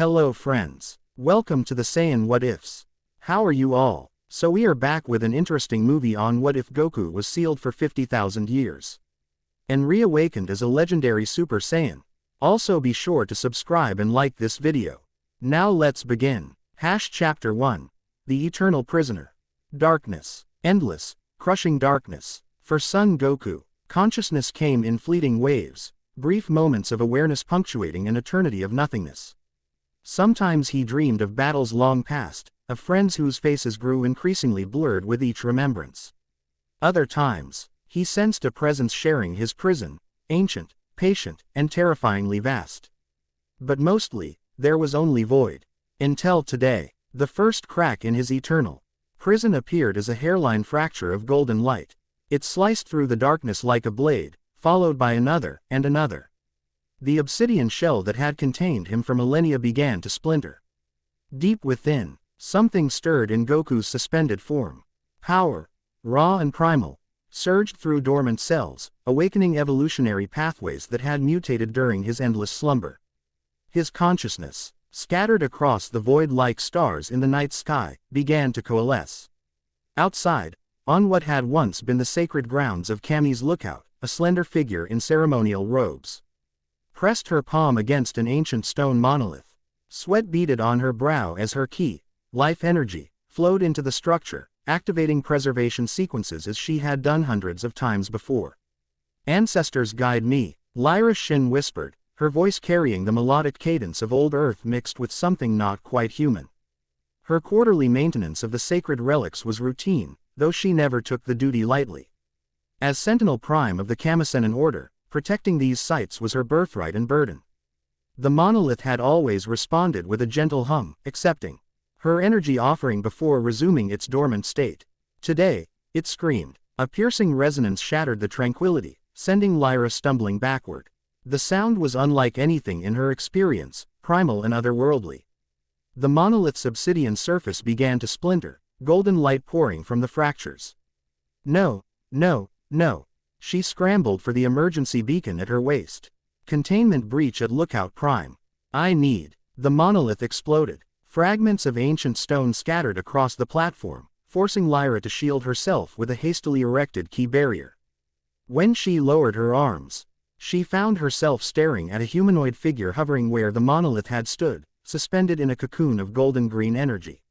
Hello friends. Welcome to the Saiyan What Ifs. How are you all? So we are back with an interesting movie on what if Goku was sealed for 50,000 years. And reawakened as a legendary Super Saiyan. Also be sure to subscribe and like this video. Now let's begin. Chapter 1. The Eternal Prisoner. Darkness. Endless, crushing darkness. For Son Goku, consciousness came in fleeting waves, brief moments of awareness punctuating an eternity of nothingness. Sometimes he dreamed of battles long past, of friends whose faces grew increasingly blurred with each remembrance. Other times, he sensed a presence sharing his prison, ancient, patient, and terrifyingly vast. But mostly, there was only void. Until today, the first crack in his eternal prison appeared as a hairline fracture of golden light. It sliced through the darkness like a blade, followed by another, and another. The obsidian shell that had contained him for millennia began to splinter. Deep within, something stirred in Goku's suspended form. Power, raw and primal, surged through dormant cells, awakening evolutionary pathways that had mutated during his endless slumber. His consciousness, scattered across the void like stars in the night sky, began to coalesce. Outside, on what had once been the sacred grounds of Kami's lookout, a slender figure in ceremonial robes pressed her palm against an ancient stone monolith. Sweat beaded on her brow as her ki, life energy, flowed into the structure, activating preservation sequences as she had done hundreds of times before. "Ancestors guide me," Lyra Shin whispered, her voice carrying the melodic cadence of old earth mixed with something not quite human. Her quarterly maintenance of the sacred relics was routine, though she never took the duty lightly. As Sentinel Prime of the Kamisenin Order, protecting these sites was her birthright and burden. The monolith had always responded with a gentle hum, accepting her energy offering before resuming its dormant state. Today, it screamed. A piercing resonance shattered the tranquility, sending Lyra stumbling backward. The sound was unlike anything in her experience, primal and otherworldly. The monolith's obsidian surface began to splinter, golden light pouring from the fractures. No, no, no. She scrambled for the emergency beacon at her waist. Containment breach at Lookout Prime. I need. The monolith exploded. Fragments of ancient stone scattered across the platform, forcing Lyra to shield herself with a hastily erected key barrier. When she lowered her arms, she found herself staring at a humanoid figure hovering where the monolith had stood, suspended in a cocoon of golden-green energy.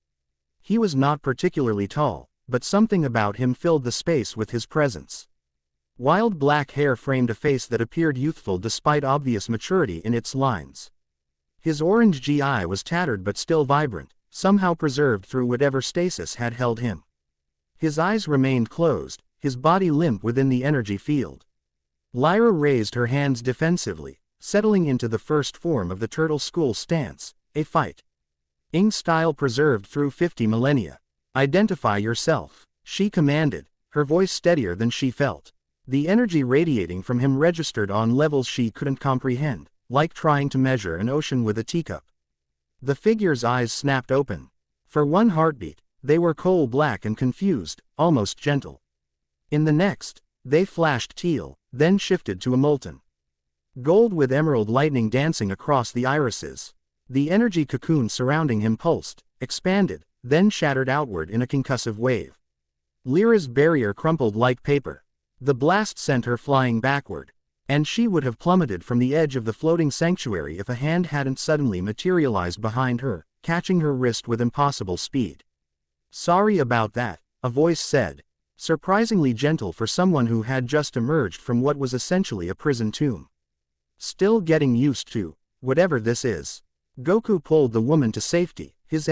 He was not particularly tall, but something about him filled the space with his presence. Wild black hair framed a face that appeared youthful despite obvious maturity in its lines. His orange eye was tattered but still vibrant, somehow preserved through whatever stasis had held him. His eyes remained closed, his body limp within the energy field. Lyra raised her hands defensively, settling into the first form of the Turtle School stance, a fight ing style preserved through 50 millennia. "Identify yourself," she commanded, her voice steadier than she felt. The energy radiating from him registered on levels she couldn't comprehend, like trying to measure an ocean with a teacup. The figure's eyes snapped open. For one heartbeat, they were coal black and confused, almost gentle. In the next, they flashed teal, then shifted to a molten gold with emerald lightning dancing across the irises. The energy cocoon surrounding him pulsed, expanded, then shattered outward in a concussive wave. Lyra's barrier crumpled like paper. The blast sent her flying backward, and she would have plummeted from the edge of the floating sanctuary if a hand hadn't suddenly materialized behind her, catching her wrist with impossible speed. "Sorry about that," a voice said, surprisingly gentle for someone who had just emerged from what was essentially a prison tomb. "Still getting used to whatever this is." Goku pulled the woman to safety, his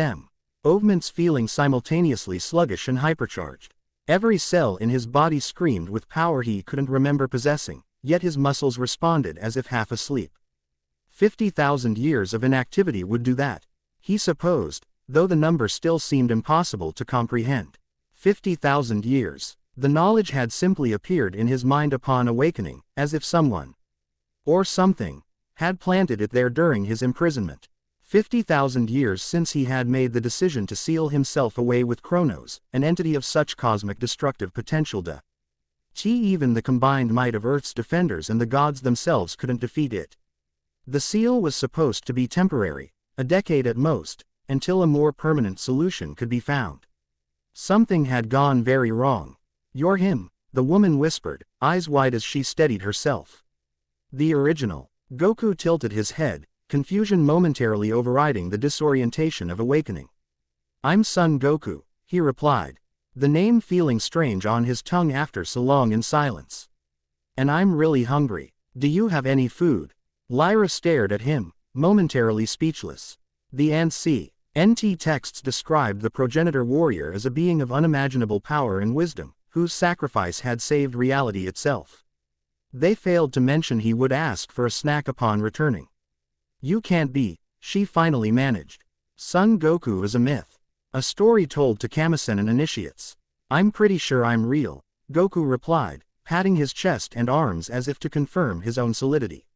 movements feeling simultaneously sluggish and hypercharged. Every cell in his body screamed with power he couldn't remember possessing, yet his muscles responded as if half asleep. 50,000 years of inactivity would do that, he supposed, though the number still seemed impossible to comprehend. 50,000 years. The knowledge had simply appeared in his mind upon awakening, as if someone, or something, had planted it there during his imprisonment. 50,000 years since he had made the decision to seal himself away with Chronos, an entity of such cosmic destructive potential. Even the combined might of Earth's defenders and the gods themselves couldn't defeat it. The seal was supposed to be temporary, a decade at most, until a more permanent solution could be found. Something had gone very wrong. "You're him," the woman whispered, eyes wide as she steadied herself. "The original." Goku tilted his head, confusion momentarily overriding the disorientation of awakening. "I'm Son Goku," he replied, the name feeling strange on his tongue after so long in silence. "And I'm really hungry. Do you have any food?" Lyra stared at him, momentarily speechless. The NT texts described the progenitor warrior as a being of unimaginable power and wisdom, whose sacrifice had saved reality itself. They failed to mention he would ask for a snack upon returning. "You can't be," she finally managed. "Son Goku is a myth. A story told to Kamisenin initiates." "I'm pretty sure I'm real," Goku replied, patting his chest and arms as if to confirm his own solidity.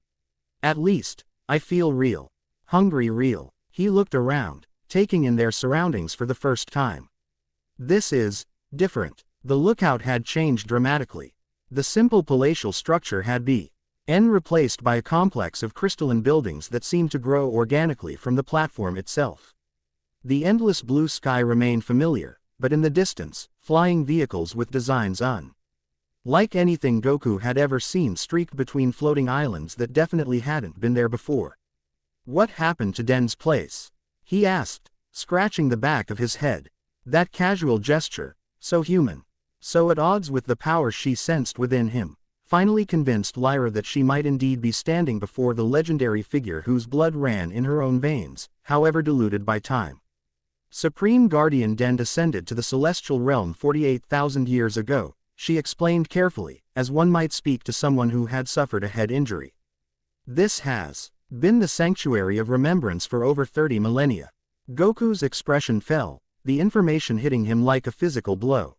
"At least, I feel real. Hungry real." He looked around, taking in their surroundings for the first time. "This is different." The lookout had changed dramatically. The simple palatial structure had been replaced by a complex of crystalline buildings that seemed to grow organically from the platform itself. The endless blue sky remained familiar, but in the distance, flying vehicles with designs unlike anything Goku had ever seen streaked between floating islands that definitely hadn't been there before. "What happened to Den's place?" he asked, scratching the back of his head. That casual gesture, so human, so at odds with the power she sensed within him, finally convinced Lyra that she might indeed be standing before the legendary figure whose blood ran in her own veins, however diluted by time. "Supreme Guardian Den descended to the celestial realm 48,000 years ago," she explained carefully, as one might speak to someone who had suffered a head injury. "This has been the sanctuary of remembrance for over 30 millennia." Goku's expression fell, the information hitting him like a physical blow.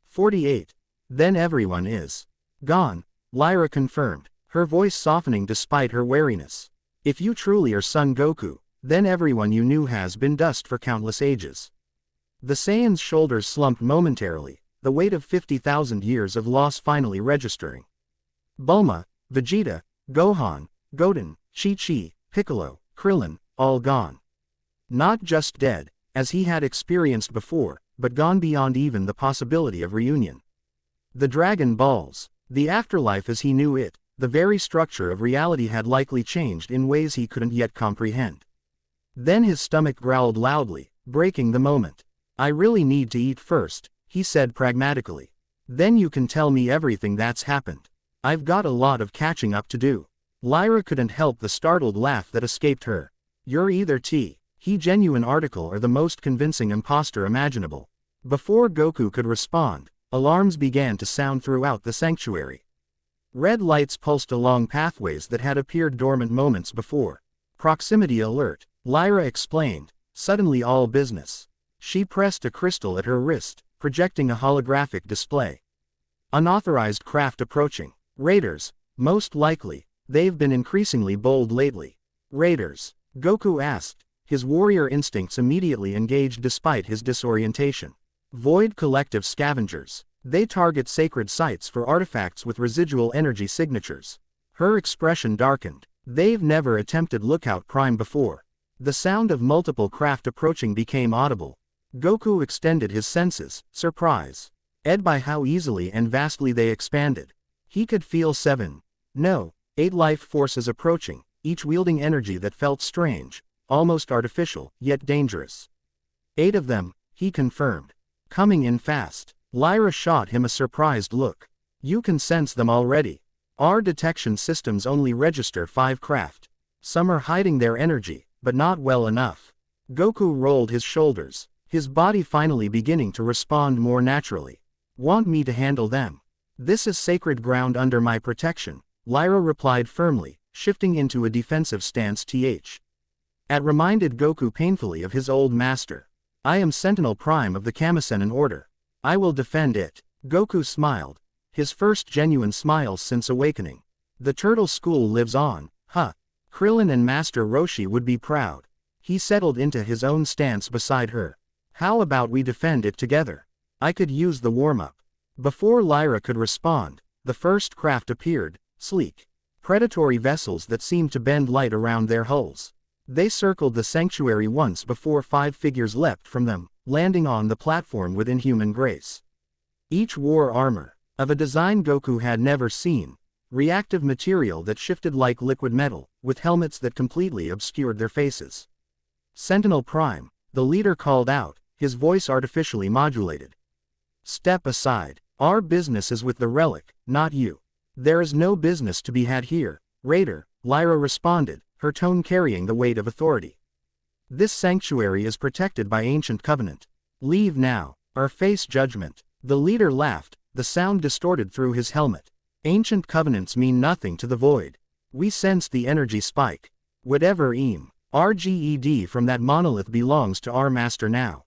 48. "Then everyone is gone," Lyra confirmed, her voice softening despite her wariness. "If you truly are Son Goku, then everyone you knew has been dust for countless ages." The Saiyan's shoulders slumped momentarily, the weight of 50,000 years of loss finally registering. Bulma, Vegeta, Gohan, Goten, Chi-Chi, Piccolo, Krillin, all gone. Not just dead, as he had experienced before, but gone beyond even the possibility of reunion. The Dragon Balls, the afterlife as he knew it, the very structure of reality had likely changed in ways he couldn't yet comprehend. Then his stomach growled loudly, breaking the moment. "I really need to eat first," he said pragmatically. "Then you can tell me everything that's happened. I've got a lot of catching up to do." Lyra couldn't help the startled laugh that escaped her. "You're either he genuine article or the most convincing imposter imaginable." Before Goku could respond, alarms began to sound throughout the sanctuary. Red lights pulsed along pathways that had appeared dormant moments before. "Proximity alert," Lyra explained, suddenly all business. She pressed a crystal at her wrist, projecting a holographic display. "Unauthorized craft approaching. Raiders, most likely. They've been increasingly bold lately." "Raiders?" Goku asked, his warrior instincts immediately engaged despite his disorientation. "Void collective scavengers. They target sacred sites for artifacts with residual energy signatures." Her expression darkened. "They've never attempted Lookout Prime before." The sound of multiple craft approaching became audible. Goku extended his senses, surprise ed by how easily and vastly they expanded. He could feel 8 life forces approaching, each wielding energy that felt strange, almost artificial, yet dangerous. 8 of them, he confirmed. "Coming in fast." Lyra shot him a surprised look. "You can sense them already. Our detection systems only register 5 craft. Some are hiding their energy, but not well enough." Goku rolled his shoulders, his body finally beginning to respond more naturally. "Want me to handle them?" "This is sacred ground under my protection," Lyra replied firmly, shifting into a defensive stance. It reminded Goku painfully of his old master. "I am Sentinel Prime of the Kamisenin Order. I will defend it." Goku smiled, his first genuine smile since awakening. "The Turtle School lives on, huh? Krillin and Master Roshi would be proud." He settled into his own stance beside her. "How about we defend it together? I could use the warm-up." Before Lyra could respond, the first craft appeared, sleek, predatory vessels that seemed to bend light around their hulls. They circled the sanctuary once before 5 figures leapt from them, landing on the platform with inhuman grace. Each wore armor, of a design Goku had never seen, reactive material that shifted like liquid metal, with helmets that completely obscured their faces. "Sentinel Prime," the leader called out, his voice artificially modulated. "Step aside. Our business is with the relic, not you." "There is no business to be had here, Raider," Lyra responded, her tone carrying the weight of authority. "This sanctuary is protected by ancient covenant. Leave now, or face judgment." The leader laughed, the sound distorted through his helmet. "Ancient covenants mean nothing to the void." We sensed the energy spike. "Whatever RGED from that monolith belongs to our master now."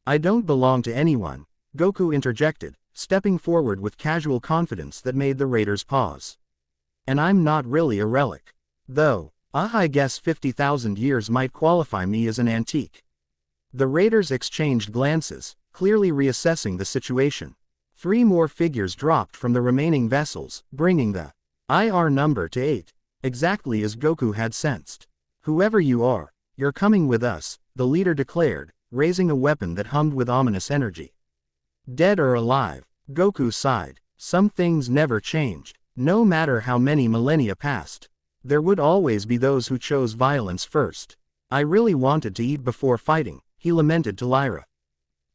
"I don't belong to anyone," Goku interjected, stepping forward with casual confidence that made the raiders pause. "And I'm not really a relic. Though, I guess 50,000 years might qualify me as an antique." The raiders exchanged glances, clearly reassessing the situation. 3 more figures dropped from the remaining vessels, bringing the IR number to 8, exactly as Goku had sensed. "Whoever you are, you're coming with us," the leader declared, raising a weapon that hummed with ominous energy. "Dead or alive," Goku sighed. Some things never changed. No matter how many millennia passed, there would always be those who chose violence first. "I really wanted to eat before fighting," he lamented to Lyra.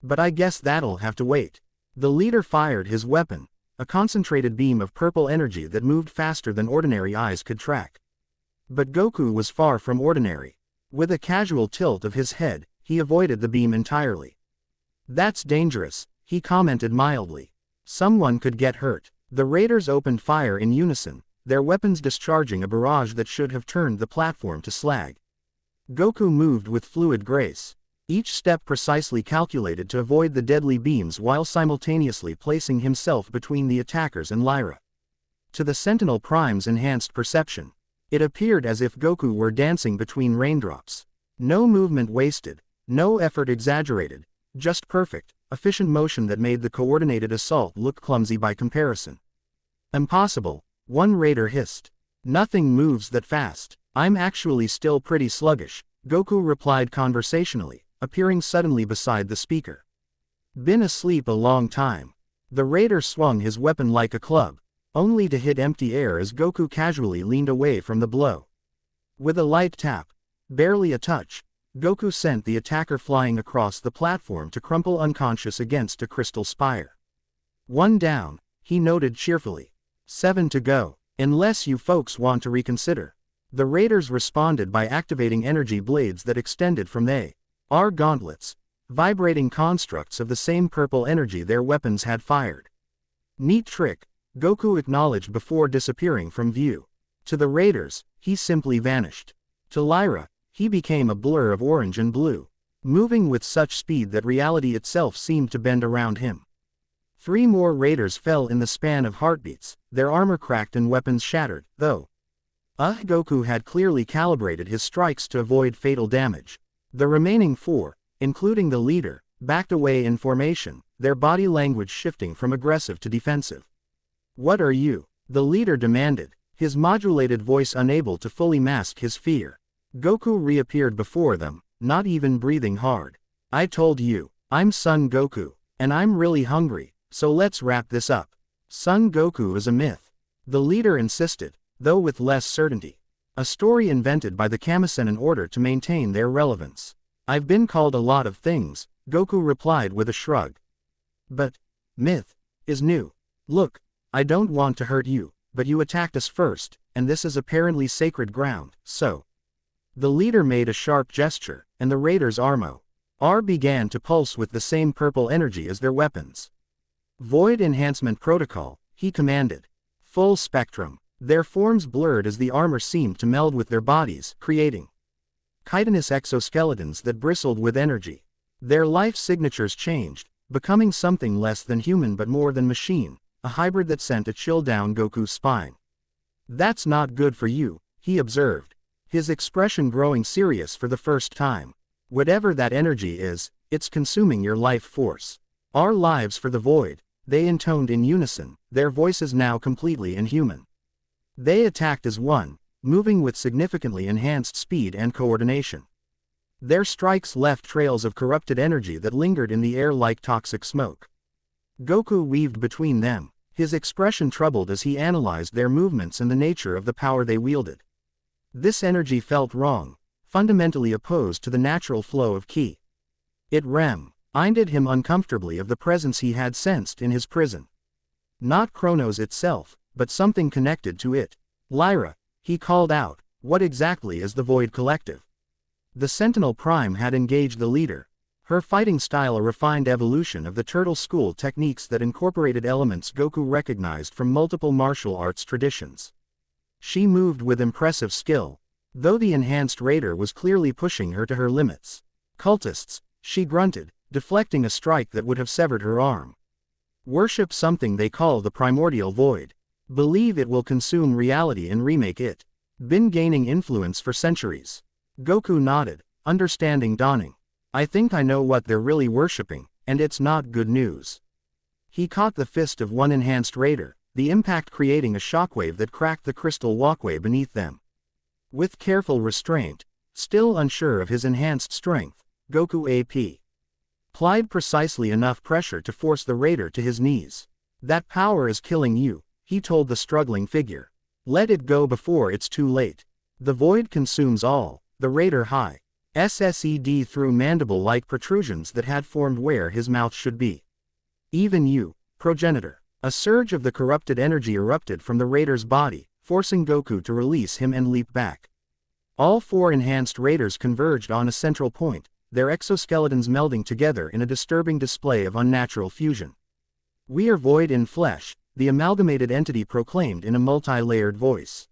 "But I guess that'll have to wait." The leader fired his weapon, a concentrated beam of purple energy that moved faster than ordinary eyes could track. But Goku was far from ordinary. With a casual tilt of his head, he avoided the beam entirely. "That's dangerous," he commented mildly. "Someone could get hurt." The raiders opened fire in unison, their weapons discharging a barrage that should have turned the platform to slag. Goku moved with fluid grace, each step precisely calculated to avoid the deadly beams while simultaneously placing himself between the attackers and Lyra. To the Sentinel Prime's enhanced perception, it appeared as if Goku were dancing between raindrops. No movement wasted, no effort exaggerated, just perfect, efficient motion that made the coordinated assault look clumsy by comparison. "Impossible," one raider hissed. "Nothing moves that fast." "I'm actually still pretty sluggish," Goku replied conversationally, appearing suddenly beside the speaker. "Been asleep a long time." The raider swung his weapon like a club, only to hit empty air as Goku casually leaned away from the blow. With a light tap, barely a touch, Goku sent the attacker flying across the platform to crumple unconscious against a crystal spire. "One down," he noted cheerfully. 7 to go, unless you folks want to reconsider." The raiders responded by activating energy blades that extended from AR gauntlets, vibrating constructs of the same purple energy their weapons had fired. "Neat trick," Goku acknowledged before disappearing from view. To the raiders, he simply vanished. To Lyra, he became a blur of orange and blue, moving with such speed that reality itself seemed to bend around him. 3 more raiders fell in the span of heartbeats, their armor cracked and weapons shattered, though Goku had clearly calibrated his strikes to avoid fatal damage. The remaining 4, including the leader, backed away in formation, their body language shifting from aggressive to defensive. "What are you?" the leader demanded, his modulated voice unable to fully mask his fear. Goku reappeared before them, not even breathing hard. "I told you, I'm Son Goku, and I'm really hungry, so let's wrap this up." Son Goku is a myth, the leader insisted, though with less certainty. "A story invented by the Kamisen in order to maintain their relevance." "I've been called a lot of things," Goku replied with a shrug. "But myth is new. Look, I don't want to hurt you, but you attacked us first, and this is apparently sacred ground, so." The leader made a sharp gesture, and the raiders' R began to pulse with the same purple energy as their weapons. "Void Enhancement Protocol," he commanded. "Full spectrum." Their forms blurred as the armor seemed to meld with their bodies, creating chitinous exoskeletons that bristled with energy. Their life signatures changed, becoming something less than human but more than machine, a hybrid that sent a chill down Goku's spine. "That's not good for you," he observed, his expression growing serious for the first time. "Whatever that energy is, it's consuming your life force." "Our lives for the void," they intoned in unison, their voices now completely inhuman. They attacked as one, moving with significantly enhanced speed and coordination. Their strikes left trails of corrupted energy that lingered in the air like toxic smoke. Goku weaved between them, his expression troubled as he analyzed their movements and the nature of the power they wielded. This energy felt wrong, fundamentally opposed to the natural flow of ki. It reminded him uncomfortably of the presence he had sensed in his prison. Not Chronos itself, but something connected to it. Lyra, he called out, what exactly is the Void Collective? The Sentinel Prime had engaged the leader, her fighting style a refined evolution of the Turtle School techniques that incorporated elements Goku recognized from multiple martial arts traditions. She moved with impressive skill, though the enhanced raider was clearly pushing her to her limits. Cultists, she grunted, deflecting a strike that would have severed her arm. Worship something they call the primordial void. Believe it will consume reality and remake it. Been gaining influence for centuries. Goku nodded, understanding dawning. I think I know what they're really worshipping, and it's not good news. He caught the fist of one enhanced raider, the impact creating a shockwave that cracked the crystal walkway beneath them. With careful restraint, still unsure of his enhanced strength, Goku applied precisely enough pressure to force the raider to his knees. That power is killing you, he told the struggling figure. Let it go before it's too late. The void consumes all. The raider SSED through mandible-like protrusions that had formed where his mouth should be. Even you, progenitor. A surge of the corrupted energy erupted from the raider's body, forcing Goku to release him and leap back. All four enhanced raiders converged on a central point, their exoskeletons melding together in a disturbing display of unnatural fusion. We are void in flesh, the amalgamated entity proclaimed in a multi-layered voice.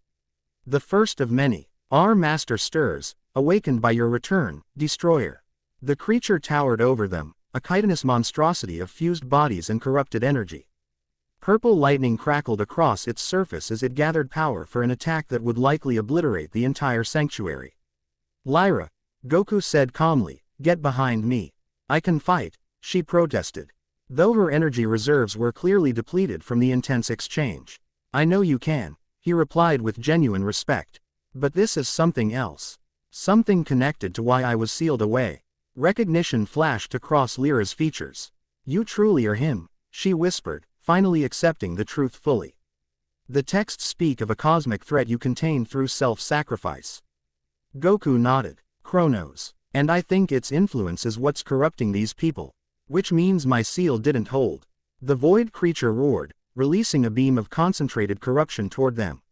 The first of many. Our master stirs, awakened by your return, destroyer. The creature towered over them, a chitinous monstrosity of fused bodies and corrupted energy. Purple lightning crackled across its surface as it gathered power for an attack that would likely obliterate the entire sanctuary. Lyra, Goku said calmly, get behind me. I can fight, she protested. Though her energy reserves were clearly depleted from the intense exchange. I know you can, he replied with genuine respect. But this is something else. Something connected to why I was sealed away. Recognition flashed across Lyra's features. You truly are him, she whispered, finally accepting the truth fully. The texts speak of a cosmic threat you contain through self-sacrifice. Goku nodded. Chronos. And I think its influence is what's corrupting these people. Which means my seal didn't hold. The void creature roared, releasing a beam of concentrated corruption toward them.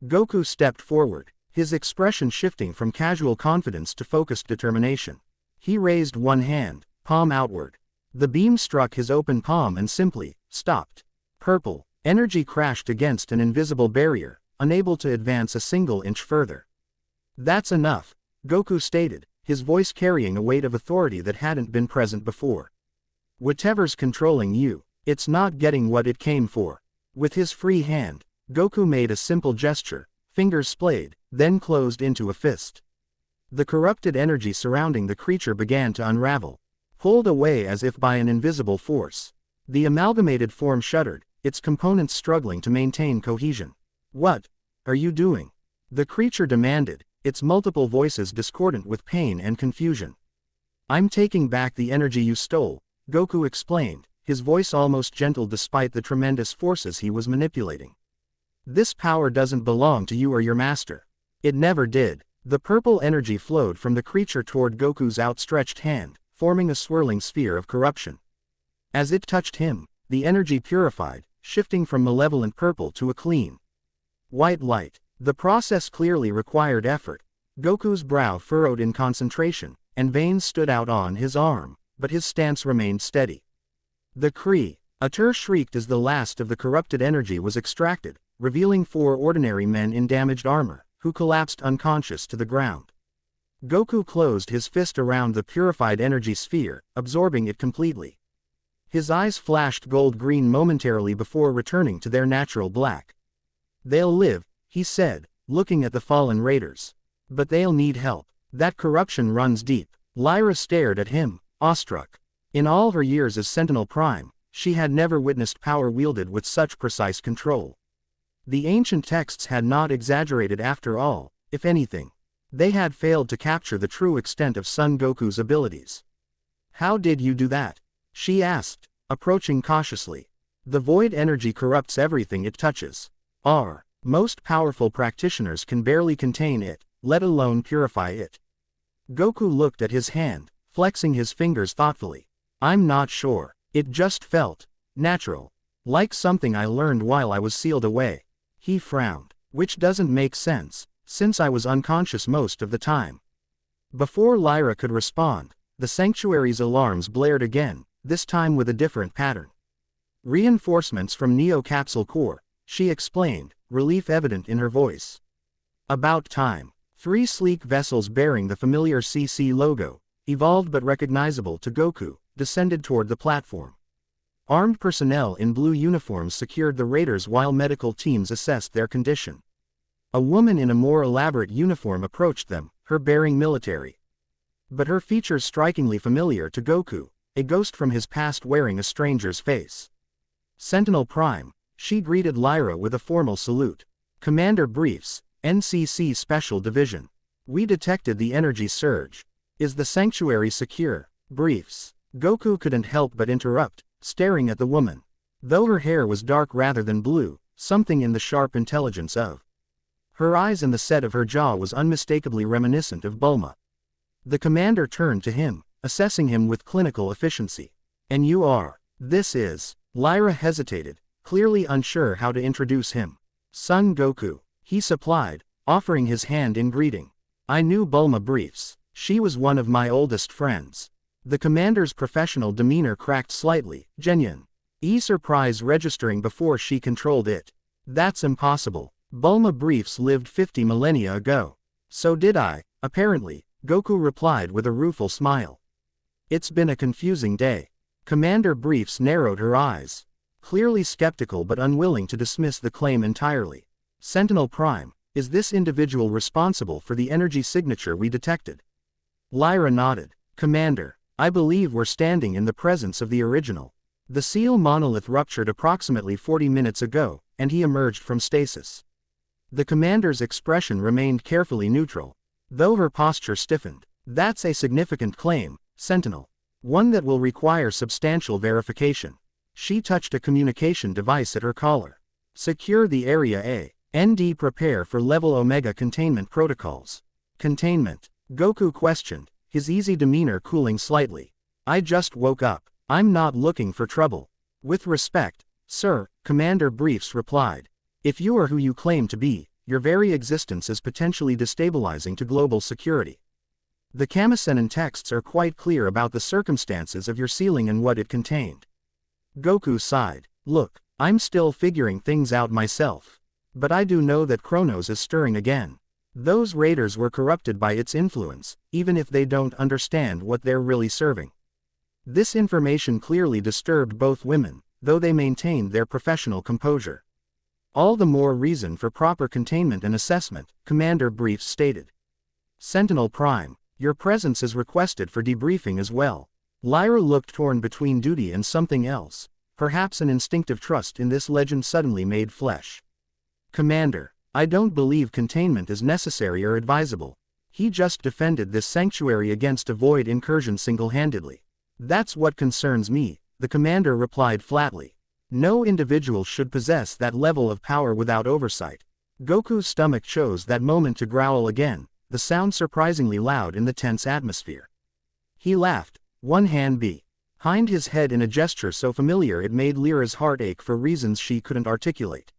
Goku stepped forward, his expression shifting from casual confidence to focused determination. He raised one hand, palm outward. The beam struck his open palm and simply stopped. Purple energy crashed against an invisible barrier, unable to advance a single inch further. That's enough, Goku stated, his voice carrying a weight of authority that hadn't been present before. Whatever's controlling you, it's not getting what it came for. With his free hand, Goku made a simple gesture, fingers splayed, then closed into a fist. The corrupted energy surrounding the creature began to unravel, pulled away as if by an invisible force. The amalgamated form shuddered, its components struggling to maintain cohesion. What are you doing? The creature demanded, its multiple voices discordant with pain and confusion. I'm taking back the energy you stole, Goku explained, his voice almost gentle despite the tremendous forces he was manipulating. This power doesn't belong to you or your master. It never did. The purple energy flowed from the creature toward Goku's outstretched hand, forming a swirling sphere of corruption. As it touched him, the energy purified, shifting from malevolent purple to a clean white light. The process clearly required effort. Goku's brow furrowed in concentration, and veins stood out on his arm, but his stance remained steady. The creature shrieked as the last of the corrupted energy was extracted, revealing four ordinary men in damaged armor, who collapsed unconscious to the ground. Goku closed his fist around the purified energy sphere, absorbing it completely. His eyes flashed gold-green momentarily before returning to their natural black. They'll live, he said, looking at the fallen raiders. But they'll need help. That corruption runs deep. Lyra stared at him, awestruck. In all her years as Sentinel Prime, she had never witnessed power wielded with such precise control. The ancient texts had not exaggerated after all. If anything, they had failed to capture the true extent of Son Goku's abilities. "How did you do that?" she asked, approaching cautiously. "The void energy corrupts everything it touches. Most powerful practitioners can barely contain it, let alone purify it." Goku looked at his hand, flexing his fingers thoughtfully. "I'm not sure. It just felt natural. Like something I learned while I was sealed away." He frowned. "Which doesn't make sense, since I was unconscious most of the time." Before Lyra could respond, the sanctuary's alarms blared again, this time with a different pattern. "Reinforcements from Neo Capsule Corps," she explained, relief evident in her voice. About time. 3 sleek vessels bearing the familiar CC logo, evolved but recognizable to Goku, descended toward the platform. Armed personnel in blue uniforms secured the raiders while medical teams assessed their condition. A woman in a more elaborate uniform approached them, her bearing military. But her features strikingly familiar to Goku, a ghost from his past wearing a stranger's face. "Sentinel Prime," she greeted Lyra with a formal salute. "Commander Briefs, NCC Special Division. We detected the energy surge. Is the sanctuary secure?" "Briefs." Goku couldn't help but interrupt, staring at the woman. Though her hair was dark rather than blue, something in the sharp intelligence of her eyes and the set of her jaw was unmistakably reminiscent of Bulma. The commander turned to him, assessing him with clinical efficiency. "And you are?" "This is." Lyra hesitated, clearly unsure how to introduce him. "Son Goku," he supplied, offering his hand in greeting. "I knew Bulma Briefs. She was one of my oldest friends." The commander's professional demeanor cracked slightly, genuine surprise registering before she controlled it. "That's impossible. Bulma Briefs lived 50 millennia ago." "So did I, apparently," Goku replied with a rueful smile. "It's been a confusing day." Commander Briefs narrowed her eyes, clearly skeptical but unwilling to dismiss the claim entirely. "Sentinel Prime, is this individual responsible for the energy signature we detected?" Lyra nodded. "Commander, I believe we're standing in the presence of the original. The seal monolith ruptured approximately 40 minutes ago, and he emerged from stasis." The commander's expression remained carefully neutral, though her posture stiffened. "That's a significant claim, Sentinel. One that will require substantial verification." She touched a communication device at her collar. "Secure the Area A. ND prepare for Level Omega containment protocols." "Containment?" Goku questioned, his easy demeanor cooling slightly. "I just woke up. I'm not looking for trouble." "With respect, sir," Commander Briefs replied. "If you are who you claim to be, your very existence is potentially destabilizing to global security. The Kamisenin texts are quite clear about the circumstances of your sealing and what it contained." Goku sighed. "Look, I'm still figuring things out myself. But I do know that Chronos is stirring again. Those raiders were corrupted by its influence, even if they don't understand what they're really serving." This information clearly disturbed both women, though they maintained their professional composure. "All the more reason for proper containment and assessment," Commander Briefs stated. "Sentinel Prime, your presence is requested for debriefing as well." Lyra looked torn between duty and something else, perhaps an instinctive trust in this legend suddenly made flesh. "Commander, I don't believe containment is necessary or advisable. He just defended this sanctuary against a void incursion single-handedly." "That's what concerns me," the commander replied flatly. "No individual should possess that level of power without oversight." Goku's stomach chose that moment to growl again, the sound surprisingly loud in the tense atmosphere. He laughed, one hand behind his head in a gesture so familiar it made Lyra's heart ache for reasons she couldn't articulate.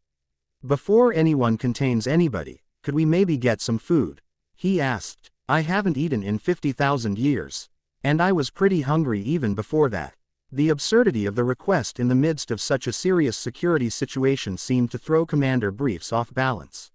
"Before anyone contains anybody, could we maybe get some food?" he asked. "I haven't eaten in 50,000 years. And I was pretty hungry even before that." The absurdity of the request in the midst of such a serious security situation seemed to throw Commander Briefs off balance.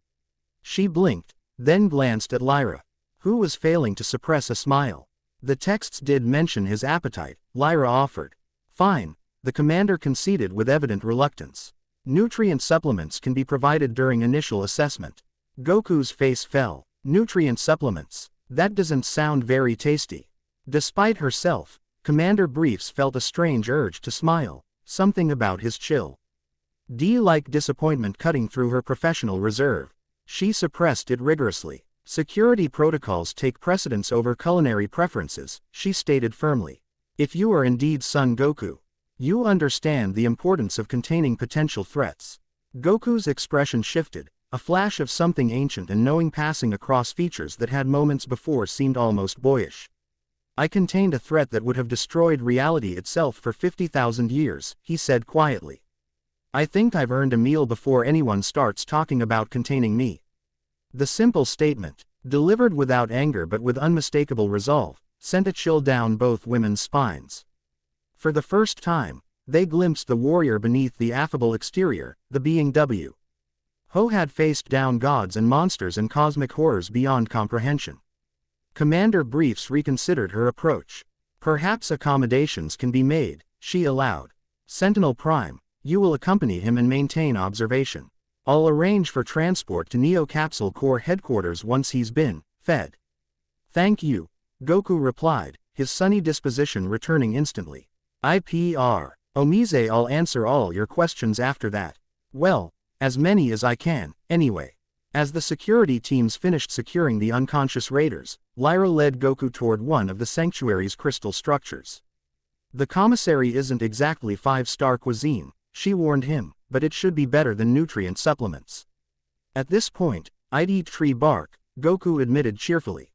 She blinked, then glanced at Lyra, who was failing to suppress a smile. "The texts did mention his appetite," Lyra offered. "Fine," the commander conceded with evident reluctance. "Nutrient supplements can be provided during initial assessment." Goku's face fell. "Nutrient supplements? That doesn't sound very tasty." Despite herself, Commander Briefs felt a strange urge to smile, something about his chill D-like disappointment cutting through her professional reserve. She suppressed it rigorously. Security protocols take precedence over culinary preferences, she stated firmly. If you are indeed Son Goku, you understand the importance of containing potential threats. Goku's expression shifted, a flash of something ancient and knowing passing across features that had moments before seemed almost boyish. I contained a threat that would have destroyed reality itself for 50,000 years, he said quietly. I think I've earned a meal before anyone starts talking about containing me. The simple statement, delivered without anger but with unmistakable resolve, sent a chill down both women's spines. For the first time, they glimpsed the warrior beneath the affable exterior, the being W. Ho had faced down gods and monsters and cosmic horrors beyond comprehension. Commander Briefs reconsidered her approach. Perhaps accommodations can be made, she allowed. Sentinel Prime, you will accompany him and maintain observation. I'll arrange for transport to Neo Capsule Corps headquarters once he's been fed. Thank you, Goku replied, his sunny disposition returning instantly. IPR. Omise, I'll answer all your questions after that. Well, as many as I can, anyway. As the security teams finished securing the unconscious raiders, Lyra led Goku toward one of the sanctuary's crystal structures. The commissary isn't exactly 5-star cuisine, she warned him, but it should be better than nutrient supplements. At this point, I'd eat tree bark, Goku admitted cheerfully.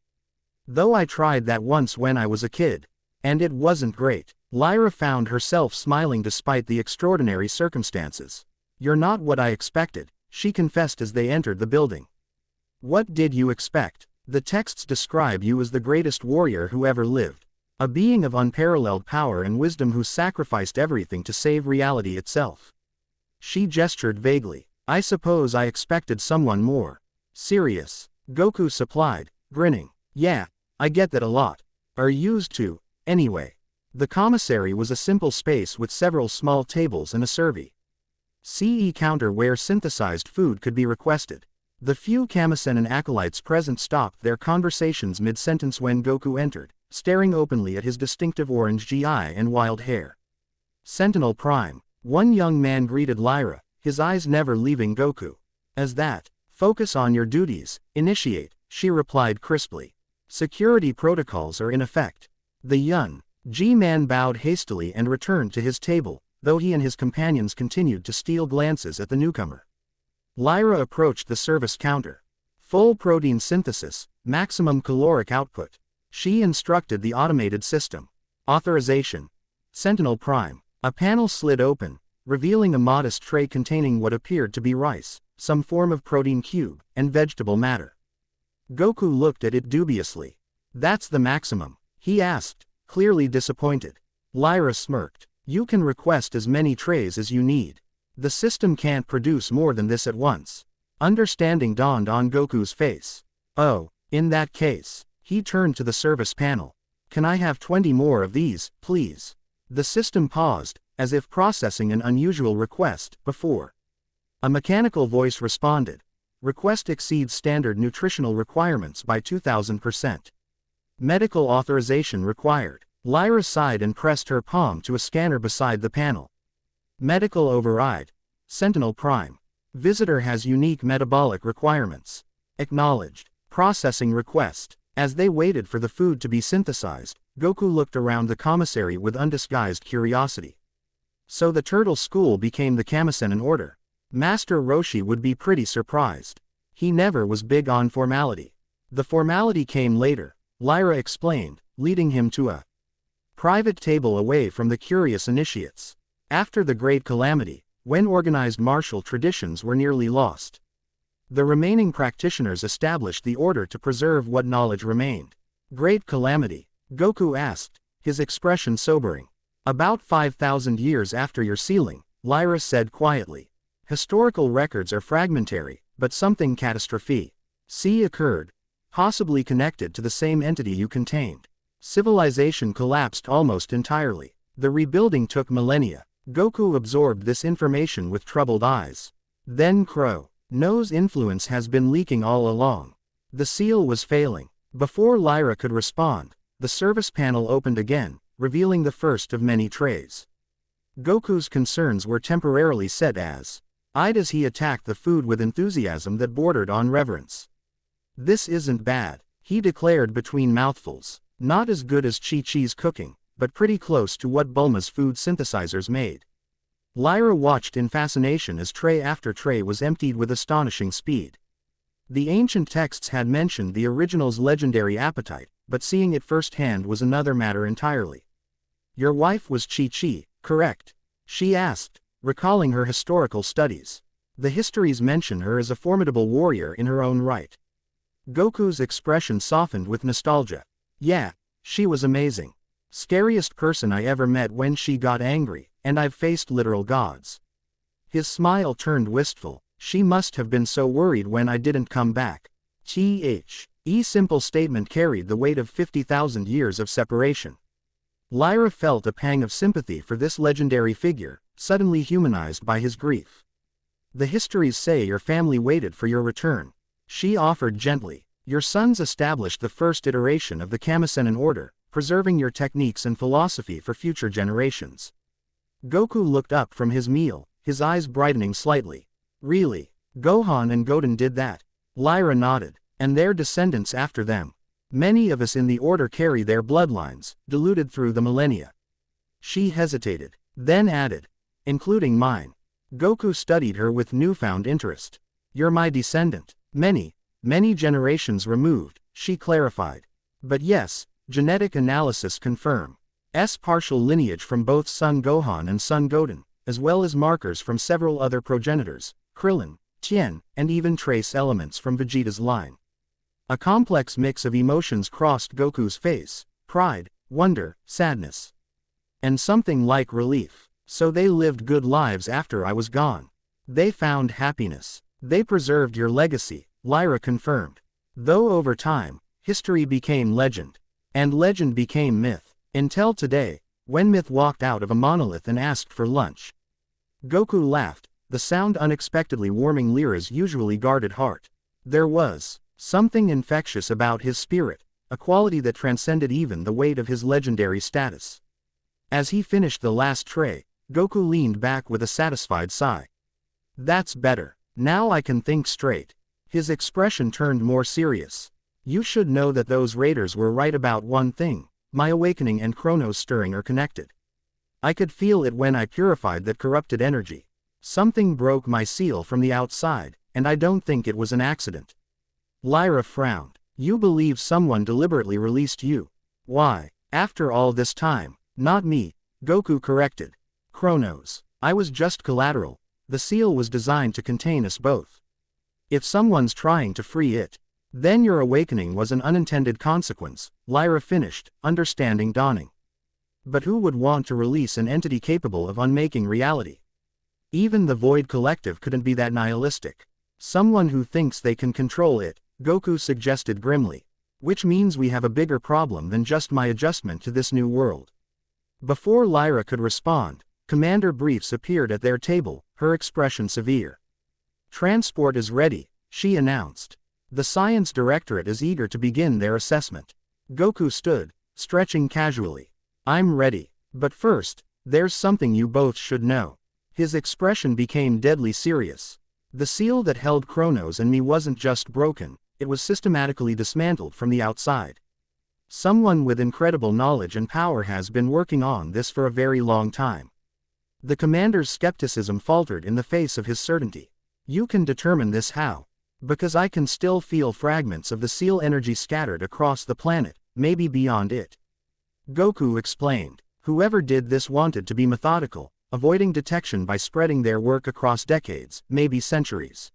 Though I tried that once when I was a kid. And it wasn't great. Lyra found herself smiling despite the extraordinary circumstances. You're not what I expected, she confessed as they entered the building. What did you expect? The texts describe you as the greatest warrior who ever lived. A being of unparalleled power and wisdom who sacrificed everything to save reality itself. She gestured vaguely. I suppose I expected someone more serious. Goku supplied, grinning. Yeah, I get that a lot. Are used to, anyway. The commissary was a simple space with several small tables and a CE counter where synthesized food could be requested. The few Kamasen and acolytes present stopped their conversations mid-sentence when Goku entered, staring openly at his distinctive orange GI and wild hair. Sentinel Prime, one young man greeted Lyra, his eyes never leaving Goku. As that, focus on your duties, initiate, she replied crisply. Security protocols are in effect. The young G-man bowed hastily and returned to his table, though he and his companions continued to steal glances at the newcomer. Lyra approached the service counter. Full protein synthesis, maximum caloric output. She instructed the automated system. Authorization. Sentinel Prime. A panel slid open, revealing a modest tray containing what appeared to be rice, some form of protein cube, and vegetable matter. Goku looked at it dubiously. That's the maximum, he asked, clearly disappointed. Lyra smirked. You can request as many trays as you need. The system can't produce more than this at once. Understanding dawned on Goku's face. Oh, in that case, he turned to the service panel. Can I have 20 more of these, please? The system paused, as if processing an unusual request, before. A mechanical voice responded. Request exceeds standard nutritional requirements by 2000%. Medical authorization required. Lyra sighed and pressed her palm to a scanner beside the panel. Medical override. Sentinel Prime. Visitor has unique metabolic requirements. Acknowledged. Processing request. As they waited for the food to be synthesized, Goku looked around the commissary with undisguised curiosity. So the turtle school became the Kamasen in order. Master Roshi would be pretty surprised. He never was big on formality. The formality came later, Lyra explained, leading him to a private table away from the curious initiates. After the Great Calamity, when organized martial traditions were nearly lost, the remaining practitioners established the order to preserve what knowledge remained. Great Calamity? Goku asked, his expression sobering. About 5,000 years after your sealing, Lyra said quietly. Historical records are fragmentary, but something catastrophe. Occurred. Possibly connected to the same entity you contained. Civilization collapsed almost entirely. The rebuilding took millennia. Goku absorbed this information with troubled eyes. Then No's influence has been leaking all along. The seal was failing. Before Lyra could respond, the service panel opened again, revealing the first of many trays. Goku's concerns were temporarily set aside as he attacked the food with enthusiasm that bordered on reverence. "This isn't bad," he declared between mouthfuls. "Not as good as Chi-Chi's cooking, but pretty close to what Bulma's food synthesizers made." Lyra watched in fascination as tray after tray was emptied with astonishing speed. The ancient texts had mentioned the original's legendary appetite, but seeing it firsthand was another matter entirely. "Your wife was Chi-Chi, correct?" she asked, recalling her historical studies. The histories mention her as a formidable warrior in her own right. Goku's expression softened with nostalgia. "Yeah, she was amazing. Scariest person I ever met when she got angry, and I've faced literal gods." His smile turned wistful. "She must have been so worried when I didn't come back." T.H.E. simple statement carried the weight of 50,000 years of separation. Lyra felt a pang of sympathy for this legendary figure, suddenly humanized by his grief. "The histories say your family waited for your return," she offered gently. "Your sons established the first iteration of the Kamisenin order, preserving your techniques and philosophy for future generations." Goku looked up from his meal, his eyes brightening slightly. "Really? Gohan and Goten did that?" Lyra nodded. "And their descendants after them. Many of us in the order carry their bloodlines, diluted through the millennia." She hesitated, then added, "Including mine." Goku studied her with newfound interest. "You're my descendant. Many generations removed," she clarified. "But yes, genetic analysis confirms partial lineage from both Son Gohan and Son Goten, as well as markers from several other progenitors, Krillin, Tien, and even trace elements from Vegeta's line." A complex mix of emotions crossed Goku's face: pride, wonder, sadness, and something like relief. "So they lived good lives after I was gone. They found happiness. They preserved your legacy," Lyra confirmed. "Though over time, history became legend. And legend became myth. Until today, when myth walked out of a monolith and asked for lunch." Goku laughed, the sound unexpectedly warming Lyra's usually guarded heart. There was something infectious about his spirit, a quality that transcended even the weight of his legendary status. As he finished the last tray, Goku leaned back with a satisfied sigh. "That's better. Now I can think straight." His expression turned more serious. "You should know that those raiders were right about one thing: my awakening and Chrono's stirring are connected. I could feel it when I purified that corrupted energy. Something broke my seal from the outside, and I don't think it was an accident." Lyra frowned. "You believe someone deliberately released you?" "Why, after all this time?" "Not me," Goku corrected. "Chronos. I was just collateral. The seal was designed to contain us both. If someone's trying to free it, then your awakening was an unintended consequence," Lyra finished, understanding dawning. "But who would want to release an entity capable of unmaking reality? Even the Void Collective couldn't be that nihilistic." "Someone who thinks they can control it," Goku suggested grimly. "Which means we have a bigger problem than just my adjustment to this new world." Before Lyra could respond, Commander Briefs appeared at their table, her expression severe. "Transport is ready," she announced. "The Science Directorate is eager to begin their assessment." Goku stood, stretching casually. "I'm ready. But first, there's something you both should know." His expression became deadly serious. "The seal that held Chronos and me wasn't just broken, it was systematically dismantled from the outside. Someone with incredible knowledge and power has been working on this for a very long time." The commander's skepticism faltered in the face of his certainty. "You can determine this how?" "Because I can still feel fragments of the seal energy scattered across the planet, maybe beyond it." Goku explained. "Whoever did this wanted to be methodical, avoiding detection by spreading their work across decades, maybe centuries."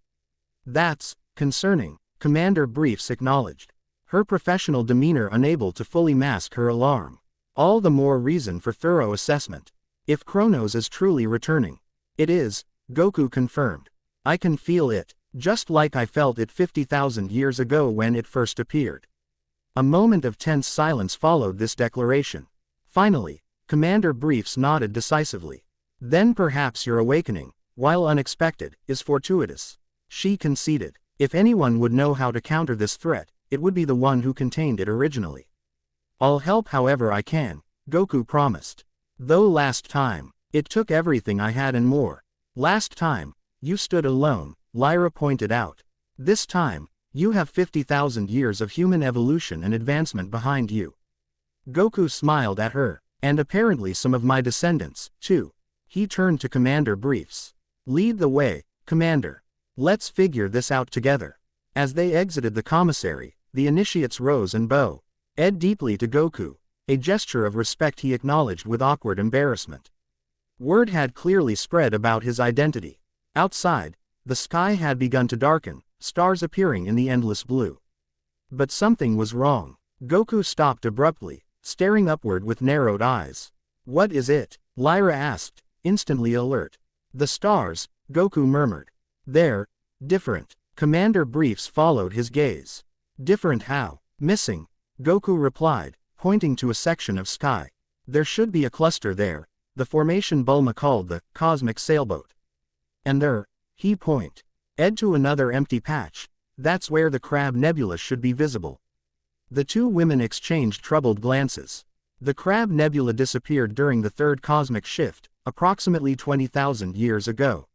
"That's concerning," Commander Briefs acknowledged, her professional demeanor unable to fully mask her alarm. "All the more reason for thorough assessment. If Chronos is truly returning." "It is," Goku confirmed. "I can feel it, just like I felt it 50,000 years ago when it first appeared." A moment of tense silence followed this declaration. Finally, Commander Briefs nodded decisively. "Then perhaps your awakening, while unexpected, is fortuitous," she conceded. "If anyone would know how to counter this threat, it would be the one who contained it originally." "I'll help however I can," Goku promised. "Though last time, It took everything I had and more. Last time, you stood alone, Lyra pointed out. This time, you have 50,000 years of human evolution and advancement behind you. Goku smiled at her. And apparently some of my descendants, too. He turned to Commander Briefs. Lead the way, Commander. Let's figure this out together. As they exited the commissary, the initiates rose and bowed deeply to Goku, a gesture of respect he acknowledged with awkward embarrassment. Word had clearly spread about his identity. Outside, the sky had begun to darken, stars appearing in the endless blue. But something was wrong. Goku stopped abruptly, staring upward with narrowed eyes. What is it? Lyra asked, instantly alert. The stars, Goku murmured. They're different. Commander Briefs followed his gaze. Different how? Missing, Goku replied, pointing to a section of sky. There should be a cluster there, the formation Bulma called the cosmic sailboat. And there, he pointed to another empty patch. That's where the Crab Nebula should be visible. The two women exchanged troubled glances. The Crab Nebula disappeared during the third cosmic shift, approximately 20,000 years ago.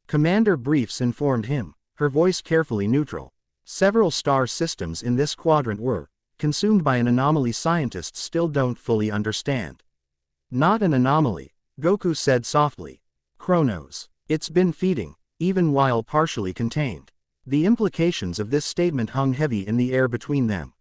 Commander Briefs informed him, her voice carefully neutral. Several star systems in this quadrant were consumed by an anomaly scientists still don't fully understand. Not an anomaly, Goku said softly. Chronos. It's been feeding, even while partially contained. The implications of this statement hung heavy in the air between them.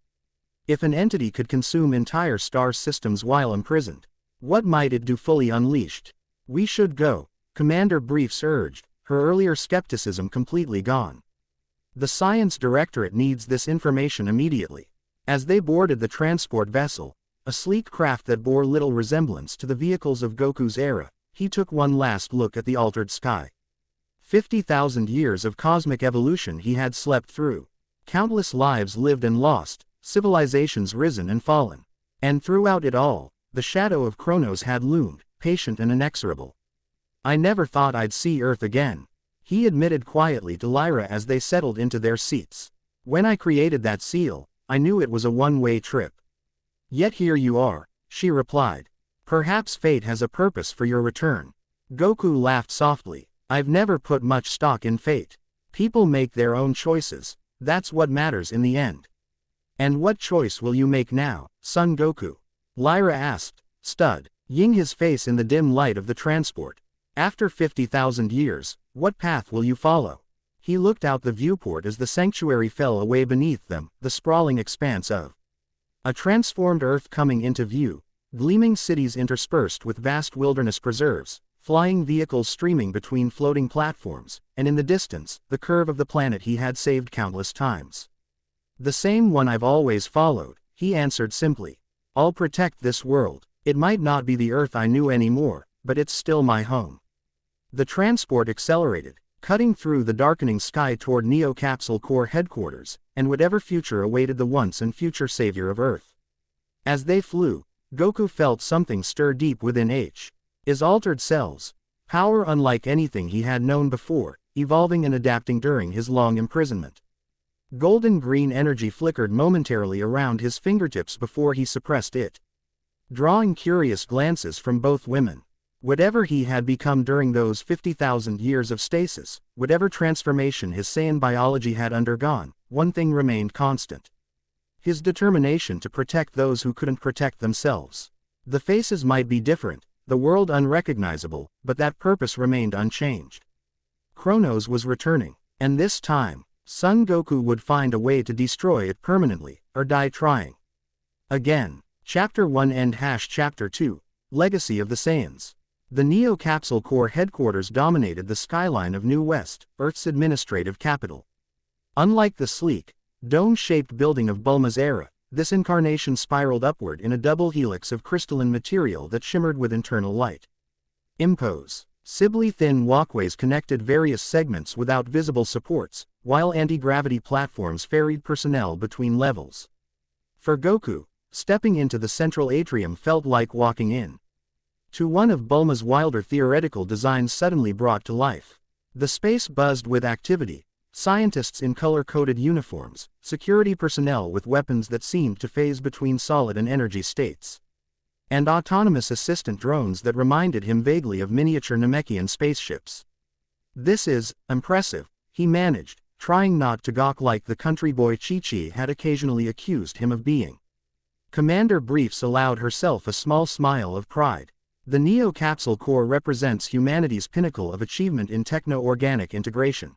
If an entity could consume entire star systems while imprisoned, what might it do fully unleashed? We should go, Commander Briefs urged, her earlier skepticism completely gone. The Science Directorate needs this information immediately. As they boarded the transport vessel, a sleek craft that bore little resemblance to the vehicles of Goku's era, he took one last look at the altered sky. 50,000 years of cosmic evolution he had slept through. Countless lives lived and lost. Civilizations risen and fallen. And throughout it all, the shadow of Chronos had loomed, patient and inexorable. I never thought I'd see Earth again, he admitted quietly to Lyra as they settled into their seats. When I created that seal, I knew it was a one-way trip. Yet here you are, she replied. Perhaps fate has a purpose for your return. Goku laughed softly. I've never put much stock in fate. People make their own choices, that's what matters in the end. And what choice will you make now, Son Goku? Lyra asked, studying his face in the dim light of the transport. After 50,000 years, what path will you follow? He looked out the viewport as the sanctuary fell away beneath them, the sprawling expanse of a transformed Earth coming into view, gleaming cities interspersed with vast wilderness preserves, flying vehicles streaming between floating platforms, and in the distance, the curve of the planet he had saved countless times. The same one I've always followed, he answered simply. I'll protect this world. It might not be the Earth I knew anymore, but it's still my home. The transport accelerated, cutting through the darkening sky toward Neo Capsule Corps headquarters, and whatever future awaited the once and future savior of Earth. As they flew, Goku felt something stir deep within his altered cells, power unlike anything he had known before, evolving and adapting during his long imprisonment. Golden-green energy flickered momentarily around his fingertips before he suppressed it, drawing curious glances from both women. Whatever he had become during those 50,000 years of stasis, whatever transformation his Saiyan biology had undergone, one thing remained constant. His determination to protect those who couldn't protect themselves. The faces might be different, the world unrecognizable, but that purpose remained unchanged. Chronos was returning, and this time, Son Goku would find a way to destroy it permanently, or die trying. Again. Chapter 1 End Chapter 2, Legacy of the Saiyans. The Neo Capsule Corps headquarters dominated the skyline of New West, Earth's administrative capital. Unlike the sleek, dome-shaped building of Bulma's era, this incarnation spiraled upward in a double helix of crystalline material that shimmered with internal light. Sibly thin walkways connected various segments without visible supports, while anti-gravity platforms ferried personnel between levels. For Goku, stepping into the central atrium felt like walking in to one of Bulma's wilder theoretical designs suddenly brought to life. The space buzzed with activity, scientists in color-coded uniforms, security personnel with weapons that seemed to phase between solid and energy states. and autonomous assistant drones that reminded him vaguely of miniature Namekian spaceships. "This is impressive," he managed, trying not to gawk like the country boy Chi-Chi had occasionally accused him of being. Commander Briefs allowed herself a small smile of pride. The Neo Capsule Core represents humanity's pinnacle of achievement in techno-organic integration.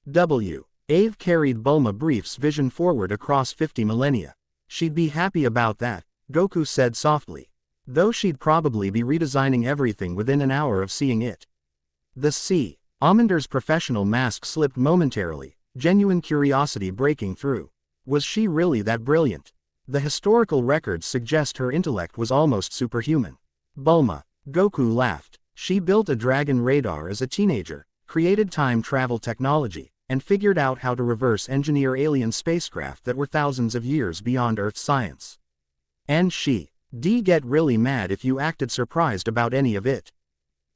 Ave carried Bulma Brief's vision forward across 50 millennia. "She'd be happy about that," Goku said softly. "Though she'd probably be redesigning everything within an hour of seeing it." The C. Amander's professional mask slipped momentarily, genuine curiosity breaking through. Was she really that brilliant? The historical records suggest her intellect was almost superhuman. "Bulma," Goku laughed. "She built a dragon radar as a teenager, created time travel technology, and figured out how to reverse engineer alien spacecraft that were thousands of years beyond Earth's science. And she'd get really mad if you acted surprised about any of it."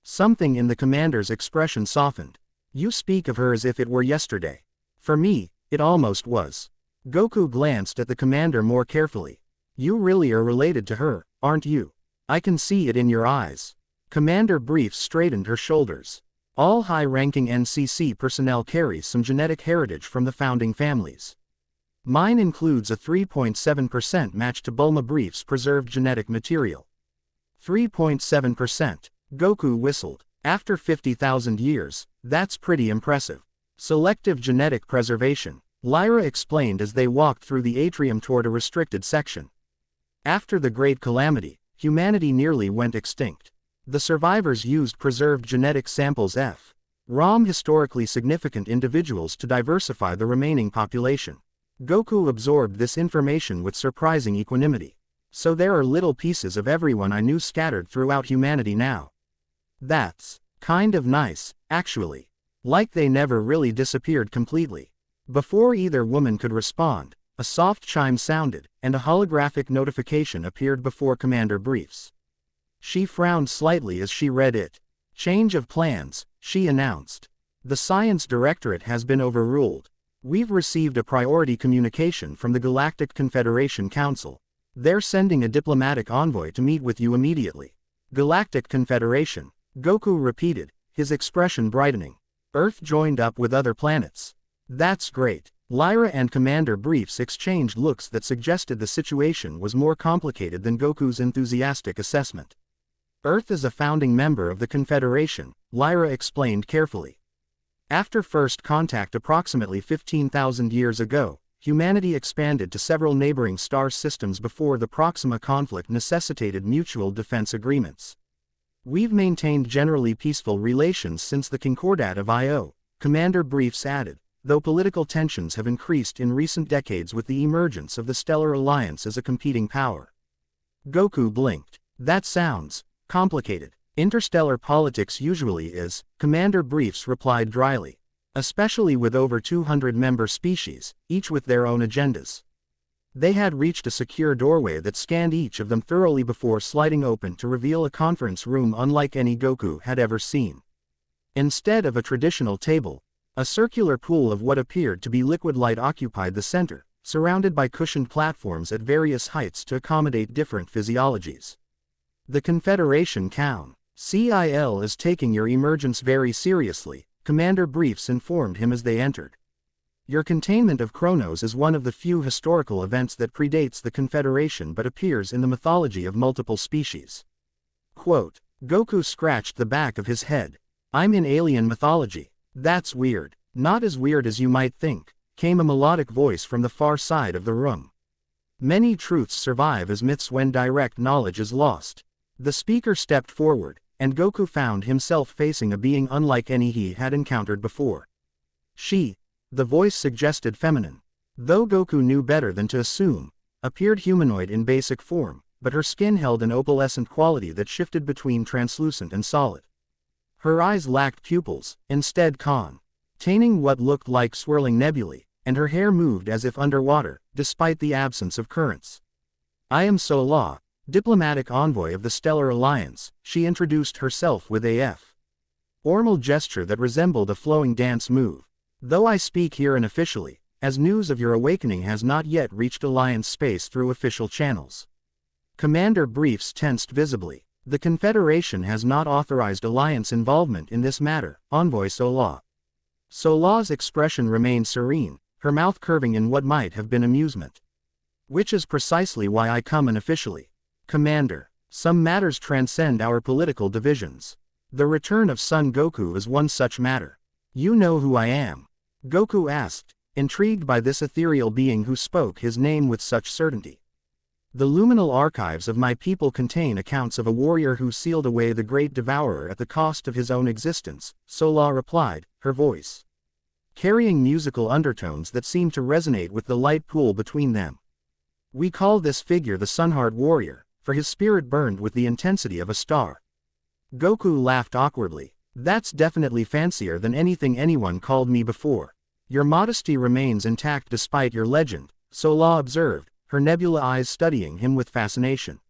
Something in the commander's expression softened. "You speak of her as if it were yesterday. For me, it almost was." Goku glanced at the commander more carefully. "You really are related to her, aren't you? I can see it in your eyes." Commander Briefs straightened her shoulders. "All high-ranking NCC personnel carry some genetic heritage from the founding families. Mine includes a 3.7% match to Bulma Brief's preserved genetic material." 3.7%. Goku whistled. "After 50,000 years, that's pretty impressive." "Selective genetic preservation," Lyra explained as they walked through the atrium toward a restricted section. "After the Great Calamity, humanity nearly went extinct. The survivors used preserved genetic samples from historically significant individuals to diversify the remaining population." Goku absorbed this information with surprising equanimity. "So there are little pieces of everyone I knew scattered throughout humanity now. That's kind of nice, actually. Like they never really disappeared completely." Before either woman could respond, a soft chime sounded, and a holographic notification appeared before Commander Briefs. She frowned slightly as she read it. "Change of plans," she announced. "The Science Directorate has been overruled. We've received a priority communication from the Galactic Confederation Council. They're sending a diplomatic envoy to meet with you immediately." "Galactic Confederation," Goku repeated, his expression brightening. "Earth joined up with other planets. That's great." Lyra and Commander Briefs exchanged looks that suggested the situation was more complicated than Goku's enthusiastic assessment. "Earth is a founding member of the Confederation," Lyra explained carefully. "After first contact approximately 15,000 years ago, humanity expanded to several neighboring star systems before the Proxima conflict necessitated mutual defense agreements. We've maintained generally peaceful relations since the Concordat of Io," Commander Briefs added, "though political tensions have increased in recent decades with the emergence of the Stellar Alliance as a competing power." Goku blinked. "That sounds complicated." "Interstellar politics usually is," Commander Briefs replied dryly. "Especially with over 200 member species, each with their own agendas." They had reached a secure doorway that scanned each of them thoroughly before sliding open to reveal a conference room unlike any Goku had ever seen. Instead of a traditional table, a circular pool of what appeared to be liquid light occupied the center, surrounded by cushioned platforms at various heights to accommodate different physiologies. "The Confederation Council is taking your emergence very seriously," Commander Briefs informed him as they entered. "Your containment of Kronos is one of the few historical events that predates the Confederation but appears in the mythology of multiple species." Quote, Goku scratched the back of his head. "I'm in alien mythology. That's weird." "Not as weird as you might think," came a melodic voice from the far side of the room. "Many truths survive as myths when direct knowledge is lost." The speaker stepped forward, and Goku found himself facing a being unlike any he had encountered before. The voice suggested feminine. Though Goku knew better than to assume, appeared humanoid in basic form, but her skin held an opalescent quality that shifted between translucent and solid. Her eyes lacked pupils, instead containing what looked like swirling nebulae, and her hair moved as if underwater, despite the absence of currents. "I am Sola, diplomatic envoy of the Stellar Alliance," she introduced herself with a formal gesture that resembled a flowing dance move. "Though I speak here unofficially, as news of your awakening has not yet reached Alliance space through official channels." Commander briefs tensed visibly. The Confederation has not authorized Alliance involvement in this matter, Envoy Sola. Sola's expression remained serene, her mouth curving in what might have been amusement. Which is precisely why I come unofficially. Commander, some matters transcend our political divisions. The return of Son Goku is one such matter. You know who I am? Goku asked, intrigued by this ethereal being who spoke his name with such certainty. The luminal archives of my people contain accounts of a warrior who sealed away the great devourer at the cost of his own existence, Sola replied, her voice carrying musical undertones that seemed to resonate with the light pool between them. We call this figure the Sunheart Warrior, for his spirit burned with the intensity of a star. Goku laughed awkwardly. That's definitely fancier than anything anyone called me before. Your modesty remains intact despite your legend, Sola observed, her nebula eyes studying him with fascination.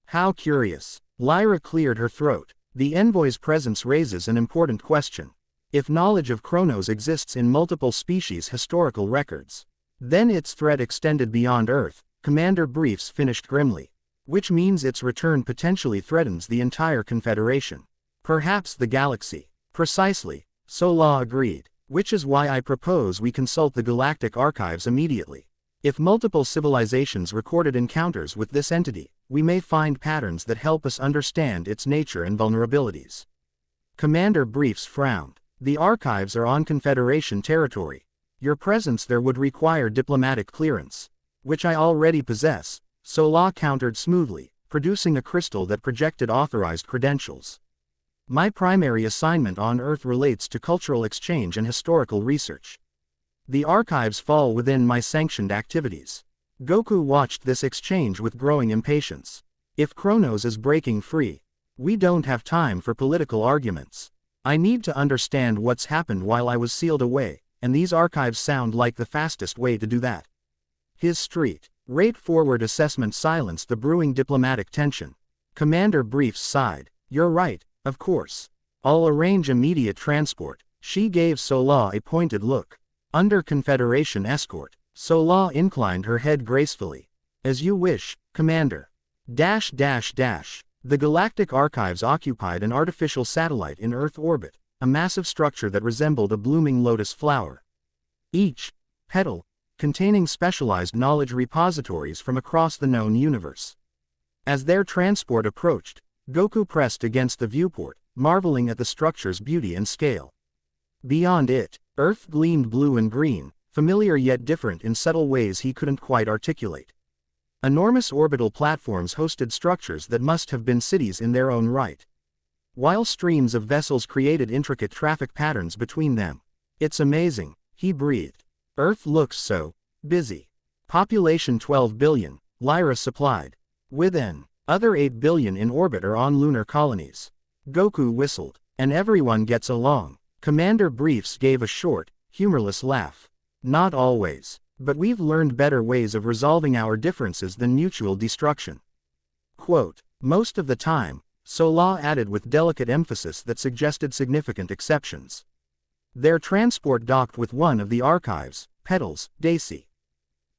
How curious. Lyra cleared her throat. The envoy's presence raises an important question. If knowledge of Chronos exists in multiple species' historical records, then its threat extended beyond Earth, Commander briefs finished grimly. Which means its return potentially threatens the entire Confederation. Perhaps the galaxy. Precisely, Sola agreed. Which is why I propose we consult the galactic archives immediately. If multiple civilizations recorded encounters with this entity, we may find patterns that help us understand its nature and vulnerabilities. Commander briefs frowned. The archives are on Confederation territory. Your presence there would require diplomatic clearance. Which I already possess, Sola countered smoothly, producing a crystal that projected authorized credentials. My primary assignment on Earth relates to cultural exchange and historical research. The archives fall within my sanctioned activities. Goku watched this exchange with growing impatience. If Chronos is breaking free, we don't have time for political arguments. I need to understand what's happened while I was sealed away, and these archives sound like the fastest way to do that. His straightforward assessment silenced the brewing diplomatic tension. Commander briefs sighed. You're right, of course. I'll arrange immediate transport. She gave Sola a pointed look. Under Confederation escort, Sola inclined her head gracefully. As you wish, Commander. The Galactic Archives occupied an artificial satellite in Earth orbit, a massive structure that resembled a blooming lotus flower. Each petal containing specialized knowledge repositories from across the known universe. As their transport approached, Goku pressed against the viewport, marveling at the structure's beauty and scale. Beyond it, Earth gleamed blue and green, familiar yet different in subtle ways he couldn't quite articulate. Enormous orbital platforms hosted structures that must have been cities in their own right, while streams of vessels created intricate traffic patterns between them. It's amazing, he breathed. Earth looks so busy. Population 12 billion, Lyra supplied. Within, other 8 billion in orbit are on lunar colonies. Goku whistled. And everyone gets along. Commander briefs gave a short, humorless laugh. Not always. But we've learned better ways of resolving our differences than mutual destruction. Quote, most of the time, Sola added with delicate emphasis that suggested significant exceptions. Their transport docked with one of the archives, Petals, Daisy.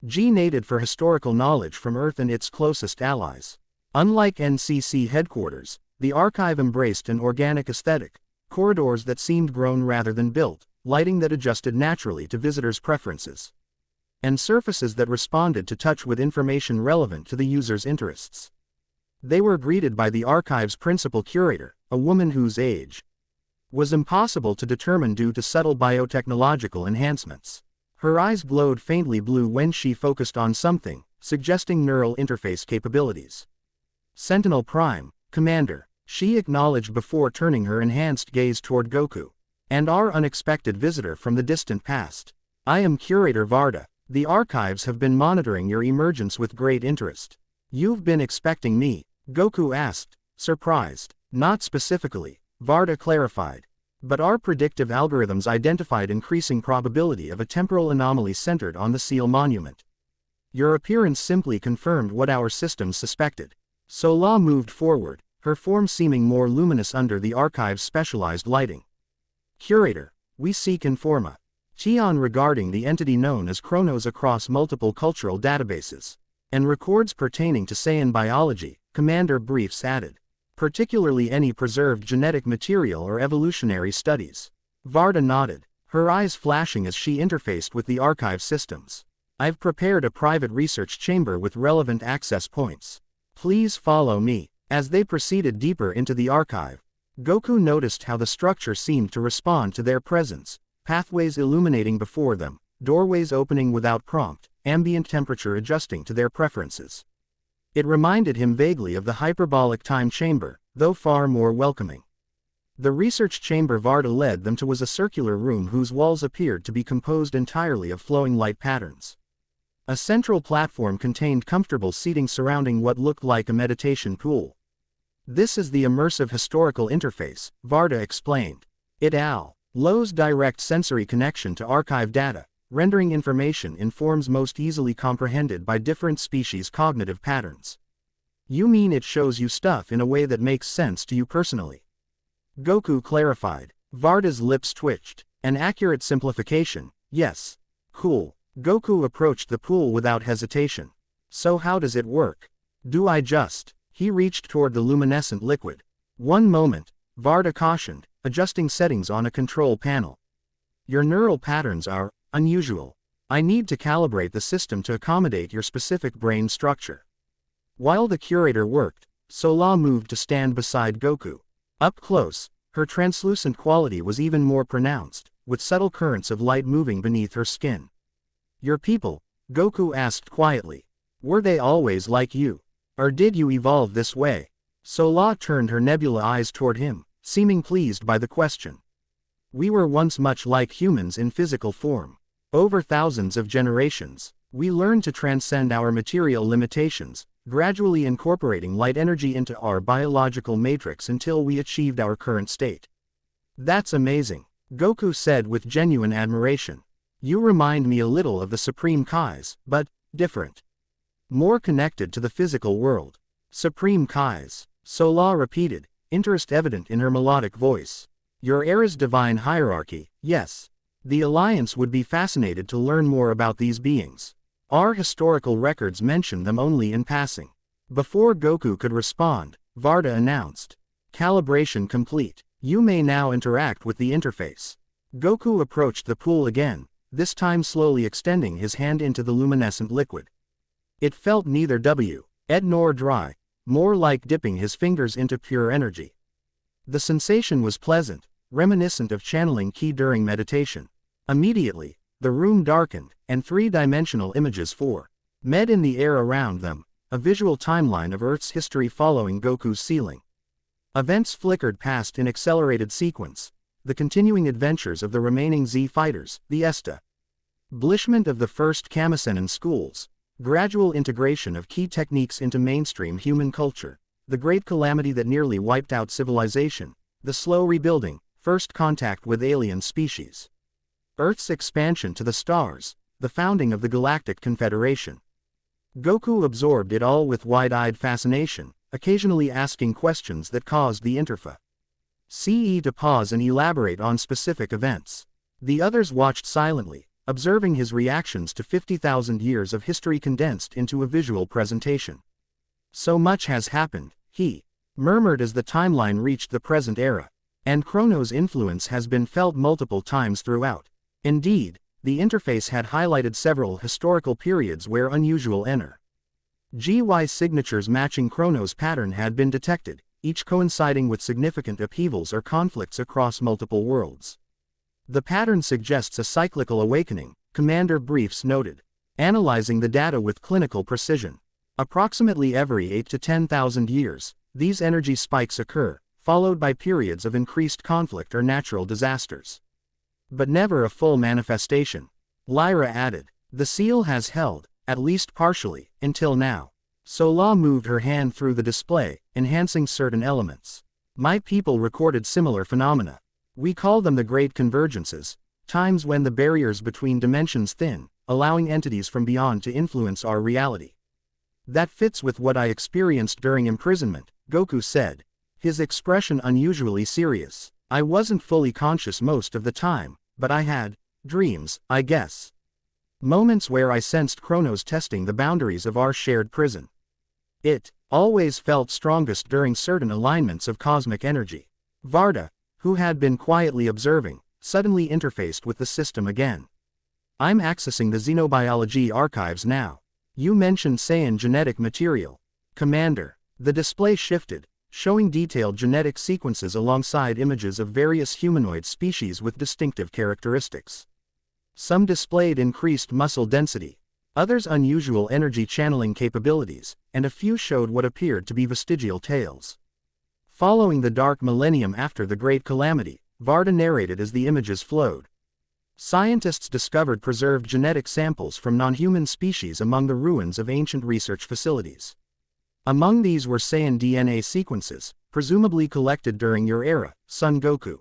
Nated for historical knowledge from Earth and its closest allies. Unlike NCC headquarters, the archive embraced an organic aesthetic, corridors that seemed grown rather than built, lighting that adjusted naturally to visitors' preferences, and surfaces that responded to touch with information relevant to the user's interests. They were greeted by the archive's principal curator, a woman whose age was impossible to determine due to subtle biotechnological enhancements. Her eyes glowed faintly blue when she focused on something, suggesting neural interface capabilities. Sentinel Prime, Commander, she acknowledged before turning her enhanced gaze toward Goku. And our unexpected visitor from the distant past. I am Curator Varda. The archives have been monitoring your emergence with great interest. You've been expecting me? Goku asked, surprised. Not specifically, Varda clarified. But our predictive algorithms identified increasing probability of a temporal anomaly centered on the Seal Monument. Your appearance simply confirmed what our systems suspected. Sola moved forward, her form seeming more luminous under the archive's specialized lighting. Curator, we seek informa. Tion regarding the entity known as Chronos across multiple cultural databases. And records pertaining to Saiyan biology, Commander Briefs added. Particularly any preserved genetic material or evolutionary studies. Varda nodded, her eyes flashing as she interfaced with the archive systems. I've prepared a private research chamber with relevant access points. Please follow me. As they proceeded deeper into the archive, Goku noticed how the structure seemed to respond to their presence, pathways illuminating before them, doorways opening without prompt, ambient temperature adjusting to their preferences. It reminded him vaguely of the hyperbolic time chamber, though far more welcoming. The research chamber Varda led them to was a circular room whose walls appeared to be composed entirely of flowing light patterns. A central platform contained comfortable seating surrounding what looked like a meditation pool. This is the immersive historical interface, Varda explained. It allows direct sensory connection to archive data, rendering information in forms most easily comprehended by different species' cognitive patterns. You mean it shows you stuff in a way that makes sense to you personally? Goku clarified. Varda's lips twitched. An accurate simplification, yes. Cool. Goku approached the pool without hesitation. So how does it work? Do I just... He reached toward the luminescent liquid. One moment, Varda cautioned, adjusting settings on a control panel. Your neural patterns are unusual. I need to calibrate the system to accommodate your specific brain structure. While the curator worked, Sola moved to stand beside Goku. Up close, her translucent quality was even more pronounced, with subtle currents of light moving beneath her skin. Your people, Goku asked quietly. Were they always like you? Or did you evolve this way? Sola turned her nebula eyes toward him, seeming pleased by the question. We were once much like humans in physical form. Over thousands of generations, we learned to transcend our material limitations, gradually incorporating light energy into our biological matrix until we achieved our current state. That's amazing, Goku said with genuine admiration. You remind me a little of the Supreme Kais, but different. More connected to the physical world. Supreme Kais, Sola repeated, interest evident in her melodic voice. Your era's divine hierarchy, yes. The Alliance would be fascinated to learn more about these beings. Our historical records mention them only in passing. Before Goku could respond, Varda announced. Calibration complete. You may now interact with the interface. Goku approached the pool again, this time slowly extending his hand into the luminescent liquid. It felt neither wet nor dry, more like dipping his fingers into pure energy. The sensation was pleasant, reminiscent of channeling ki during meditation. Immediately, the room darkened, and three-dimensional images formed in the air around them, a visual timeline of Earth's history following Goku's sealing. Events flickered past in accelerated sequence, the continuing adventures of the remaining Z fighters, the establishment of the first Kamisenin schools, gradual integration of key techniques into mainstream human culture, the great calamity that nearly wiped out civilization, the slow rebuilding, first contact with alien species. Earth's expansion to the stars, the founding of the Galactic Confederation. Goku absorbed it all with wide-eyed fascination, occasionally asking questions that caused the interface to pause and elaborate on specific events. The others watched silently, observing his reactions to 50,000 years of history condensed into a visual presentation. So much has happened, he murmured as the timeline reached the present era, and Chrono's influence has been felt multiple times throughout. Indeed, the interface had highlighted several historical periods where unusual GY signatures matching Chrono's pattern had been detected, each coinciding with significant upheavals or conflicts across multiple worlds. The pattern suggests a cyclical awakening, Commander Briefs noted, analyzing the data with clinical precision. Approximately every 8 to 10,000 years, these energy spikes occur, followed by periods of increased conflict or natural disasters. But never a full manifestation. Lyra added, the seal has held, at least partially, until now. Sola moved her hand through the display, enhancing certain elements. My people recorded similar phenomena. We call them the Great Convergences, times when the barriers between dimensions thin, allowing entities from beyond to influence our reality. That fits with what I experienced during imprisonment, Goku said, his expression unusually serious. I wasn't fully conscious most of the time, but I had dreams, I guess. Moments where I sensed Chronos testing the boundaries of our shared prison. It always felt strongest during certain alignments of cosmic energy. Varda, who had been quietly observing, suddenly interfaced with the system again. I'm accessing the xenobiology archives now. You mentioned Saiyan genetic material. Commander. The display shifted, showing detailed genetic sequences alongside images of various humanoid species with distinctive characteristics. Some displayed increased muscle density, others unusual energy channeling capabilities, and a few showed what appeared to be vestigial tails. Following the dark millennium after the Great Calamity, Varda narrated as the images flowed. Scientists discovered preserved genetic samples from non-human species among the ruins of ancient research facilities. Among these were Saiyan DNA sequences, presumably collected during your era, Son Goku.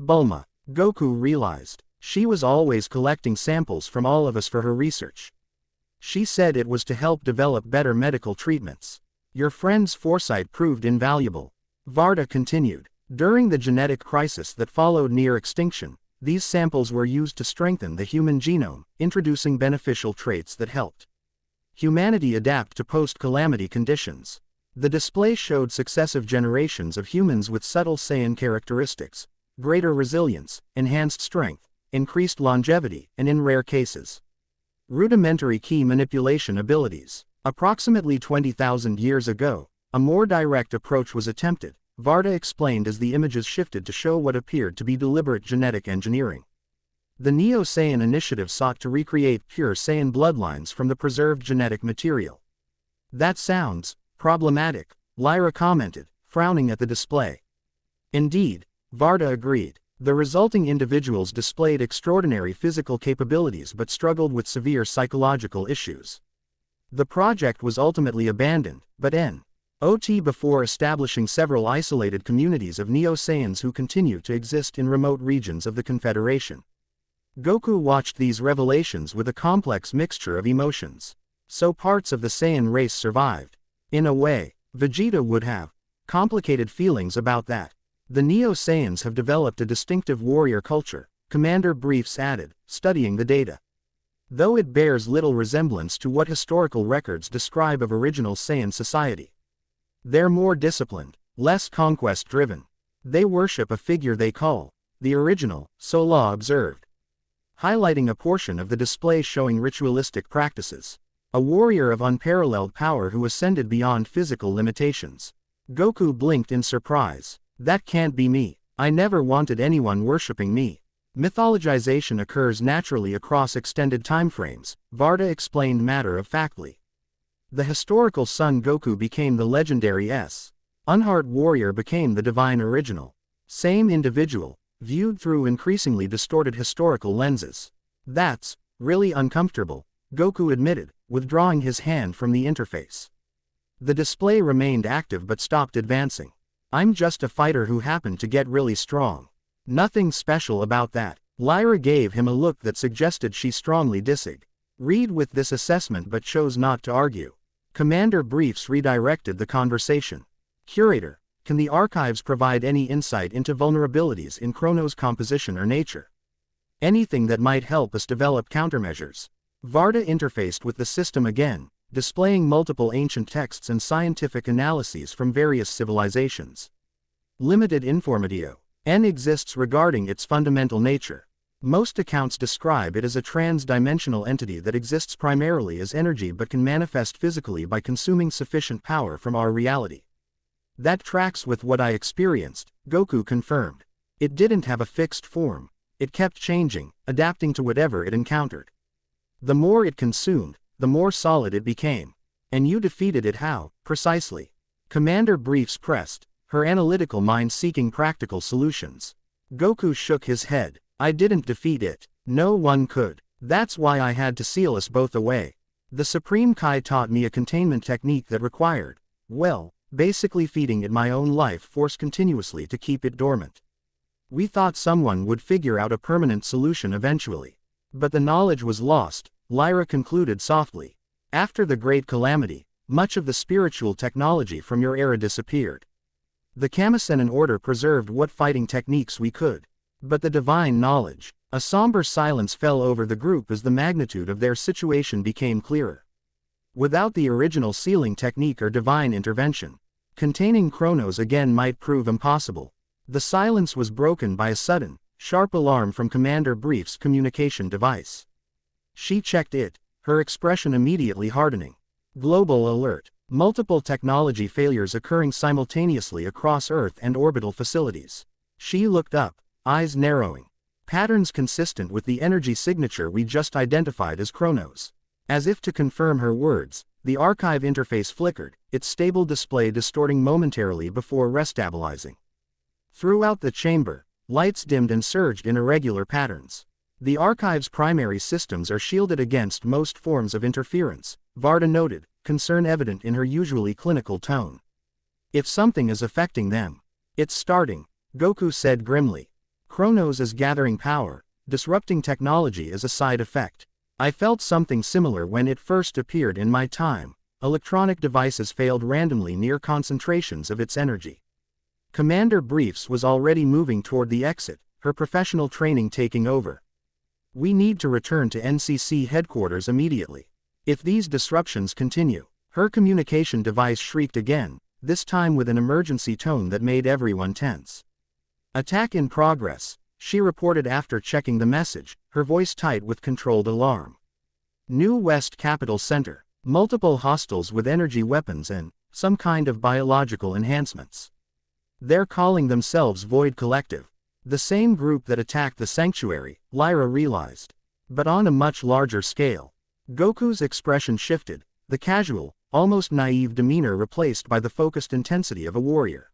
Bulma. Goku realized. She was always collecting samples from all of us for her research. She said it was to help develop better medical treatments. Your friend's foresight proved invaluable. Varda continued. During the genetic crisis that followed near extinction, these samples were used to strengthen the human genome, introducing beneficial traits that helped humanity adapt to post-calamity conditions. The display showed successive generations of humans with subtle Saiyan characteristics, greater resilience, enhanced strength, increased longevity, and in rare cases, rudimentary key manipulation abilities. Approximately 20,000 years ago, a more direct approach was attempted, Varda explained as the images shifted to show what appeared to be deliberate genetic engineering. The Neo-Saiyan initiative sought to recreate pure Saiyan bloodlines from the preserved genetic material. That sounds problematic, Lyra commented, frowning at the display. Indeed, Varda agreed. The resulting individuals displayed extraordinary physical capabilities but struggled with severe psychological issues. The project was ultimately abandoned, but N.O.T. before establishing several isolated communities of Neo-Saiyans who continue to exist in remote regions of the Confederation. Goku watched these revelations with a complex mixture of emotions. So parts of the Saiyan race survived. In a way, Vegeta would have complicated feelings about that. The Neo-Saiyans have developed a distinctive warrior culture, Commander Briefs added, studying the data. Though it bears little resemblance to what historical records describe of original Saiyan society. They're more disciplined, less conquest-driven. They worship a figure they call the original, Sola observed, highlighting a portion of the display showing ritualistic practices. A warrior of unparalleled power who ascended beyond physical limitations. Goku blinked in surprise. That can't be me. I never wanted anyone worshipping me. Mythologization occurs naturally across extended timeframes, Varda explained matter-of-factly. The historical Son Goku became the legendary Unheart warrior became the divine original. Same individual, viewed through increasingly distorted historical lenses. That's really uncomfortable, Goku admitted, withdrawing his hand from the interface. The display remained active but stopped advancing. I'm just a fighter who happened to get really strong. Nothing special about that. Lyra gave him a look that suggested she strongly disagreed with this assessment but chose not to argue. Commander Briefs redirected the conversation. Curator, can the archives provide any insight into vulnerabilities in Chronos' composition or nature? Anything that might help us develop countermeasures. Varda interfaced with the system again, displaying multiple ancient texts and scientific analyses from various civilizations. Limited informatio. N exists regarding its fundamental nature. Most accounts describe it as a trans-dimensional entity that exists primarily as energy but can manifest physically by consuming sufficient power from our reality. That tracks with what I experienced, Goku confirmed. It didn't have a fixed form. It kept changing, adapting to whatever it encountered. The more it consumed, the more solid it became. And you defeated it how, precisely? Commander Briefs pressed, her analytical mind seeking practical solutions. Goku shook his head. I didn't defeat it. No one could. That's why I had to seal us both away. The Supreme Kai taught me a containment technique that required, well, basically feeding it my own life force continuously to keep it dormant. We thought someone would figure out a permanent solution eventually. But the knowledge was lost, Lyra concluded softly. After the Great Calamity, much of the spiritual technology from your era disappeared. The Kamisenan Order preserved what fighting techniques we could. But the divine knowledge, A somber silence fell over the group as the magnitude of their situation became clearer. Without the original sealing technique or divine intervention, containing Chronos again might prove impossible. The silence was broken by a sudden, sharp alarm from Commander Brief's communication device. She checked it, her expression immediately hardening. Global alert. Multiple technology failures occurring simultaneously across Earth and orbital facilities. She looked up, eyes narrowing. Patterns consistent with the energy signature we just identified as Chronos. As if to confirm her words, the archive interface flickered, its stable display distorting momentarily before restabilizing. Throughout the chamber, lights dimmed and surged in irregular patterns. The archive's primary systems are shielded against most forms of interference, Varda noted, concern evident in her usually clinical tone. If something is affecting them, it's starting, Goku said grimly. Chronos is gathering power, disrupting technology as a side effect. I felt something similar when it first appeared in my time. Electronic devices failed randomly near concentrations of its energy. Commander Briefs was already moving toward the exit, her professional training taking over. We need to return to NCC headquarters immediately. If these disruptions continue, her communication device shrieked again, this time with an emergency tone that made everyone tense. Attack in progress, she reported after checking the message, her voice tight with controlled alarm. New West Capital Center, multiple hostiles with energy weapons and some kind of biological enhancements. They're calling themselves Void Collective. The same group that attacked the sanctuary, Lyra realized. But on a much larger scale. Goku's expression shifted, the casual, almost naive demeanor replaced by the focused intensity of a warrior.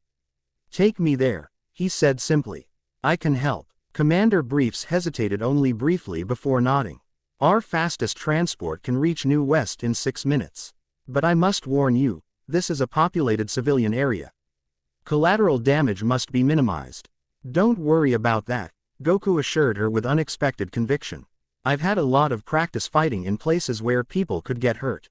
Take me there, he said simply. I can help. Commander Briefs hesitated only briefly before nodding. Our fastest transport can reach New West in 6 minutes. But I must warn you, this is a populated civilian area. Collateral damage must be minimized. Don't worry about that, Goku assured her with unexpected conviction. I've had a lot of practice fighting in places where people could get hurt.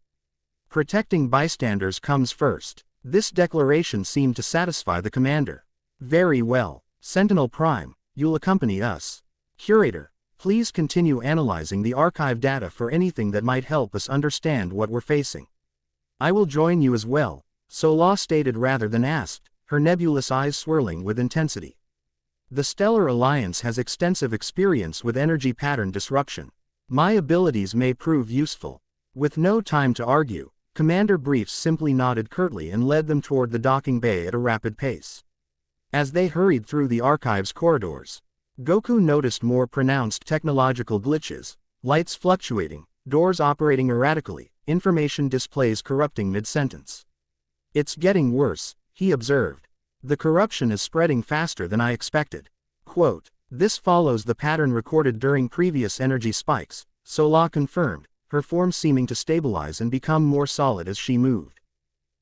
Protecting bystanders comes first. This declaration seemed to satisfy the commander. Very well, Sentinel Prime, you'll accompany us. Curator, please continue analyzing the archive data for anything that might help us understand what we're facing. I will join you as well, Sola stated rather than asked, her nebulous eyes swirling with intensity. The Stellar Alliance has extensive experience with energy pattern disruption. My abilities may prove useful. With no time to argue, Commander Briefs simply nodded curtly and led them toward the docking bay at a rapid pace. As they hurried through the archive's corridors, Goku noticed more pronounced technological glitches, lights fluctuating, doors operating erratically, information displays corrupting mid-sentence. It's getting worse, he observed. The corruption is spreading faster than I expected. Quote, this follows the pattern recorded during previous energy spikes, Sola confirmed, her form seeming to stabilize and become more solid as she moved.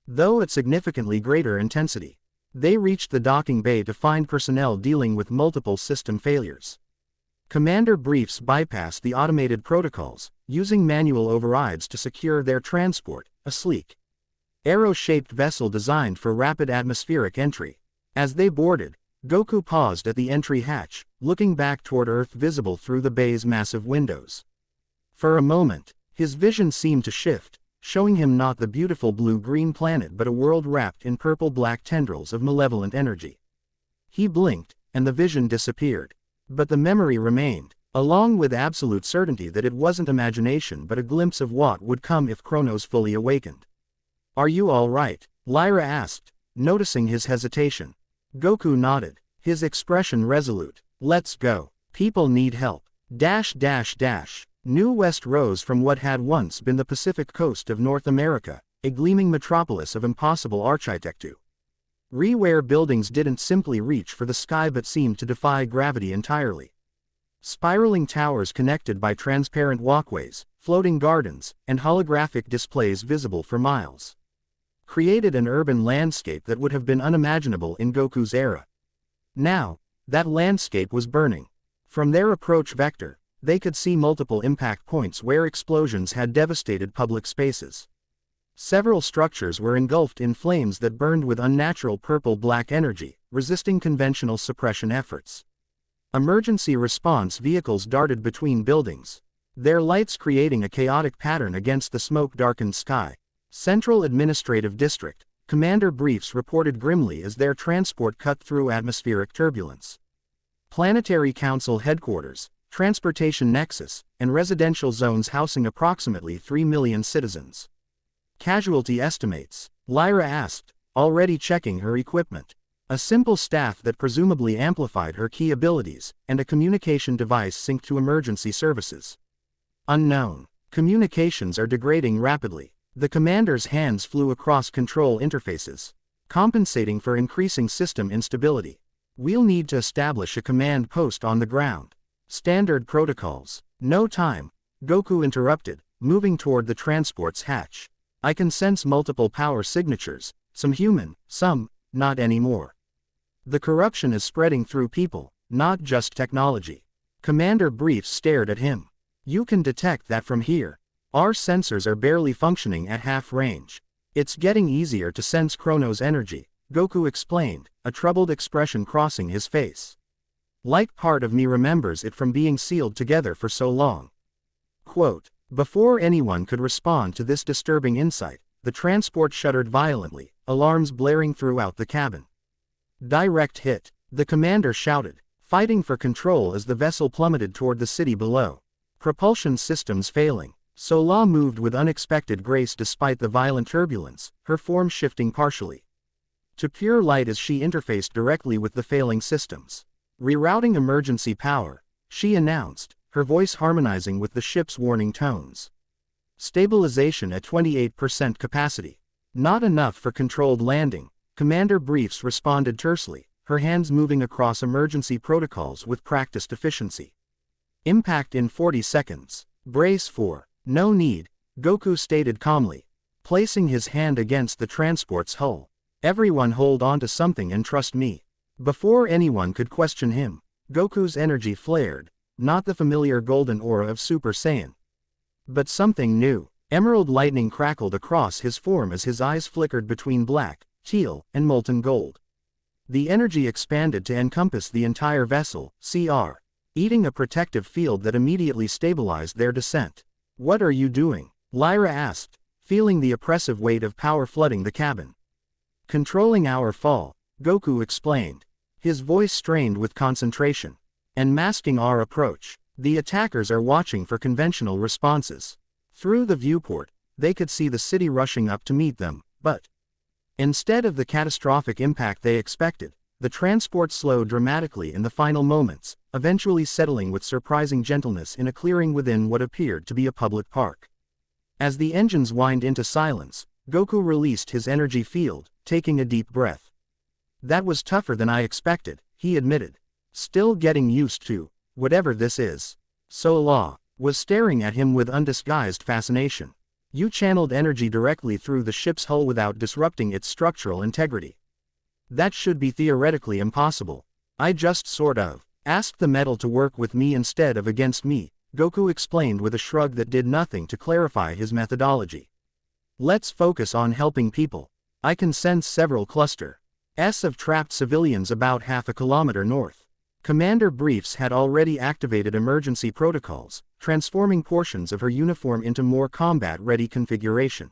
Though at significantly greater intensity. They reached the docking bay to find personnel dealing with multiple system failures. Commander Briefs bypassed the automated protocols, using manual overrides to secure their transport, a sleek, arrow-shaped vessel designed for rapid atmospheric entry. As they boarded, Goku paused at the entry hatch, looking back toward Earth visible through the bay's massive windows. For a moment, his vision seemed to shift, showing him not the beautiful blue-green planet but a world wrapped in purple-black tendrils of malevolent energy. He blinked, and the vision disappeared. But the memory remained, along with absolute certainty that it wasn't imagination but a glimpse of what would come if Chronos fully awakened. Are you all right? Lyra asked, noticing his hesitation. Goku nodded, his expression resolute. Let's go. People need help. New West rose from what had once been the Pacific coast of North America, a gleaming metropolis of impossible architecture. Reware buildings didn't simply reach for the sky but seemed to defy gravity entirely. Spiraling towers connected by transparent walkways, floating gardens, and holographic displays visible for miles created an urban landscape that would have been unimaginable in Goku's era. Now, that landscape was burning. From their approach vector, they could see multiple impact points where explosions had devastated public spaces. Several structures were engulfed in flames that burned with unnatural purple-black energy, resisting conventional suppression efforts. Emergency response vehicles darted between buildings, their lights creating a chaotic pattern against the smoke-darkened sky. Central Administrative District, commander briefs reported grimly as their transport cut through atmospheric turbulence. Planetary Council headquarters, transportation nexus, and residential zones housing approximately 3 million citizens. Casualty estimates, Lyra asked, already checking her equipment. A simple staff that presumably amplified her key abilities, and a communication device synced to emergency services. Unknown. Communications are degrading rapidly. The commander's hands flew across control interfaces, compensating for increasing system instability. We'll need to establish a command post on the ground. Standard protocols. No time. Goku interrupted, moving toward the transport's hatch. I can sense multiple power signatures, some human, some, not anymore. The corruption is spreading through people, not just technology. Commander Briefs stared at him. You can detect that from here. Our sensors are barely functioning at half range. It's getting easier to sense Chrono's energy, Goku explained, a troubled expression crossing his face. Like part of me remembers it from being sealed together for so long. Quote, before anyone could respond to this disturbing insight, the transport shuddered violently, alarms blaring throughout the cabin. Direct hit, the commander shouted, fighting for control as the vessel plummeted toward the city below. Propulsion systems failing. Sola moved with unexpected grace despite the violent turbulence, her form shifting partially to pure light as she interfaced directly with the failing systems. Rerouting emergency power, she announced, her voice harmonizing with the ship's warning tones. Stabilization at 28% capacity. Not enough for controlled landing, Commander Briefs responded tersely, her hands moving across emergency protocols with practiced efficiency. Impact in 40 seconds. Brace for. No need, Goku stated calmly, placing his hand against the transport's hull. Everyone hold on to something and trust me. Before anyone could question him, Goku's energy flared, not the familiar golden aura of Super Saiyan, but something new. Emerald lightning crackled across his form as his eyes flickered between black, teal, and molten gold. The energy expanded to encompass the entire vessel, eating a protective field that immediately stabilized their descent. What are you doing? Lyra asked, feeling the oppressive weight of power flooding the cabin. Controlling our fall, Goku explained, his voice strained with concentration. And masking our approach. The attackers are watching for conventional responses. Through the viewport, they could see the city rushing up to meet them, but instead of the catastrophic impact they expected, the transport slowed dramatically in the final moments, eventually settling with surprising gentleness in a clearing within what appeared to be a public park. As the engines whined into silence, Goku released his energy field, taking a deep breath. That was tougher than I expected, he admitted. Still getting used to whatever this is. Sola was staring at him with undisguised fascination. You channeled energy directly through the ship's hull without disrupting its structural integrity. That should be theoretically impossible. I just sort of asked the metal to work with me instead of against me, Goku explained with a shrug that did nothing to clarify his methodology. Let's focus on helping people. I can sense several clusters of trapped civilians about half a kilometer north. Commander Briefs had already activated emergency protocols, transforming portions of her uniform into more combat-ready configuration.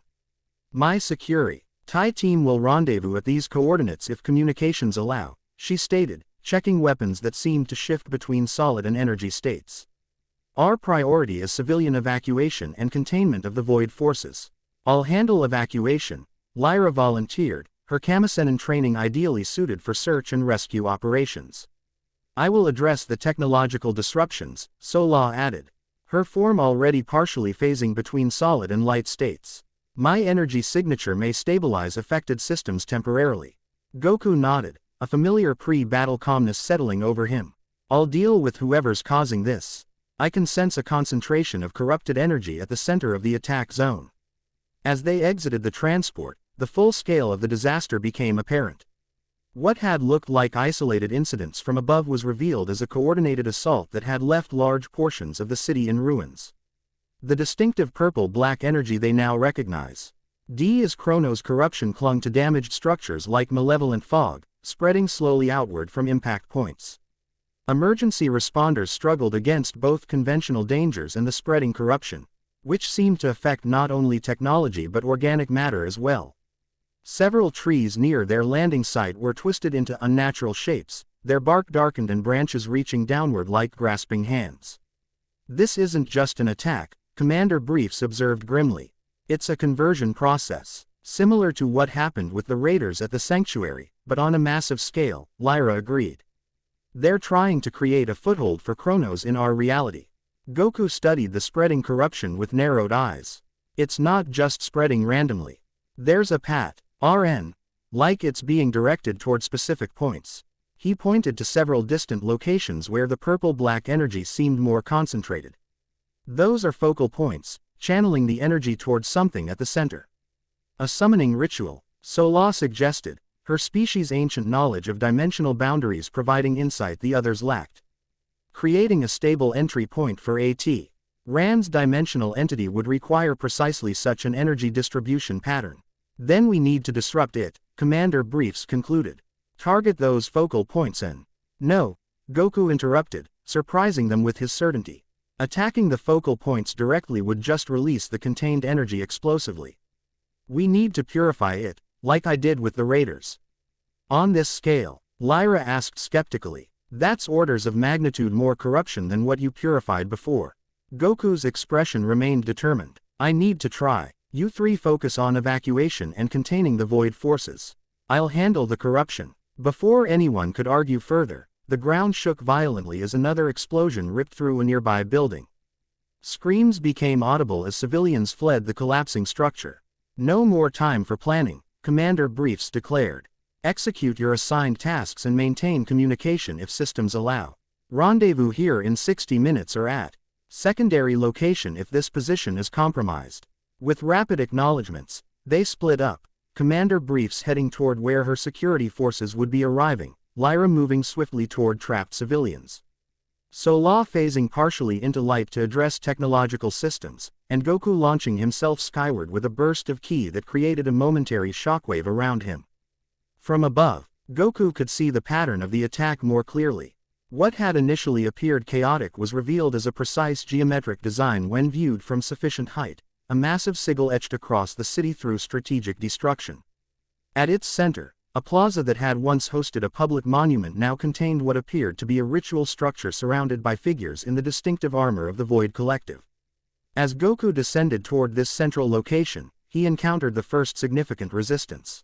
My Security TIE team will rendezvous at these coordinates if communications allow, she stated, checking weapons that seemed to shift between solid and energy states. Our priority is civilian evacuation and containment of the Void forces. I'll handle evacuation, Lyra volunteered, her Kamisenin training ideally suited for search and rescue operations. I will address the technological disruptions, Sola added, her form already partially phasing between solid and light states. My energy signature may stabilize affected systems temporarily. Goku nodded, a familiar pre-battle calmness settling over him. I'll deal with whoever's causing this. I can sense a concentration of corrupted energy at the center of the attack zone. As they exited the transport, the full scale of the disaster became apparent. What had looked like isolated incidents from above was revealed as a coordinated assault that had left large portions of the city in ruins. The distinctive purple-black energy they now recognize. As Chrono's corruption clung to damaged structures like malevolent fog, spreading slowly outward from impact points. Emergency responders struggled against both conventional dangers and the spreading corruption, which seemed to affect not only technology but organic matter as well. Several trees near their landing site were twisted into unnatural shapes, their bark darkened and branches reaching downward like grasping hands. This isn't just an attack, Commander Briefs observed grimly. It's a conversion process, similar to what happened with the raiders at the sanctuary, but on a massive scale, Lyra agreed. They're trying to create a foothold for Chronos in our reality. Goku studied the spreading corruption with narrowed eyes. It's not just spreading randomly. There's a pattern, like it's being directed toward specific points. He pointed to several distant locations where the purple-black energy seemed more concentrated. Those are focal points, channeling the energy toward something at the center. A summoning ritual, Sola suggested, her species' ancient knowledge of dimensional boundaries providing insight the others lacked. Creating a stable entry point for A.T. Rand's dimensional entity would require precisely such an energy distribution pattern. Then we need to disrupt it, Commander Briefs concluded. Target those focal points and... No, Goku interrupted, surprising them with his certainty. Attacking the focal points directly would just release the contained energy explosively. We need to purify it, like I did with the raiders. On this scale, Lyra asked skeptically, that's orders of magnitude more corruption than what you purified before. Goku's expression remained determined. I need to try. You three focus on evacuation and containing the void forces. I'll handle the corruption. Before anyone could argue further, the ground shook violently as another explosion ripped through a nearby building. Screams became audible as civilians fled the collapsing structure. No more time for planning, Commander Briefs declared. Execute your assigned tasks and maintain communication if systems allow. Rendezvous here in 60 minutes or at secondary location if this position is compromised. With rapid acknowledgements, they split up, Commander Briefs heading toward where her security forces would be arriving, Lyra moving swiftly toward trapped civilians. Sola phasing partially into light to address technological systems, and Goku launching himself skyward with a burst of ki that created a momentary shockwave around him. From above, Goku could see the pattern of the attack more clearly. What had initially appeared chaotic was revealed as a precise geometric design when viewed from sufficient height, a massive sigil etched across the city through strategic destruction. At its center, a plaza that had once hosted a public monument now contained what appeared to be a ritual structure surrounded by figures in the distinctive armor of the Void Collective. As Goku descended toward this central location, he encountered the first significant resistance.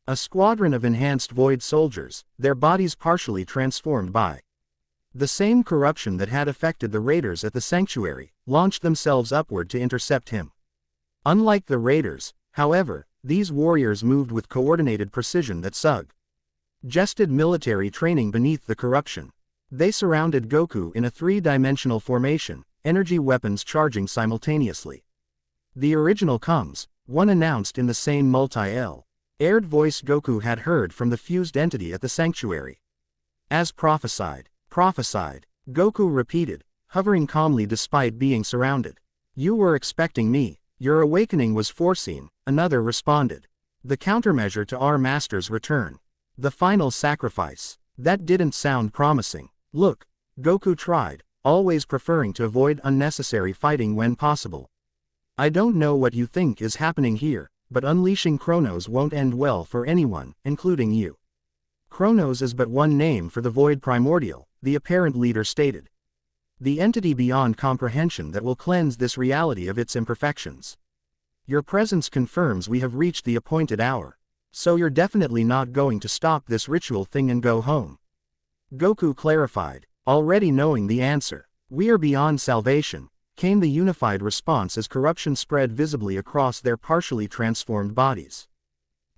A squadron of enhanced Void soldiers, their bodies partially transformed by the same corruption that had affected the raiders at the sanctuary, launched themselves upward to intercept him. Unlike the raiders, however, these warriors moved with coordinated precision that suggested military training beneath the corruption. They surrounded Goku in a three-dimensional formation, energy weapons charging simultaneously. The original comes, one announced in the same multi-aired voice Goku had heard from the fused entity at the sanctuary. As prophesied, Goku repeated, hovering calmly despite being surrounded. You were expecting me. Your awakening was foreseen, another responded. The countermeasure to our master's return. The final sacrifice. That didn't sound promising. Look, Goku tried, always preferring to avoid unnecessary fighting when possible. I don't know what you think is happening here, but unleashing Chronos won't end well for anyone, including you. Chronos is but one name for the Void Primordial, the apparent leader stated. The entity beyond comprehension that will cleanse this reality of its imperfections. Your presence confirms we have reached the appointed hour. So you're definitely not going to stop this ritual thing and go home. Goku clarified, already knowing the answer. We are beyond salvation, came the unified response as corruption spread visibly across their partially transformed bodies.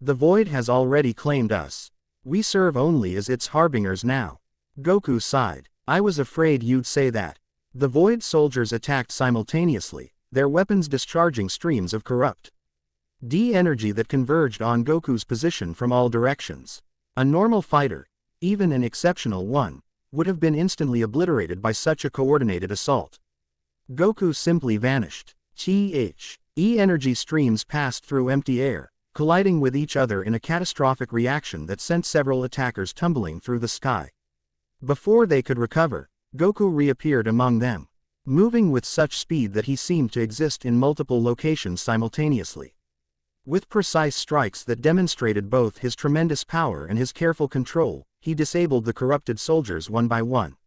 The Void has already claimed us. We serve only as its harbingers now. Goku sighed. I was afraid you'd say that. The Void soldiers attacked simultaneously, their weapons discharging streams of corrupt energy that converged on Goku's position from all directions. A normal fighter, even an exceptional one, would have been instantly obliterated by such a coordinated assault. Goku simply vanished. Energy streams passed through empty air, colliding with each other in a catastrophic reaction that sent several attackers tumbling through the sky. Before they could recover, Goku reappeared among them, moving with such speed that he seemed to exist in multiple locations simultaneously. With precise strikes that demonstrated both his tremendous power and his careful control, he disabled the corrupted soldiers one by one.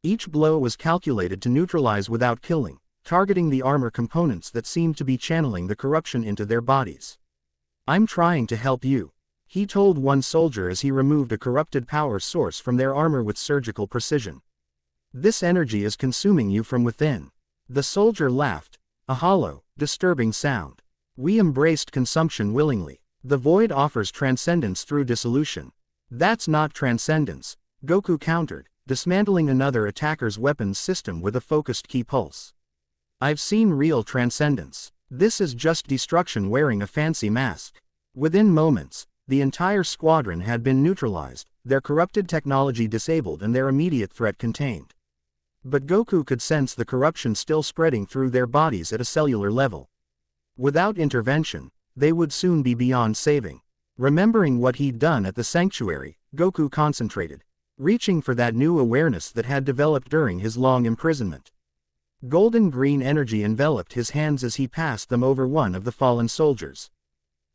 Each blow was calculated to neutralize without killing, targeting the armor components that seemed to be channeling the corruption into their bodies. "I'm trying to help you," he told one soldier as he removed a corrupted power source from their armor with surgical precision. "This energy is consuming you from within." The soldier laughed, a hollow, disturbing sound. "We embraced consumption willingly. The void offers transcendence through dissolution." "That's not transcendence," Goku countered, dismantling another attacker's weapons system with a focused key pulse. "I've seen real transcendence. This is just destruction wearing a fancy mask." Within moments, the entire squadron had been neutralized, their corrupted technology disabled and their immediate threat contained. But Goku could sense the corruption still spreading through their bodies at a cellular level. Without intervention, they would soon be beyond saving. Remembering what he'd done at the sanctuary, Goku concentrated, reaching for that new awareness that had developed during his long imprisonment. Golden-green energy enveloped his hands as he passed them over one of the fallen soldiers,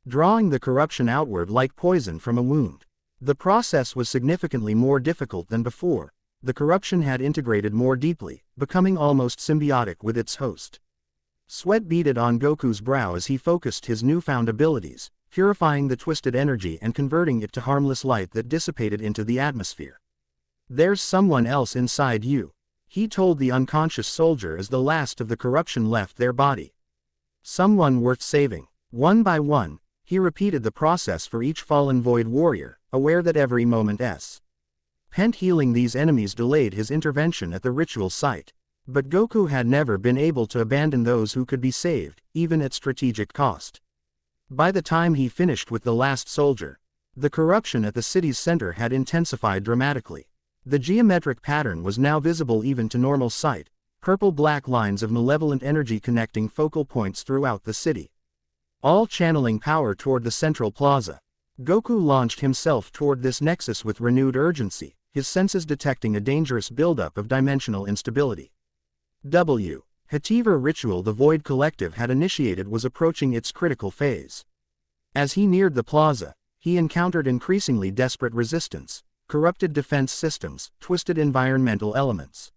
drawing the corruption outward like poison from a wound. The process was significantly more difficult than before. The corruption had integrated more deeply, becoming almost symbiotic with its host. Sweat beaded on Goku's brow as he focused his newfound abilities, purifying the twisted energy and converting it to harmless light that dissipated into the atmosphere. "There's someone else inside you," he told the unconscious soldier as the last of the corruption left their body. "Someone worth saving." One by one, he repeated the process for each fallen void warrior, aware that every moment's pent healing these enemies delayed his intervention at the ritual site. But Goku had never been able to abandon those who could be saved, even at strategic cost. By the time he finished with the last soldier, the corruption at the city's center had intensified dramatically. The geometric pattern was now visible even to normal sight, purple-black lines of malevolent energy connecting focal points throughout the city, all channeling power toward the central plaza. Goku launched himself toward this nexus with renewed urgency, his senses detecting a dangerous buildup of dimensional instability. Whatever ritual the Void Collective had initiated was approaching its critical phase. As he neared the plaza, he encountered increasingly desperate resistance, corrupted defense systems, twisted environmental elements,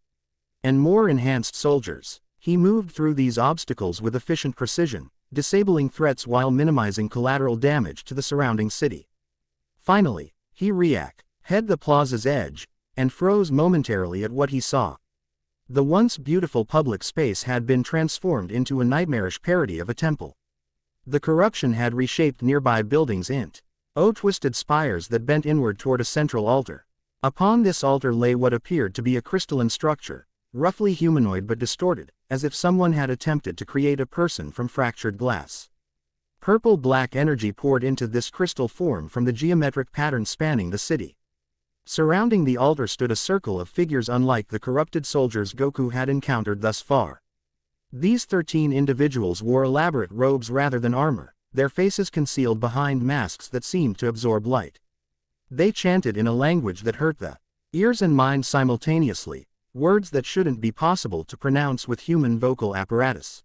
and more enhanced soldiers. He moved through these obstacles with efficient precision, disabling threats while minimizing collateral damage to the surrounding city. Finally, he reached the plaza's edge, and froze momentarily at what he saw. The once beautiful public space had been transformed into a nightmarish parody of a temple. The corruption had reshaped nearby buildings into twisted spires that bent inward toward a central altar. Upon this altar lay what appeared to be a crystalline structure, roughly humanoid but distorted, as if someone had attempted to create a person from fractured glass. Purple-black energy poured into this crystal form from the geometric pattern spanning the city. Surrounding the altar stood a circle of figures unlike the corrupted soldiers Goku had encountered thus far. These 13 individuals wore elaborate robes rather than armor, their faces concealed behind masks that seemed to absorb light. They chanted in a language that hurt the ears and mind simultaneously, words that shouldn't be possible to pronounce with human vocal apparatus.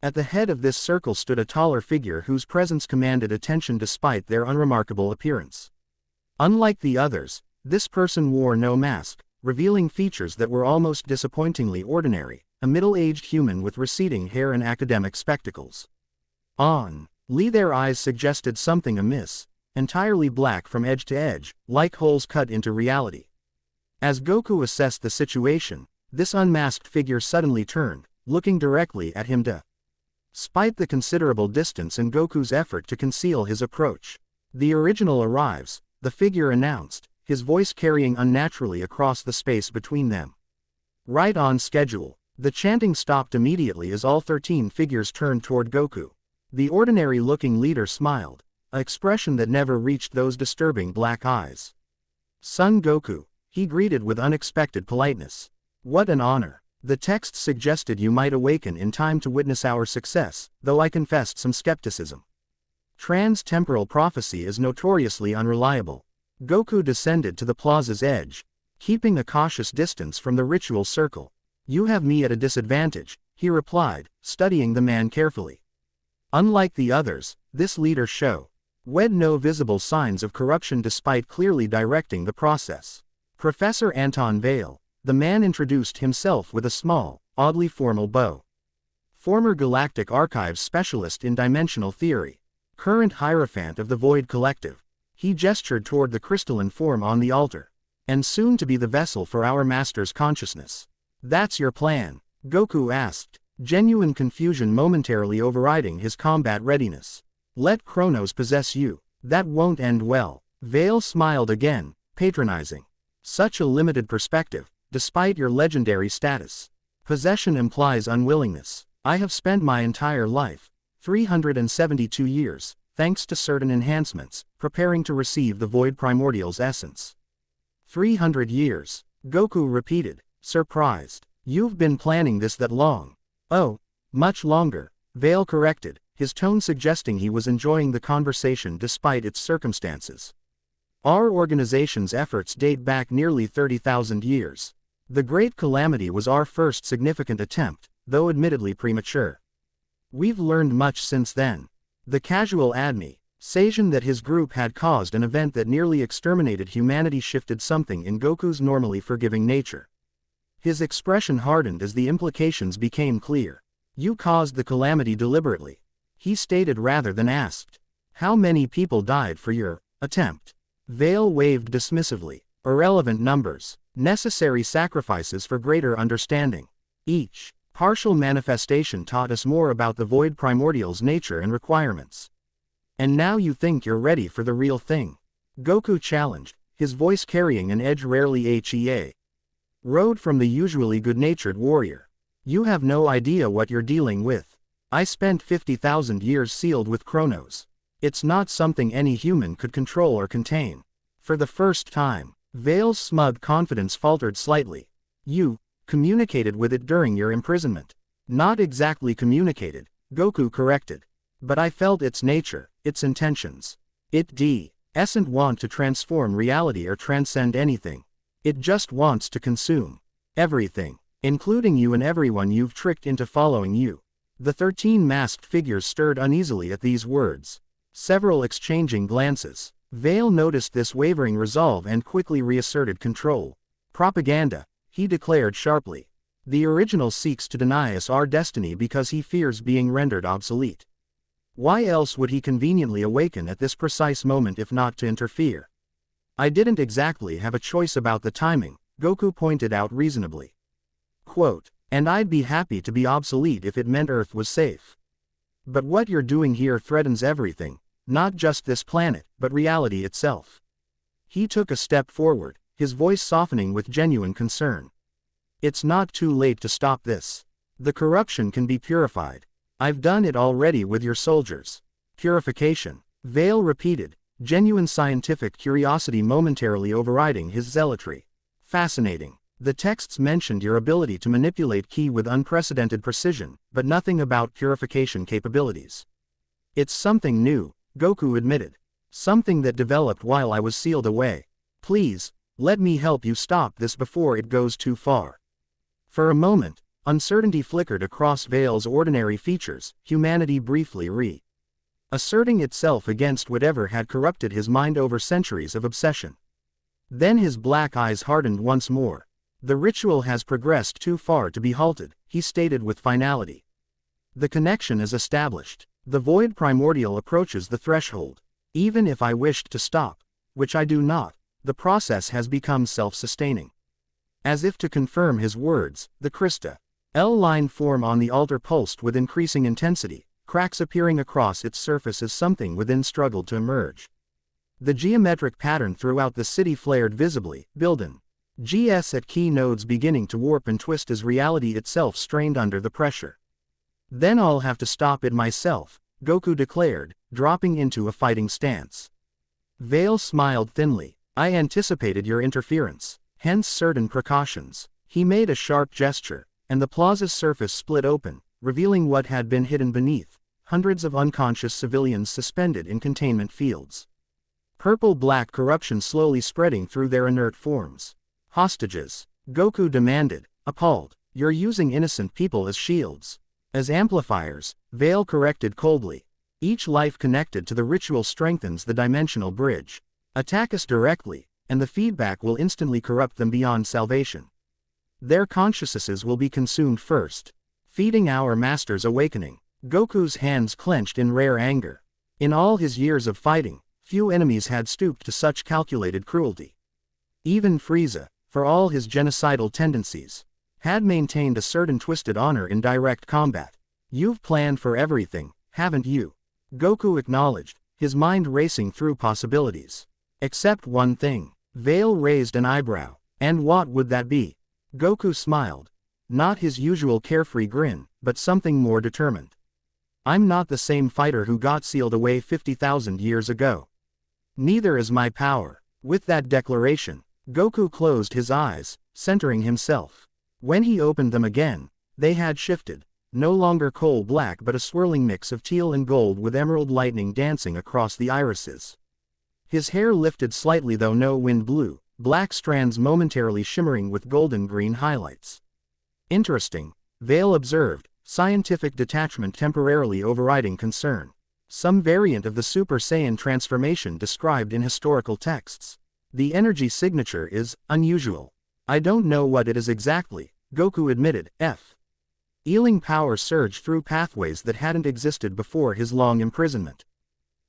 At the head of this circle stood a taller figure whose presence commanded attention despite their unremarkable appearance. Unlike the others, this person wore no mask, revealing features that were almost disappointingly ordinary, a middle-aged human with receding hair and academic spectacles. Their eyes suggested something amiss, entirely black from edge to edge, like holes cut into reality. As Goku assessed the situation, this unmasked figure suddenly turned, looking directly at him despite the considerable distance and Goku's effort to conceal his approach. "The original arrives," the figure announced, his voice carrying unnaturally across the space between them. "Right on schedule." The chanting stopped immediately as all 13 figures turned toward Goku. The ordinary-looking leader smiled, an expression that never reached those disturbing black eyes. "Son Goku," he greeted with unexpected politeness. "What an honor. The text suggested you might awaken in time to witness our success, though I confessed some skepticism. Trans-temporal prophecy is notoriously unreliable." Goku descended to the plaza's edge, keeping a cautious distance from the ritual circle. "You have me at a disadvantage," he replied, studying the man carefully. Unlike the others, this leader showed no visible signs of corruption despite clearly directing the process. "Professor Anton Vale," the man introduced himself with a small, oddly formal bow. "Former Galactic Archives specialist in dimensional theory. Current Hierophant of the Void Collective." He gestured toward the crystalline form on the altar. "And soon to be the vessel for our master's consciousness." "That's your plan?" Goku asked, genuine confusion momentarily overriding his combat readiness. "Let Chronos possess you. That won't end well." Vale smiled again, patronizing. "Such a limited perspective, despite your legendary status. Possession implies unwillingness. I have spent my entire life, 372 years, thanks to certain enhancements, preparing to receive the Void Primordial's essence." 300 years, Goku repeated, surprised. "You've been planning this that long?" "Oh, much longer," Vale corrected, his tone suggesting he was enjoying the conversation despite its circumstances. "Our organization's efforts date back nearly 30,000 years. The Great Calamity was our first significant attempt, though admittedly premature. We've learned much since then." The casual admi, Saiyan that his group had caused an event that nearly exterminated humanity shifted something in Goku's normally forgiving nature. His expression hardened as the implications became clear. "You caused the calamity deliberately," he stated rather than asked. "How many people died for your attempt?" Vale waved dismissively. "Irrelevant numbers. Necessary sacrifices for greater understanding. Each partial manifestation taught us more about the Void Primordial's nature and requirements. And now you think you're ready for the real thing?" Goku challenged, his voice carrying an edge rarely rode from the usually good-natured warrior. "You have no idea what you're dealing with. I spent 50,000 years sealed with Chronos. It's not something any human could control or contain." For the first time, Vale's smug confidence faltered slightly. "You communicated with it during your imprisonment." "Not exactly communicated," Goku corrected. "But I felt its nature, its intentions. It doesn't want to transform reality or transcend anything. It just wants to consume everything, including you and everyone you've tricked into following you." The 13 masked figures stirred uneasily at these words, several exchanging glances. Vale noticed this wavering resolve and quickly reasserted control. "Propaganda," he declared sharply. "The original seeks to deny us our destiny because he fears being rendered obsolete. Why else would he conveniently awaken at this precise moment if not to interfere?" "I didn't exactly have a choice about the timing," Goku pointed out reasonably. Quote, "And I'd be happy to be obsolete if it meant Earth was safe. But what you're doing here threatens everything, not just this planet, but reality itself." He took a step forward, his voice softening with genuine concern. "It's not too late to stop this. The corruption can be purified. I've done it already with your soldiers." "Purification," Vale repeated, genuine scientific curiosity momentarily overriding his zealotry. "Fascinating. The texts mentioned your ability to manipulate ki with unprecedented precision, but nothing about purification capabilities." "It's something new," Goku admitted. "Something that developed while I was sealed away. Please, let me help you stop this before it goes too far." For a moment, uncertainty flickered across Vale's ordinary features, humanity briefly asserting itself against whatever had corrupted his mind over centuries of obsession. Then his black eyes hardened once more. "The ritual has progressed too far to be halted," he stated with finality. "The connection is established. The Void Primordial approaches the threshold. Even if I wished to stop, which I do not, the process has become self-sustaining." As if to confirm his words, the crystal-line form on the altar pulsed with increasing intensity, cracks appearing across its surface as something within struggled to emerge. The geometric pattern throughout the city flared visibly, building GS at key nodes beginning to warp and twist as reality itself strained under the pressure. "Then I'll have to stop it myself," Goku declared, dropping into a fighting stance. Vale smiled thinly. "I anticipated your interference, hence certain precautions." He made a sharp gesture, and the plaza's surface split open, revealing what had been hidden beneath, hundreds of unconscious civilians suspended in containment fields. Purple-black corruption slowly spreading through their inert forms. Hostages. Goku demanded, appalled. You're using innocent people as shields. As amplifiers, Vale corrected coldly. Each life connected to the ritual strengthens the dimensional bridge. Attack us directly, and the feedback will instantly corrupt them beyond salvation. Their consciousnesses will be consumed first. Feeding our master's awakening. Goku's hands clenched in rare anger. In all his years of fighting, few enemies had stooped to such calculated cruelty. Even Frieza, for all his genocidal tendencies, had maintained a certain twisted honor in direct combat. You've planned for everything, haven't you? Goku acknowledged, his mind racing through possibilities. Except one thing. Vale raised an eyebrow. And what would that be? Goku smiled. Not his usual carefree grin, but something more determined. I'm not the same fighter who got sealed away 50,000 years ago. Neither is my power. With that declaration, Goku closed his eyes, centering himself. When he opened them again, they had shifted. No longer coal black but a swirling mix of teal and gold with emerald lightning dancing across the irises. His hair lifted slightly though no wind blew, black strands momentarily shimmering with golden green highlights. Interesting, Vale observed, scientific detachment temporarily overriding concern. Some variant of the Super Saiyan transformation described in historical texts. The energy signature is unusual. I don't know what it is exactly, Goku admitted. Healing power surged through pathways that hadn't existed before his long imprisonment.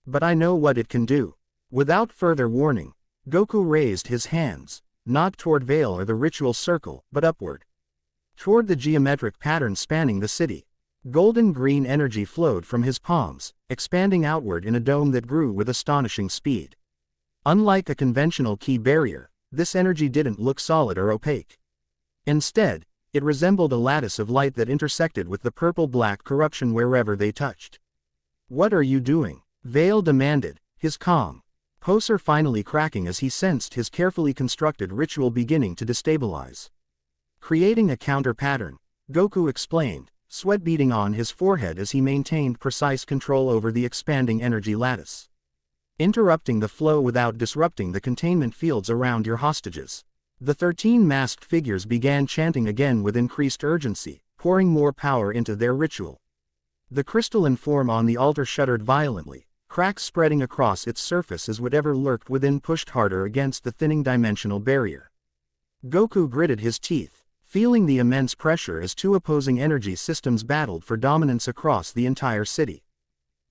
But I know what it can do. Without further warning, Goku raised his hands, not toward Vale or the ritual circle, but upward. Toward the geometric pattern spanning the city. Golden green energy flowed from his palms, expanding outward in a dome that grew with astonishing speed. Unlike a conventional key barrier, this energy didn't look solid or opaque. Instead, it resembled a lattice of light that intersected with the purple-black corruption wherever they touched. What are you doing? Vale demanded, his calm poser finally cracking as he sensed his carefully constructed ritual beginning to destabilize. Creating a counter pattern, Goku explained, sweat beading on his forehead as he maintained precise control over the expanding energy lattice. Interrupting the flow without disrupting the containment fields around your hostages. The 13 masked figures began chanting again with increased urgency, pouring more power into their ritual. The crystalline form on the altar shuddered violently, cracks spreading across its surface as whatever lurked within pushed harder against the thinning dimensional barrier. Goku gritted his teeth, feeling the immense pressure as two opposing energy systems battled for dominance across the entire city.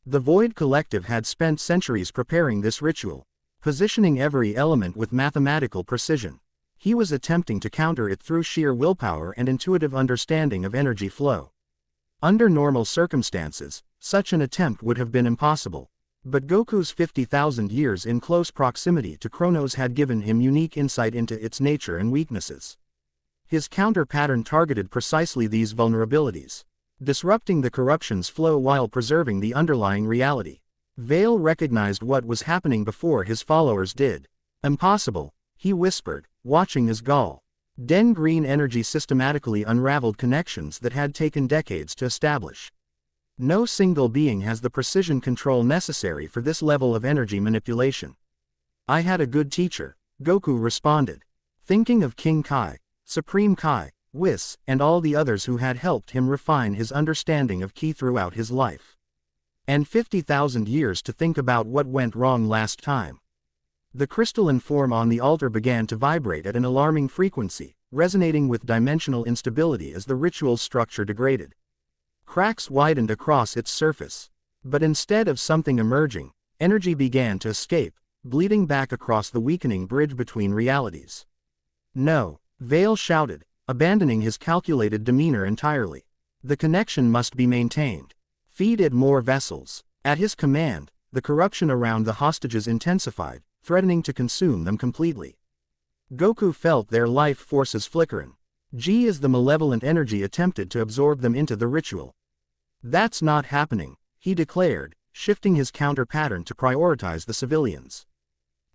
The Void Collective had spent centuries preparing this ritual, positioning every element with mathematical precision. He was attempting to counter it through sheer willpower and intuitive understanding of energy flow. Under normal circumstances, such an attempt would have been impossible. But Goku's 50,000 years in close proximity to Chronos had given him unique insight into its nature and weaknesses. His counter pattern targeted precisely these vulnerabilities, disrupting the corruption's flow while preserving the underlying reality. Vale recognized what was happening before his followers did. Impossible, he whispered, watching as Den green energy systematically unraveled connections that had taken decades to establish. No single being has the precision control necessary for this level of energy manipulation. I had a good teacher, Goku responded, thinking of King Kai, Supreme Kai, Whis, and all the others who had helped him refine his understanding of Ki throughout his life. And 50,000 years to think about what went wrong last time. The crystalline form on the altar began to vibrate at an alarming frequency, resonating with dimensional instability as the ritual's structure degraded. Cracks widened across its surface. But instead of something emerging, energy began to escape, bleeding back across the weakening bridge between realities. No, Vale shouted, abandoning his calculated demeanor entirely. The connection must be maintained. Feed it more vessels. At his command, the corruption around the hostages intensified, threatening to consume them completely. Goku felt their life forces flickering. G as the malevolent energy attempted to absorb them into the ritual. That's not happening, he declared, shifting his counter pattern to prioritize the civilians.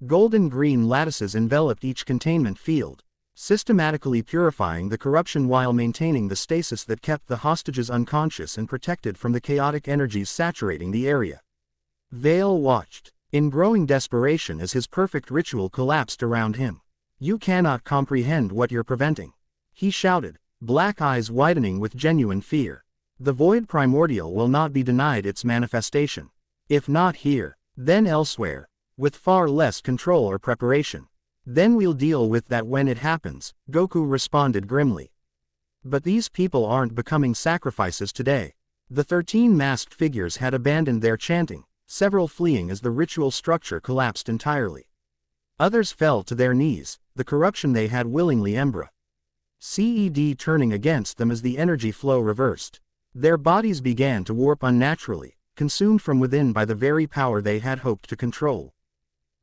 Golden green lattices enveloped each containment field, systematically purifying the corruption while maintaining the stasis that kept the hostages unconscious and protected from the chaotic energies saturating the area. Vale watched, in growing desperation as his perfect ritual collapsed around him. You cannot comprehend what you're preventing," he shouted, black eyes widening with genuine fear. "The void primordial will not be denied its manifestation. If not here, then elsewhere, with far less control or preparation. Then we'll deal with that when it happens," Goku responded grimly. But these people aren't becoming sacrifices today. The 13 masked figures had abandoned their chanting, several fleeing as the ritual structure collapsed entirely. Others fell to their knees, the corruption they had willingly embraced turning against them as the energy flow reversed. Their bodies began to warp unnaturally, consumed from within by the very power they had hoped to control.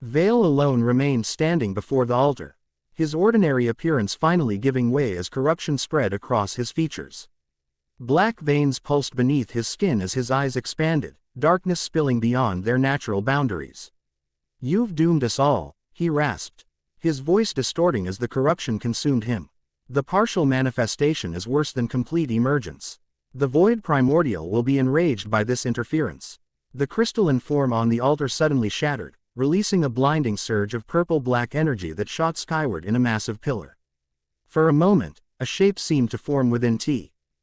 Vale alone remained standing before the altar, his ordinary appearance finally giving way as corruption spread across his features. Black veins pulsed beneath his skin as his eyes expanded, darkness spilling beyond their natural boundaries. "You've doomed us all," he rasped, his voice distorting as the corruption consumed him. "The partial manifestation is worse than complete emergence. The void primordial will be enraged by this interference." The crystalline form on the altar suddenly shattered, releasing a blinding surge of purple-black energy that shot skyward in a massive pillar. For a moment, a shape seemed to form within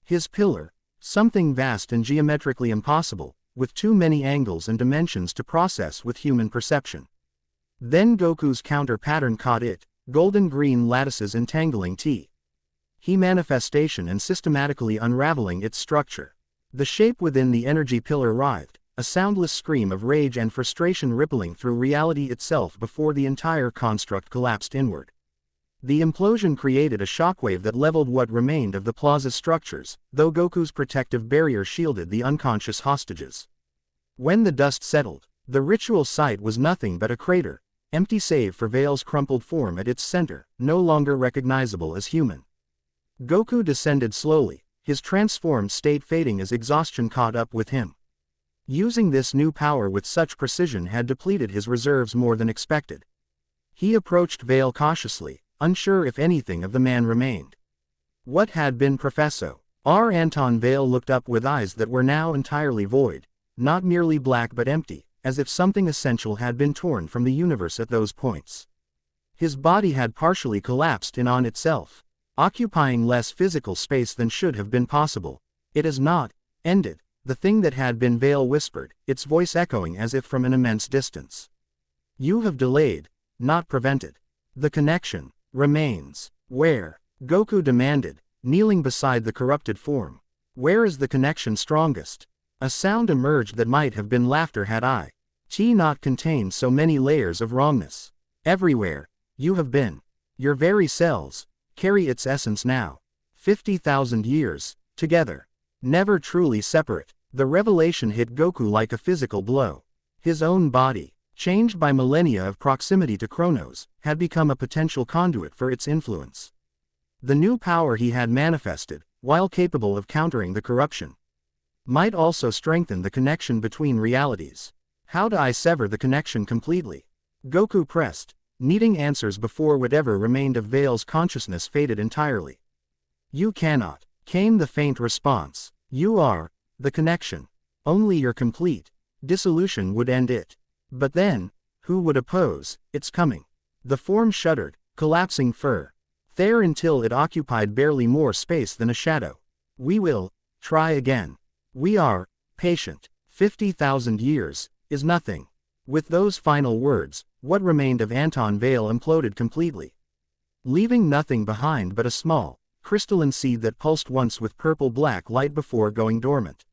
his pillar, something vast and geometrically impossible, with too many angles and dimensions to process with human perception. Then Goku's counter-pattern caught it, golden-green lattices entangling he manifestation and systematically unraveling its structure. The shape within the energy pillar writhed, a soundless scream of rage and frustration rippling through reality itself before the entire construct collapsed inward. The implosion created a shockwave that leveled what remained of the plaza's structures, though Goku's protective barrier shielded the unconscious hostages. When the dust settled, the ritual site was nothing but a crater, empty save for Vale's crumpled form at its center, no longer recognizable as human. Goku descended slowly, his transformed state fading as exhaustion caught up with him. Using this new power with such precision had depleted his reserves more than expected. He approached Vale cautiously, unsure if anything of the man remained. What had been Professor R. Anton Vale looked up with eyes that were now entirely void, not merely black but empty, as if something essential had been torn from the universe at those points. His body had partially collapsed in on itself, occupying less physical space than should have been possible. "It is not ended," the thing that had been Vale whispered, its voice echoing as if from an immense distance. "You have delayed, not prevented. The connection remains." "Where?" Goku demanded, kneeling beside the corrupted form. "Where is the connection strongest?" A sound emerged that might have been laughter had not contained so many layers of wrongness. "Everywhere. You have been. Your very cells carry its essence now. 50,000 years, together. Never truly separate." The revelation hit Goku like a physical blow. His own body, changed by millennia of proximity to Chronos, had become a potential conduit for its influence. The new power he had manifested, while capable of countering the corruption, might also strengthen the connection between realities. How do I sever the connection completely? Goku pressed, needing answers before whatever remained of Vale's consciousness faded entirely. "You cannot," came the faint response. "You are the connection. Only your complete dissolution would end it. But then, who would oppose its coming?" The form shuddered, collapsing there until it occupied barely more space than a shadow. "We will try again. We are patient. 50,000 years is nothing." With those final words, what remained of Anton Vale imploded completely, leaving nothing behind but a small, crystalline seed that pulsed once with purple-black light before going dormant.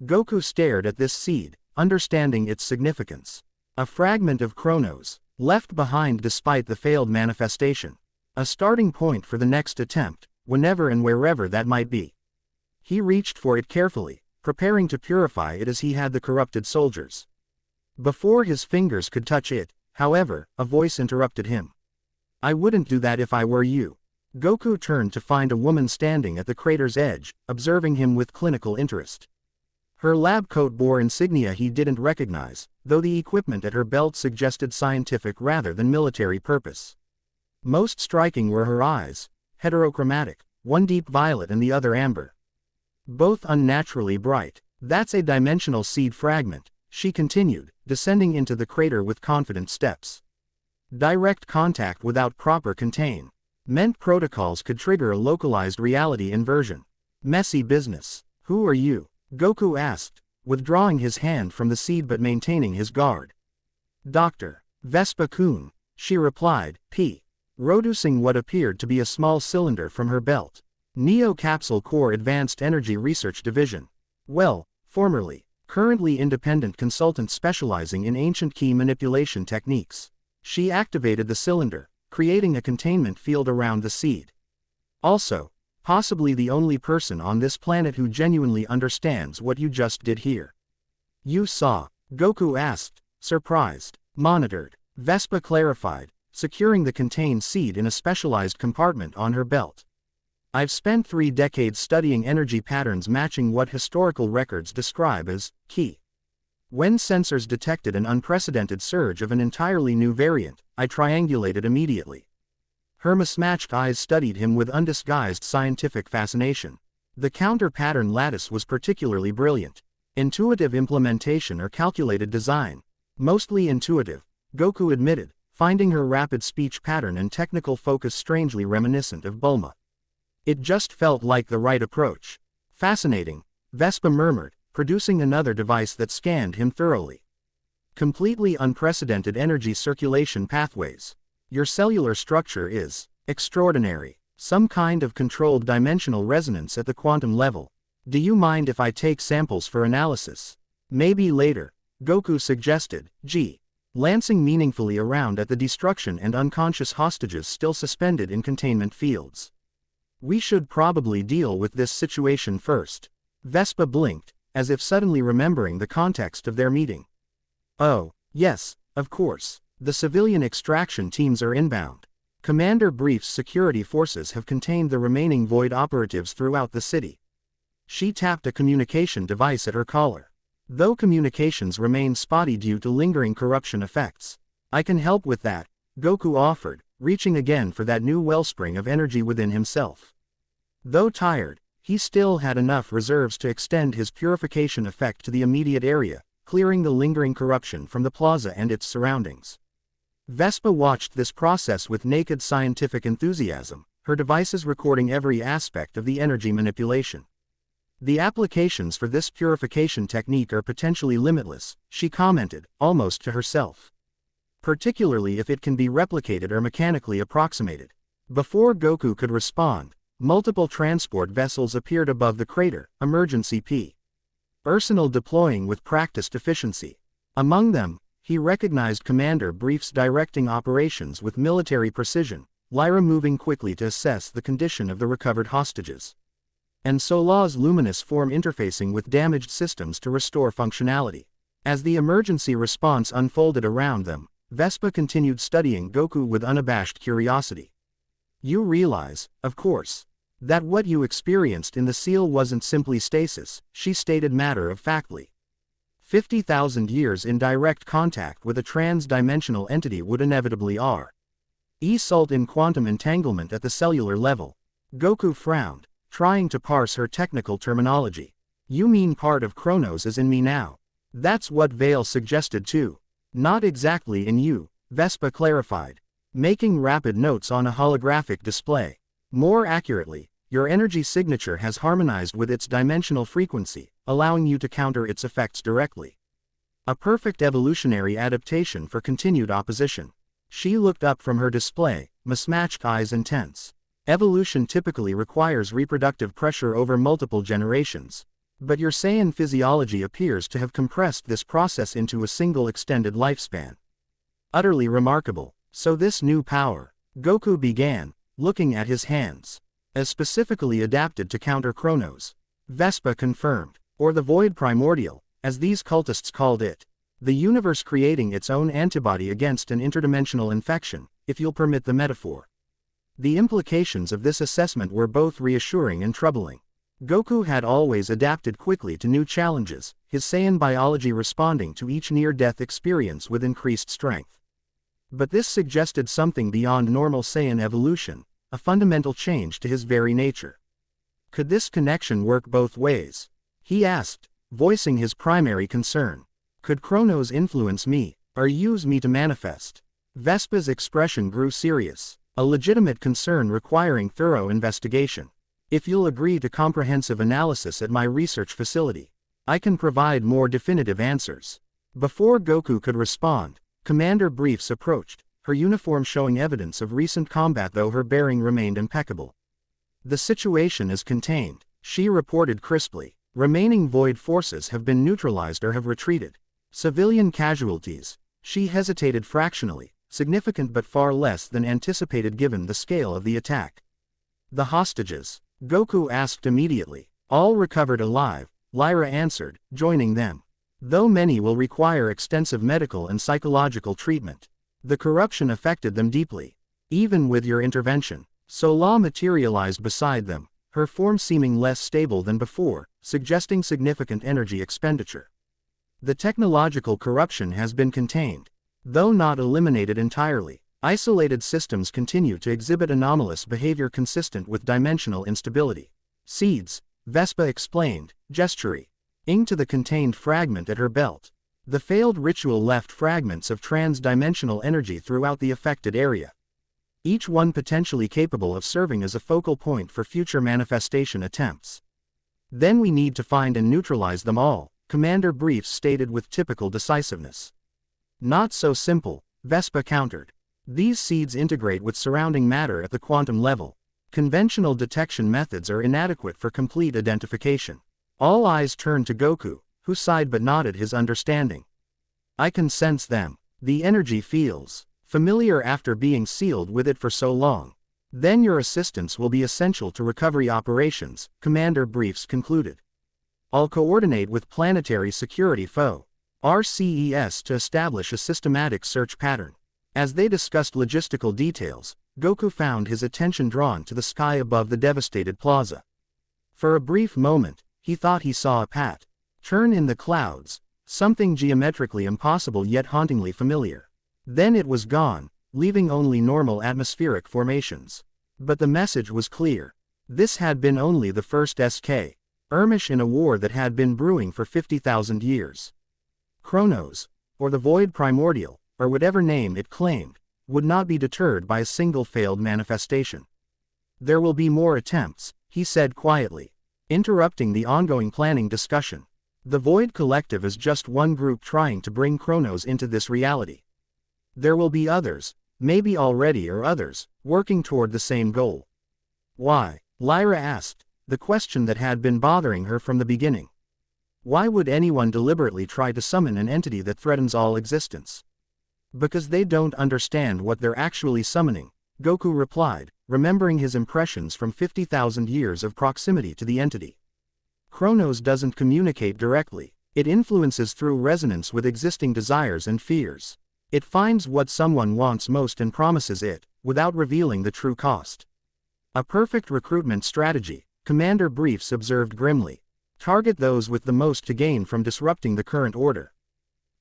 Goku stared at this seed, understanding its significance. A fragment of Chronos, left behind despite the failed manifestation. A starting point for the next attempt, whenever and wherever that might be. He reached for it carefully, preparing to purify it as he had the corrupted soldiers. Before his fingers could touch it, however, a voice interrupted him. "I wouldn't do that if I were you." Goku turned to find a woman standing at the crater's edge, observing him with clinical interest. Her lab coat bore insignia he didn't recognize, though the equipment at her belt suggested scientific rather than military purpose. Most striking were her eyes, heterochromatic, one deep violet and the other amber. Both unnaturally bright. "That's a dimensional seed fragment," she continued, descending into the crater with confident steps. Direct contact without proper containment protocols could trigger a localized reality inversion. Messy business. Who are you? Goku asked, withdrawing his hand from the seed but maintaining his guard. Dr. Vespa-kun, she replied, producing what appeared to be a small cylinder from her belt. Neo Capsule Corps Advanced Energy Research Division. Well, formerly, currently independent consultant specializing in ancient key manipulation techniques. She activated the cylinder, creating a containment field around the seed. Also, possibly the only person on this planet who genuinely understands what you just did here. You saw? Goku asked, surprised. Monitored. Vespa clarified, securing the contained seed in a specialized compartment on her belt. I've spent 3 decades studying energy patterns matching what historical records describe as ki. When sensors detected an unprecedented surge of an entirely new variant, I triangulated immediately. Her mismatched eyes studied him with undisguised scientific fascination. The counter-pattern lattice was particularly brilliant. Intuitive implementation or calculated design? Mostly intuitive, Goku admitted, finding her rapid speech pattern and technical focus strangely reminiscent of Bulma. It just felt like the right approach. Fascinating, Vespa murmured, producing another device that scanned him thoroughly. Completely unprecedented energy circulation pathways. Your cellular structure is extraordinary. Some kind of controlled dimensional resonance at the quantum level. Do you mind if I take samples for analysis? Maybe later, Goku suggested, lancing meaningfully around at the destruction and unconscious hostages still suspended in containment fields. We should probably deal with this situation first. Vespa blinked, as if suddenly remembering the context of their meeting. Oh, yes, of course. The civilian extraction teams are inbound. Commander Brief's security forces have contained the remaining Void operatives throughout the city. She tapped a communication device at her collar. Though communications remain spotty due to lingering corruption effects. I can help with that, Goku offered, reaching again for that new wellspring of energy within himself. Though tired, he still had enough reserves to extend his purification effect to the immediate area, clearing the lingering corruption from the plaza and its surroundings. Vespa watched this process with naked scientific enthusiasm, her devices recording every aspect of the energy manipulation. The applications for this purification technique are potentially limitless, she commented, almost to herself. Particularly if it can be replicated or mechanically approximated. Before Goku could respond, multiple transport vessels appeared above the crater, emergency personnel deploying with practiced efficiency. Among them, he recognized Commander Brief's directing operations with military precision, Lyra moving quickly to assess the condition of the recovered hostages. And Solar's luminous form interfacing with damaged systems to restore functionality. As the emergency response unfolded around them, Vespa continued studying Goku with unabashed curiosity. You realize, of course, that what you experienced in the seal wasn't simply stasis, she stated matter-of-factly. 50,000 years in direct contact with a trans-dimensional entity would inevitably result in quantum entanglement at the cellular level. Goku frowned, trying to parse her technical terminology. You mean part of Chronos is in me now? That's what Vale suggested too. Not exactly in you, Vespa clarified, making rapid notes on a holographic display. More accurately, your energy signature has harmonized with its dimensional frequency, allowing you to counter its effects directly. A perfect evolutionary adaptation for continued opposition. She looked up from her display, mismatched eyes intense. Evolution typically requires reproductive pressure over multiple generations. But your Saiyan physiology appears to have compressed this process into a single extended lifespan. Utterly remarkable. So this new power, Goku began, looking at his hands, as specifically adapted to counter Chronos. Vespa confirmed, or the Void Primordial, as these cultists called it. The universe creating its own antibody against an interdimensional infection, if you'll permit the metaphor. The implications of this assessment were both reassuring and troubling. Goku had always adapted quickly to new challenges, his Saiyan biology responding to each near-death experience with increased strength. But this suggested something beyond normal Saiyan evolution, a fundamental change to his very nature. Could this connection work both ways? He asked, voicing his primary concern. Could Chronos influence me, or use me to manifest? Vespa's expression grew serious, a legitimate concern requiring thorough investigation. If you'll agree to comprehensive analysis at my research facility, I can provide more definitive answers. Before Goku could respond, Commander Briefs approached, her uniform showing evidence of recent combat though her bearing remained impeccable. The situation is contained, she reported crisply. Remaining void forces have been neutralized or have retreated. Civilian casualties, she hesitated fractionally, significant but far less than anticipated given the scale of the attack. The hostages, Goku asked immediately. All recovered alive, Lyra answered, joining them. Though many will require extensive medical and psychological treatment. The corruption affected them deeply. Even with your intervention, Sola materialized beside them, her form seeming less stable than before, suggesting significant energy expenditure. The technological corruption has been contained, though not eliminated entirely. Isolated systems continue to exhibit anomalous behavior consistent with dimensional instability. Seeds, Vespa explained, gesturing to the contained fragment at her belt. The failed ritual left fragments of trans-dimensional energy throughout the affected area, each one potentially capable of serving as a focal point for future manifestation attempts. Then we need to find and neutralize them all, Commander Briefs stated with typical decisiveness. Not so simple, Vespa countered. These seeds integrate with surrounding matter at the quantum level. Conventional detection methods are inadequate for complete identification. All eyes turned to Goku, who sighed but nodded his understanding. I can sense them. The energy feels familiar after being sealed with it for so long. Then your assistance will be essential to recovery operations, Commander Briefs concluded. I'll coordinate with Planetary Security Foe, RCES, to establish a systematic search pattern. As they discussed logistical details, Goku found his attention drawn to the sky above the devastated plaza. For a brief moment, he thought he saw a pattern in the clouds, something geometrically impossible yet hauntingly familiar. Then it was gone, leaving only normal atmospheric formations. But the message was clear. This had been only the first skirmish in a war that had been brewing for 50,000 years. Chronos, or the Void Primordial, or whatever name it claimed, would not be deterred by a single failed manifestation. There will be more attempts, he said quietly, interrupting the ongoing planning discussion. The Void Collective is just one group trying to bring Chronos into this reality. There will be others, maybe already or others, working toward the same goal. Why? Lyra asked, the question that had been bothering her from the beginning. Why would anyone deliberately try to summon an entity that threatens all existence? Because they don't understand what they're actually summoning, Goku replied, remembering his impressions from 50,000 years of proximity to the entity. Chronos doesn't communicate directly, it influences through resonance with existing desires and fears. It finds what someone wants most and promises it, without revealing the true cost. A perfect recruitment strategy, Commander Briefs observed grimly. Target those with the most to gain from disrupting the current order.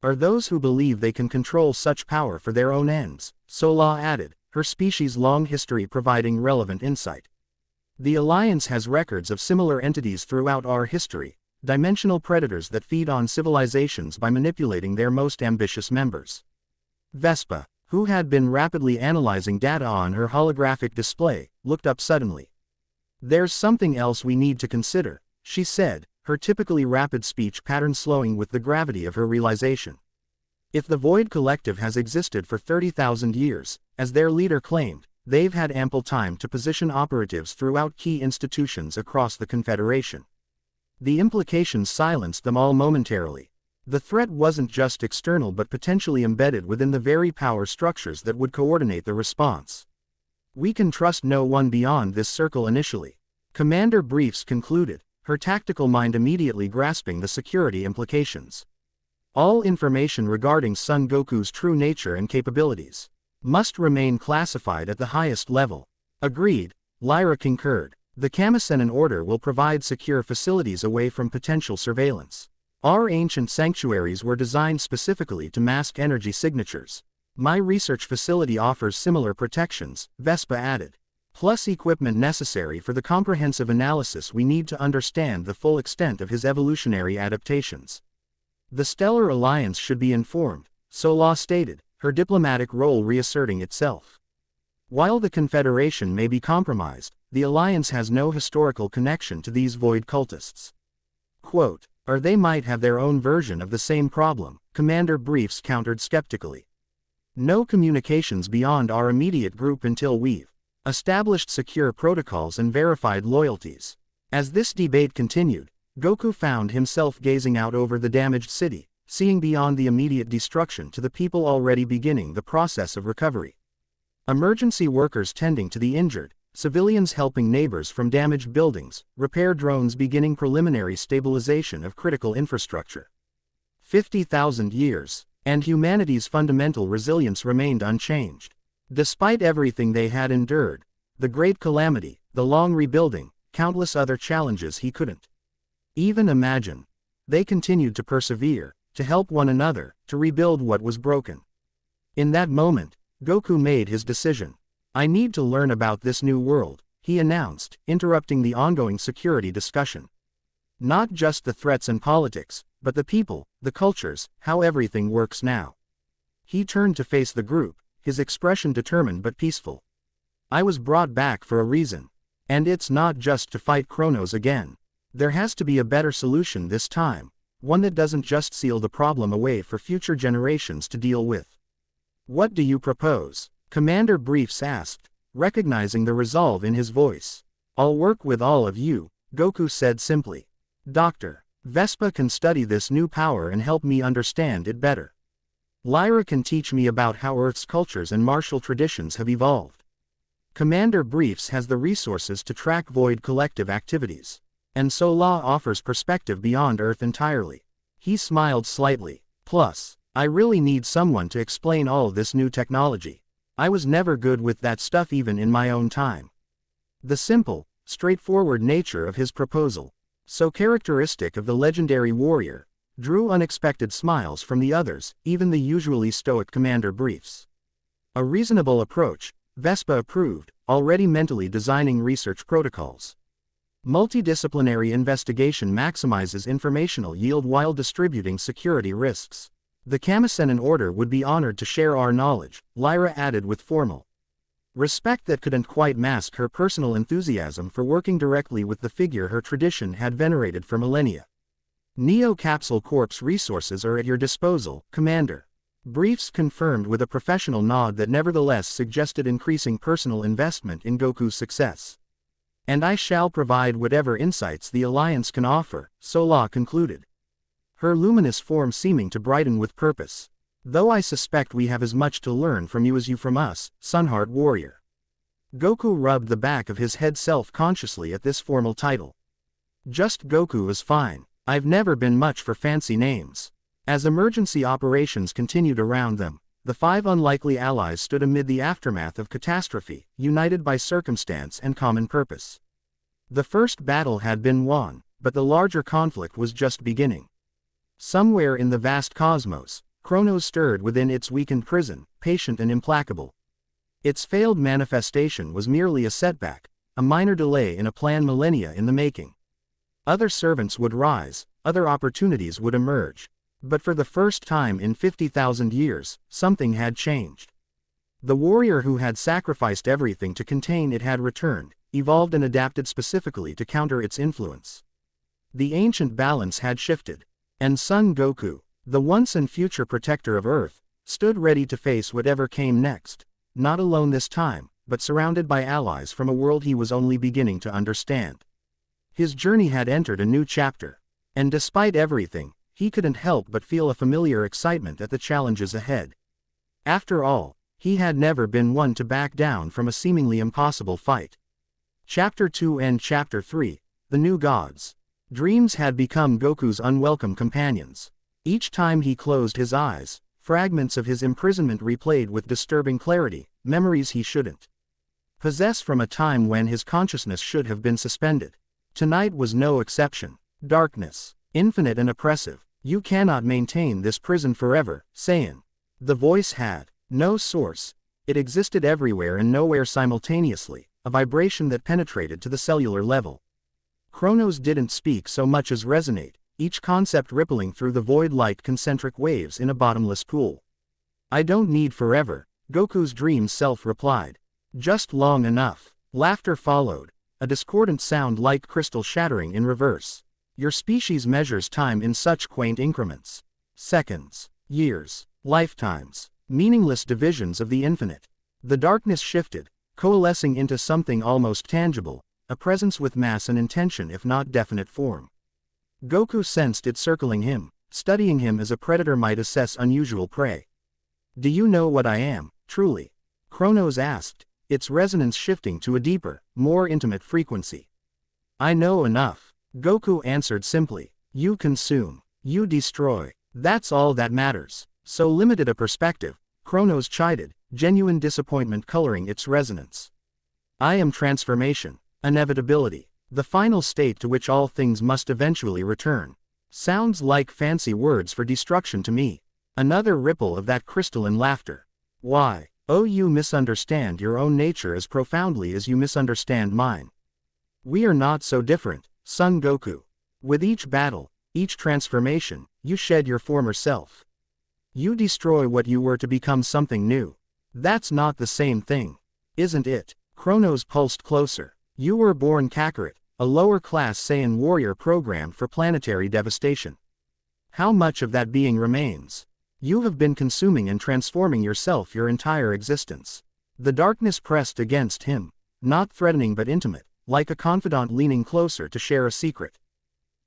Or those who believe they can control such power for their own ends, Sola added, her species' long history providing relevant insight. The Alliance has records of similar entities throughout our history, dimensional predators that feed on civilizations by manipulating their most ambitious members. Vespa, who had been rapidly analyzing data on her holographic display, looked up suddenly. There's something else we need to consider, she said, her typically rapid speech pattern slowing with the gravity of her realization. If the Void Collective has existed for 30,000 years, as their leader claimed, they've had ample time to position operatives throughout key institutions across the Confederation. The implications silenced them all momentarily. The threat wasn't just external but potentially embedded within the very power structures that would coordinate the response. We can trust no one beyond this circle initially, Commander Briefs concluded, her tactical mind immediately grasping the security implications. All information regarding Son Goku's true nature and capabilities must remain classified at the highest level. Agreed, Lyra concurred. The Kamisenin Order will provide secure facilities away from potential surveillance. Our ancient sanctuaries were designed specifically to mask energy signatures. My research facility offers similar protections, Vespa added. Plus equipment necessary for the comprehensive analysis we need to understand the full extent of his evolutionary adaptations. The Stellar Alliance should be informed, Sola stated, her diplomatic role reasserting itself. While the Confederation may be compromised, the Alliance has no historical connection to these void cultists. Quote, or they might have their own version of the same problem, Commander Briefs countered skeptically. No communications beyond our immediate group until we've established secure protocols and verified loyalties. As this debate continued, Goku found himself gazing out over the damaged city, seeing beyond the immediate destruction to the people already beginning the process of recovery. Emergency workers tending to the injured, civilians helping neighbors from damaged buildings, repair drones beginning preliminary stabilization of critical infrastructure. 50,000 years, and humanity's fundamental resilience remained unchanged. Despite everything they had endured, the great calamity, the long rebuilding, countless other challenges he couldn't even imagine, they continued to persevere, to help one another, to rebuild what was broken. In that moment, Goku made his decision. I need to learn about this new world, he announced, interrupting the ongoing security discussion. Not just the threats and politics, but the people, the cultures, how everything works now. He turned to face the group, his expression determined but peaceful. I was brought back for a reason. And it's not just to fight Kronos again. There has to be a better solution this time, one that doesn't just seal the problem away for future generations to deal with. What do you propose? Commander Briefs asked, recognizing the resolve in his voice. I'll work with all of you, Goku said simply. Dr. Vespa can study this new power and help me understand it better. Lyra can teach me about how Earth's cultures and martial traditions have evolved. Commander Briefs has the resources to track Void collective activities. And Sola offers perspective beyond Earth entirely. He smiled slightly. Plus, I really need someone to explain all this new technology. I was never good with that stuff even in my own time. The simple, straightforward nature of his proposal, so characteristic of the legendary warrior, drew unexpected smiles from the others, even the usually stoic Commander Briefs. A reasonable approach, Vespa approved, already mentally designing research protocols. Multidisciplinary investigation maximizes informational yield while distributing security risks. The Kamisenin Order would be honored to share our knowledge, Lyra added with formal respect that couldn't quite mask her personal enthusiasm for working directly with the figure her tradition had venerated for millennia. Neo Capsule Corp's resources are at your disposal, Commander. Briefs confirmed with a professional nod that nevertheless suggested increasing personal investment in Goku's success. And I shall provide whatever insights the Alliance can offer, Sola concluded. Her luminous form seeming to brighten with purpose. Though I suspect we have as much to learn from you as you from us, Sunheart Warrior. Goku rubbed the back of his head self-consciously at this formal title. Just Goku is fine. I've never been much for fancy names. As emergency operations continued around them, the five unlikely allies stood amid the aftermath of catastrophe, united by circumstance and common purpose. The first battle had been won, but the larger conflict was just beginning. Somewhere in the vast cosmos, Kronos stirred within its weakened prison, patient and implacable. Its failed manifestation was merely a setback, a minor delay in a plan millennia in the making. Other servants would rise, other opportunities would emerge. But for the first time in 50,000 years, something had changed. The warrior who had sacrificed everything to contain it had returned, evolved and adapted specifically to counter its influence. The ancient balance had shifted, and Son Goku, the once and future protector of Earth, stood ready to face whatever came next, not alone this time, but surrounded by allies from a world he was only beginning to understand. His journey had entered a new chapter, and despite everything, he couldn't help but feel a familiar excitement at the challenges ahead. After all, he had never been one to back down from a seemingly impossible fight. Chapter 2 and Chapter 3, The New Gods. Dreams had become Goku's unwelcome companions. Each time he closed his eyes, fragments of his imprisonment replayed with disturbing clarity, memories he shouldn't possess from a time when his consciousness should have been suspended. Tonight was no exception. Darkness, infinite and oppressive. You cannot maintain this prison forever, Saiyan. The voice had no source. It existed everywhere and nowhere simultaneously, a vibration that penetrated to the cellular level. Kronos didn't speak so much as resonate, each concept rippling through the void like concentric waves in a bottomless pool. I don't need forever, Goku's dream self replied. Just long enough. Laughter followed, a discordant sound like crystal shattering in reverse. Your species measures time in such quaint increments. Seconds, years, lifetimes, meaningless divisions of the infinite. The darkness shifted, coalescing into something almost tangible, a presence with mass and intention if not definite form. Goku sensed it circling him, studying him as a predator might assess unusual prey. Do you know what I am, truly? Kronos asked, its resonance shifting to a deeper, more intimate frequency. I know enough, Goku answered simply. You consume, you destroy, that's all that matters. So limited a perspective, Kronos chided, genuine disappointment coloring its resonance. I am transformation, inevitability, the final state to which all things must eventually return. Sounds like fancy words for destruction to me. Another ripple of that crystalline laughter. Why? Oh, you misunderstand your own nature as profoundly as you misunderstand mine. We are not so different, Son Goku. With each battle, each transformation, you shed your former self. You destroy what you were to become something new. That's not the same thing, isn't it? Kronos pulsed closer. You were born Kakarot, a lower-class Saiyan warrior programmed for planetary devastation. How much of that being remains? You have been consuming and transforming yourself your entire existence. The darkness pressed against him, not threatening but intimate, like a confidant leaning closer to share a secret.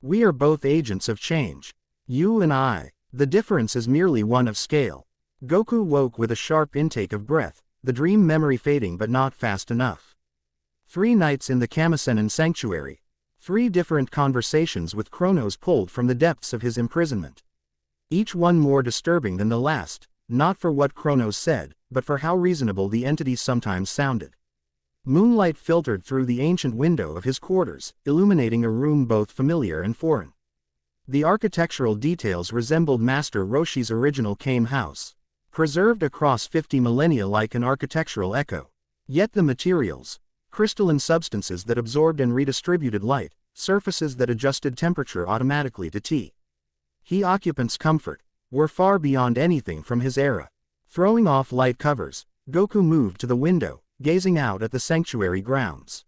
We are both agents of change. You and I. The difference is merely one of scale. Goku woke with a sharp intake of breath, the dream memory fading but not fast enough. 3 nights in the Kamisenin sanctuary. 3 different conversations with Kronos pulled from the depths of his imprisonment. Each one more disturbing than the last, not for what Kronos said, but for how reasonable the entities sometimes sounded. Moonlight filtered through the ancient window of his quarters, illuminating a room both familiar and foreign. The architectural details resembled Master Roshi's original Kame house, preserved across 50 millennia like an architectural echo. Yet the materials, crystalline substances that absorbed and redistributed light, surfaces that adjusted temperature automatically to T. He occupants' comfort, were far beyond anything from his era. Throwing off light covers, Goku moved to the window, gazing out at the sanctuary grounds.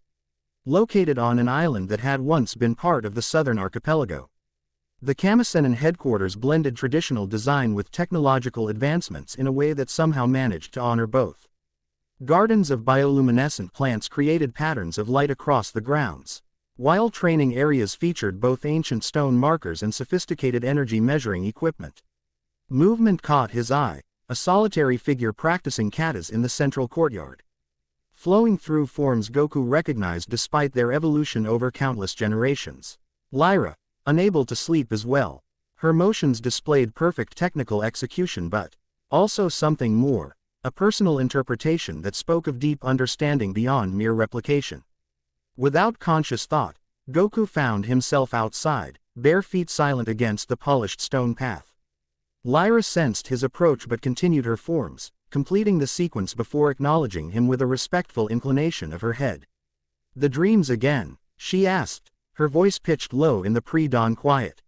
Located on an island that had once been part of the southern archipelago. The Kamisenin headquarters blended traditional design with technological advancements in a way that somehow managed to honor both. Gardens of bioluminescent plants created patterns of light across the grounds, while training areas featured both ancient stone markers and sophisticated energy measuring equipment. Movement caught his eye, a solitary figure practicing katas in the central courtyard. Flowing through forms Goku recognized despite their evolution over countless generations. Lyra, unable to sleep as well. Her motions displayed perfect technical execution but also something more, a personal interpretation that spoke of deep understanding beyond mere replication. Without conscious thought, Goku found himself outside, bare feet silent against the polished stone path. Lyra sensed his approach but continued her forms, completing the sequence before acknowledging him with a respectful inclination of her head. The dreams again? She asked, her voice pitched low in the pre-dawn quiet.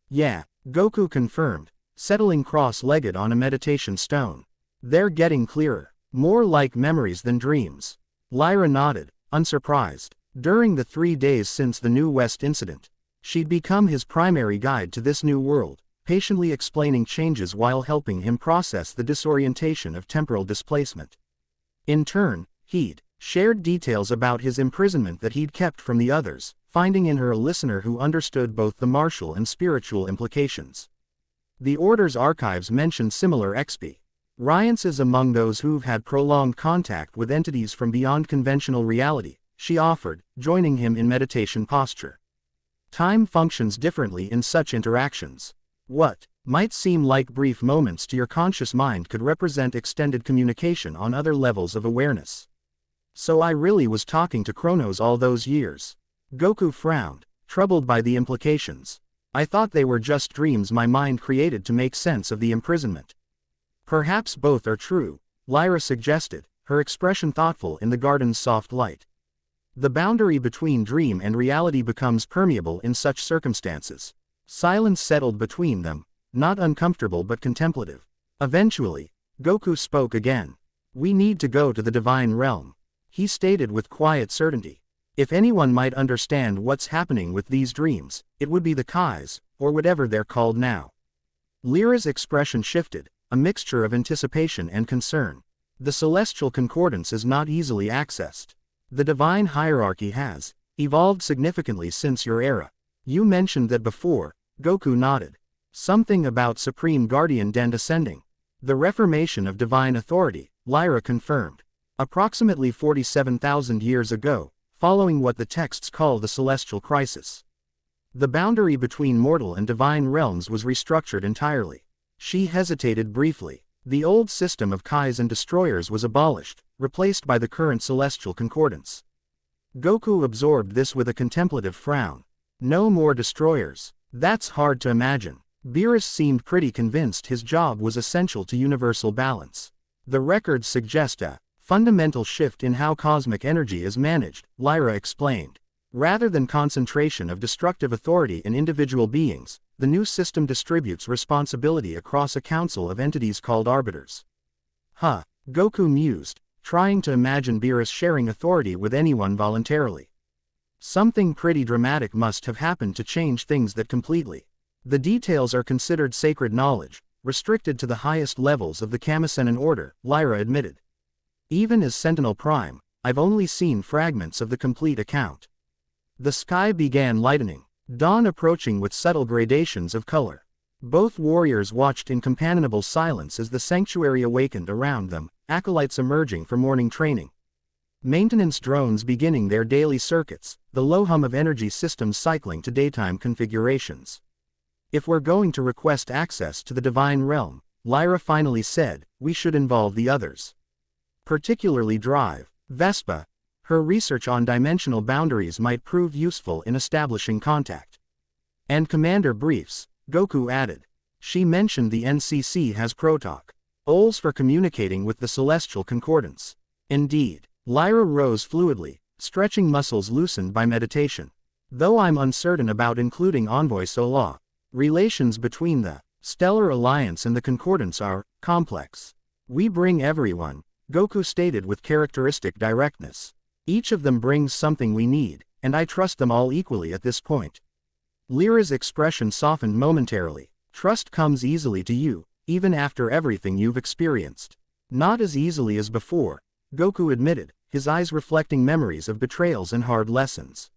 Yeah, Goku confirmed, settling cross-legged on a meditation stone. They're getting clearer, more like memories than dreams. Lyra nodded, unsurprised. During the 3 days since the New West incident, she'd become his primary guide to this new world, patiently explaining changes while helping him process the disorientation of temporal displacement. In turn, he'd shared details about his imprisonment that he'd kept from the others, finding in her a listener who understood both the martial and spiritual implications. The Order's archives mention similar experiences among those who've had prolonged contact with entities from beyond conventional reality, she offered, joining him in meditation posture. Time functions differently in such interactions. What might seem like brief moments to your conscious mind could represent extended communication on other levels of awareness. So I really was talking to Kronos all those years. Goku frowned, troubled by the implications. I thought they were just dreams my mind created to make sense of the imprisonment. Perhaps both are true, Lyra suggested, her expression thoughtful in the garden's soft light. The boundary between dream and reality becomes permeable in such circumstances. Silence settled between them, not uncomfortable but contemplative. Eventually, Goku spoke again. We need to go to the divine realm. He stated with quiet certainty. If anyone might understand what's happening with these dreams, it would be the Kais, or whatever they're called now. Lyra's expression shifted, a mixture of anticipation and concern. The celestial concordance is not easily accessed. The divine hierarchy has evolved significantly since your era. You mentioned that before. Goku nodded. Something about Supreme Guardian Den descending. The reformation of divine authority, Lyra confirmed. Approximately 47,000 years ago, following what the texts call the Celestial Crisis. The boundary between mortal and divine realms was restructured entirely. She hesitated briefly. The old system of Kais and destroyers was abolished, replaced by the current celestial concordance. Goku absorbed this with a contemplative frown. No more destroyers. That's hard to imagine. Beerus seemed pretty convinced his job was essential to universal balance. The records suggest a fundamental shift in how cosmic energy is managed, Lyra explained. Rather than concentration of destructive authority in individual beings, the new system distributes responsibility across a council of entities called arbiters. Goku mused, trying to imagine Beerus sharing authority with anyone voluntarily. Something pretty dramatic must have happened to change things that completely. The details are considered sacred knowledge, restricted to the highest levels of the Kamisenin order, Lyra admitted. Even as Sentinel Prime, I've only seen fragments of the complete account. The sky began lightening, dawn approaching with subtle gradations of color. Both warriors watched in companionable silence as the sanctuary awakened around them, acolytes emerging for morning training. Maintenance drones beginning their daily circuits, the low hum of energy systems cycling to daytime configurations. If we're going to request access to the divine realm, Lyra finally said, we should involve the others. Particularly Drive, Vespa. Her research on dimensional boundaries might prove useful in establishing contact. And Commander Briefs, Goku added. She mentioned the NCC has protocols for communicating with the celestial concordance. Indeed. Lyra rose fluidly, stretching muscles loosened by meditation. Though I'm uncertain about including Envoy Sola, relations between the Stellar Alliance and the Concordance are complex. We bring everyone, Goku stated with characteristic directness. Each of them brings something we need, and I trust them all equally at this point. Lyra's expression softened momentarily. Trust comes easily to you, even after everything you've experienced. Not as easily as before, Goku admitted, his eyes reflecting memories of betrayals and hard lessons.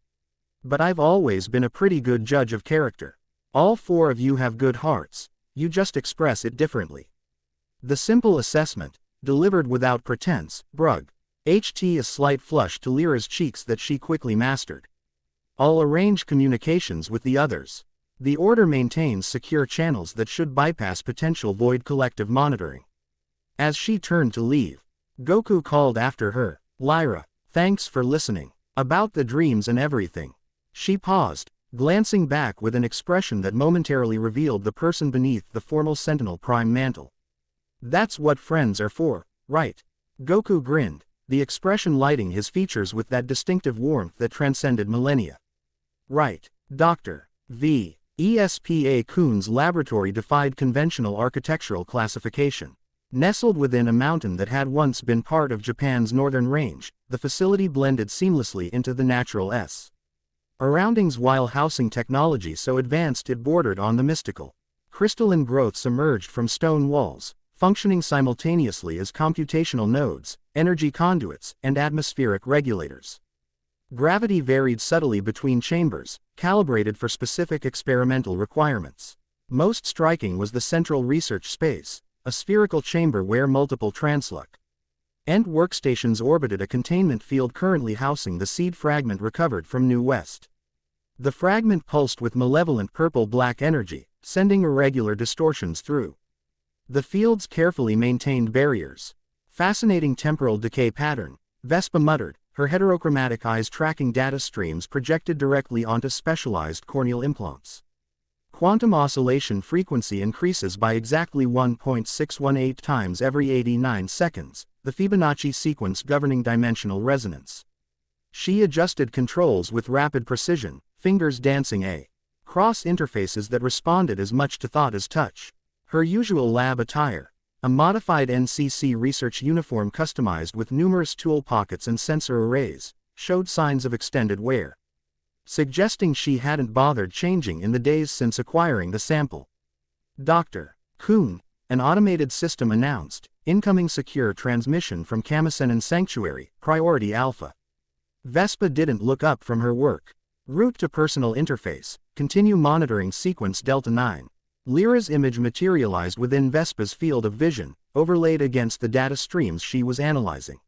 But I've always been a pretty good judge of character. All four of you have good hearts, you just express it differently. The simple assessment, delivered without pretense, brug. A slight flush to Lyra's cheeks that she quickly mastered. I'll arrange communications with the others. The order maintains secure channels that should bypass potential void collective monitoring. As she turned to leave, Goku called after her, Lyra, thanks for listening. About the dreams and everything. She paused, glancing back with an expression that momentarily revealed the person beneath the formal Sentinel Prime mantle. That's what friends are for, right? Goku grinned, the expression lighting his features with that distinctive warmth that transcended millennia. Right, Dr. V. ESPA-Kun's laboratory defied conventional architectural classification. Nestled within a mountain that had once been part of Japan's northern range, the facility blended seamlessly into the natural surroundings while housing technology so advanced it bordered on the mystical. Crystalline growths emerged from stone walls, functioning simultaneously as computational nodes, energy conduits, and atmospheric regulators. Gravity varied subtly between chambers, calibrated for specific experimental requirements. Most striking was the central research space, a spherical chamber where multiple transluc and workstations orbited a containment field currently housing the seed fragment recovered from New West. The fragment pulsed with malevolent purple-black energy, sending irregular distortions through the field's carefully maintained barriers. Fascinating temporal decay pattern, Vespa muttered, her heterochromatic eyes tracking data streams projected directly onto specialized corneal implants. Quantum oscillation frequency increases by exactly 1.618 times every 89 seconds, the Fibonacci sequence governing dimensional resonance. She adjusted controls with rapid precision, fingers dancing across interfaces that responded as much to thought as touch. Her usual lab attire, A modified NCC research uniform customized with numerous tool pockets and sensor arrays, showed signs of extended wear, suggesting she hadn't bothered changing in the days since acquiring the sample. Dr. Kuhn, an automated system announced, incoming secure transmission from Kamasen and Sanctuary, Priority Alpha. Vespa didn't look up from her work. Route to personal interface, continue monitoring sequence Delta 9. Lyra's image materialized within Vespa's field of vision, overlaid against the data streams she was analyzing.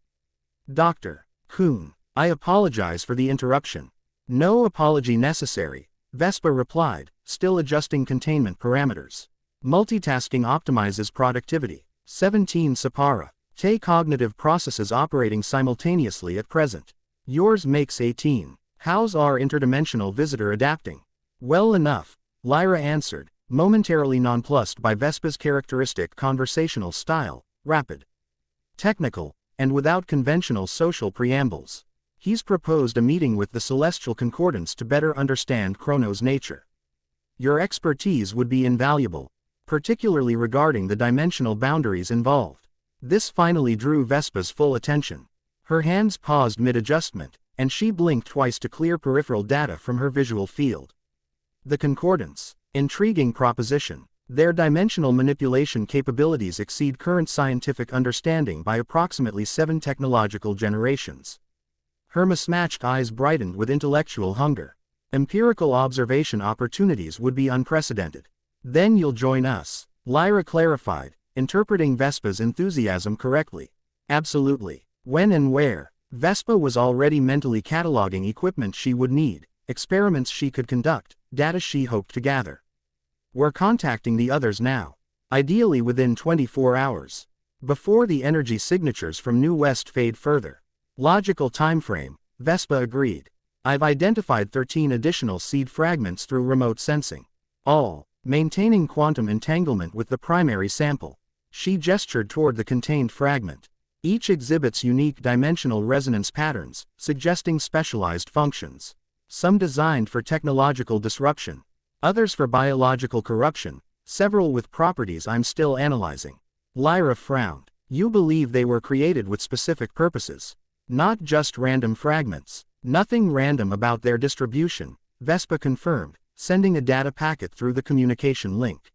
Dr. Kuhn, I apologize for the interruption. No apology necessary, Vespa replied, still adjusting containment parameters. Multitasking optimizes productivity. 17 Sapara. Te cognitive processes operating simultaneously at present. Yours makes 18. How's our interdimensional visitor adapting? Well enough, Lyra answered, momentarily nonplussed by Vespa's characteristic conversational style, rapid, technical, and without conventional social preambles. He's proposed a meeting with the Celestial Concordance to better understand Chrono's nature. Your expertise would be invaluable, particularly regarding the dimensional boundaries involved. This finally drew Vespa's full attention. Her hands paused mid-adjustment, and she blinked twice to clear peripheral data from her visual field. The Concordance. Intriguing proposition. Their dimensional manipulation capabilities exceed current scientific understanding by approximately 7 technological generations. Her mismatched eyes brightened with intellectual hunger. Empirical observation opportunities would be unprecedented. Then you'll join us, Lyra clarified, interpreting Vespa's enthusiasm correctly. Absolutely. When and where? Vespa was already mentally cataloging equipment she would need, experiments she could conduct, data she hoped to gather. We're contacting the others now. Ideally within 24 hours. Before the energy signatures from New West fade further. Logical timeframe, Vespa agreed. I've identified 13 additional seed fragments through remote sensing. All, maintaining quantum entanglement with the primary sample. She gestured toward the contained fragment. Each exhibits unique dimensional resonance patterns, suggesting specialized functions. Some designed for technological disruption. Others for biological corruption, several with properties I'm still analyzing. Lyra frowned. You believe they were created with specific purposes. Not just random fragments. Nothing random about their distribution, Vespa confirmed, sending a data packet through the communication link.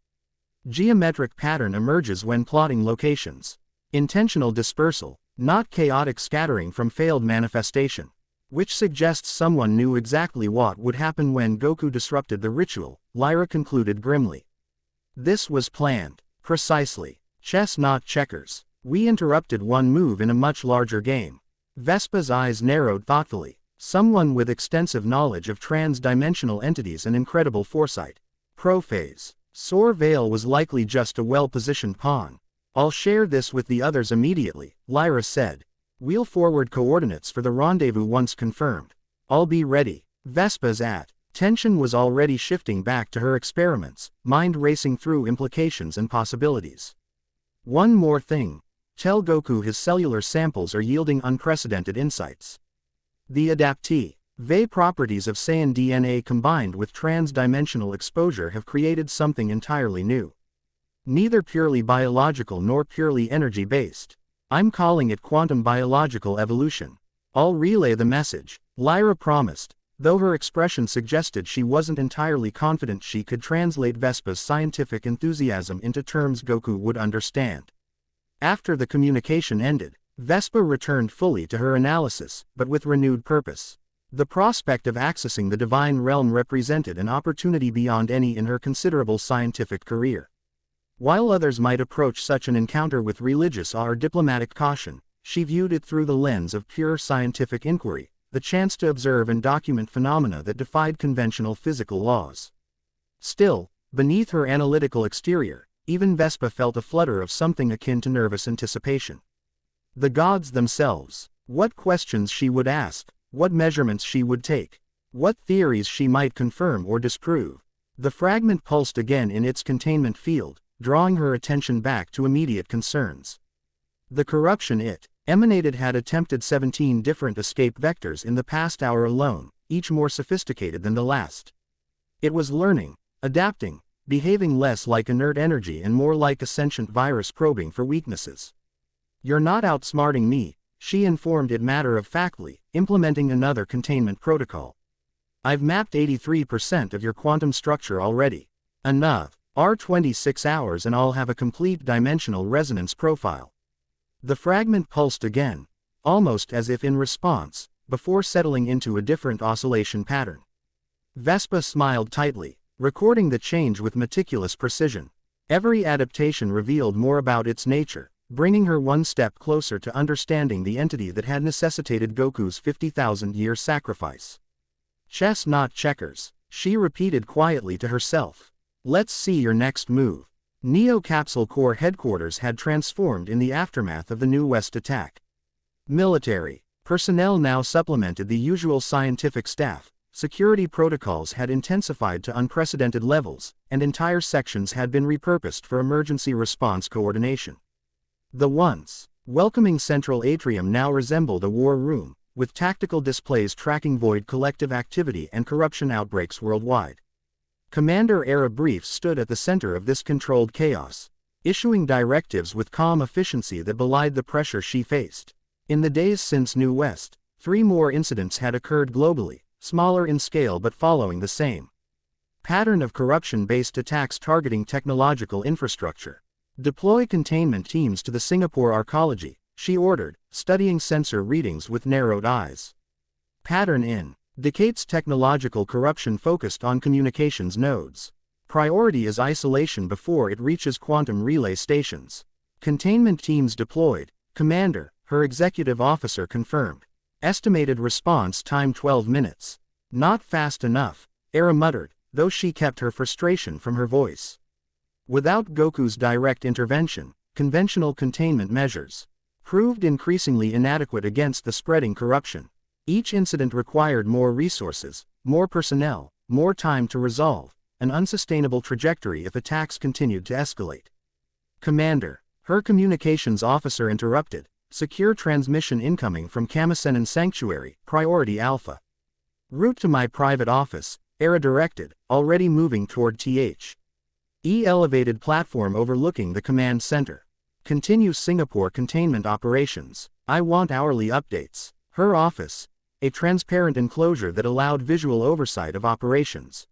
Geometric pattern emerges when plotting locations. Intentional dispersal, not chaotic scattering from failed manifestation. Which suggests someone knew exactly what would happen when Goku disrupted the ritual, Lyra concluded grimly. This was planned. Precisely. Chess not checkers. We interrupted one move in a much larger game. Vespa's eyes narrowed thoughtfully. Someone with extensive knowledge of trans-dimensional entities and incredible foresight. Prophase. Sor Vale was likely just a well-positioned pawn. I'll share this with the others immediately, Lyra said. We'll forward coordinates for the rendezvous once confirmed. I'll be ready. Vespa's at. Tension was already shifting back to her experiments, mind racing through implications and possibilities. One more thing. Tell Goku his cellular samples are yielding unprecedented insights. The adaptive properties of Saiyan DNA combined with trans-dimensional exposure have created something entirely new. Neither purely biological nor purely energy-based. I'm calling it quantum biological evolution. I'll relay the message, Lyra promised, though her expression suggested she wasn't entirely confident she could translate Vespa's scientific enthusiasm into terms Goku would understand. After the communication ended, Vespa returned fully to her analysis, but with renewed purpose. The prospect of accessing the divine realm represented an opportunity beyond any in her considerable scientific career. While others might approach such an encounter with religious or diplomatic caution, she viewed it through the lens of pure scientific inquiry, the chance to observe and document phenomena that defied conventional physical laws. Still, beneath her analytical exterior, even Vespa felt a flutter of something akin to nervous anticipation. The gods themselves, what questions she would ask, what measurements she would take, what theories she might confirm or disprove. The fragment pulsed again in its containment field, drawing her attention back to immediate concerns. The corruption it emanated had attempted 17 different escape vectors in the past hour alone, each more sophisticated than the last. It was learning, adapting, behaving less like inert energy and more like a sentient virus probing for weaknesses. "You're not outsmarting me," she informed it matter-of-factly, implementing another containment protocol. "I've mapped 83% of your quantum structure already. Enough. 26 hours and I'll have a complete dimensional resonance profile." The fragment pulsed again, almost as if in response, before settling into a different oscillation pattern. Vespa smiled tightly, recording the change with meticulous precision. Every adaptation revealed more about its nature, bringing her one step closer to understanding the entity that had necessitated Goku's 50,000-year sacrifice. "Chess, not checkers," she repeated quietly to herself. "Let's see your next move." Neo Capsule Corps headquarters had transformed in the aftermath of the New West attack. Military personnel now supplemented the usual scientific staff. Security protocols had intensified to unprecedented levels, and entire sections had been repurposed for emergency response coordination. The once welcoming central atrium now resembled a war room, with tactical displays tracking void collective activity and corruption outbreaks worldwide. Commander Era Briefs stood at the center of this controlled chaos, issuing directives with calm efficiency that belied the pressure she faced. In the days since New West, 3 more incidents had occurred globally, smaller in scale but following the same pattern of corruption-based attacks targeting technological infrastructure. "Deploy containment teams to the Singapore Arcology," she ordered, studying sensor readings with narrowed eyes. Pattern indicates technological corruption focused on communications nodes. Priority is isolation before it reaches quantum relay stations. "Containment teams deployed, Commander," her executive officer confirmed. Estimated response time 12 minutes. "Not fast enough," Era muttered, though she kept her frustration from her voice. Without Goku's direct intervention, conventional containment measures proved increasingly inadequate against the spreading corruption. Each incident required more resources, more personnel, more time to resolve, an unsustainable trajectory if attacks continued to escalate. "Commander," her communications officer interrupted. "Secure transmission incoming from Kamisenan Sanctuary, Priority Alpha." "Route to my private office," Era directed, already moving toward the elevated platform overlooking the command center. "Continue Singapore containment operations. I want hourly updates." Her office, a transparent enclosure that allowed visual oversight of operations,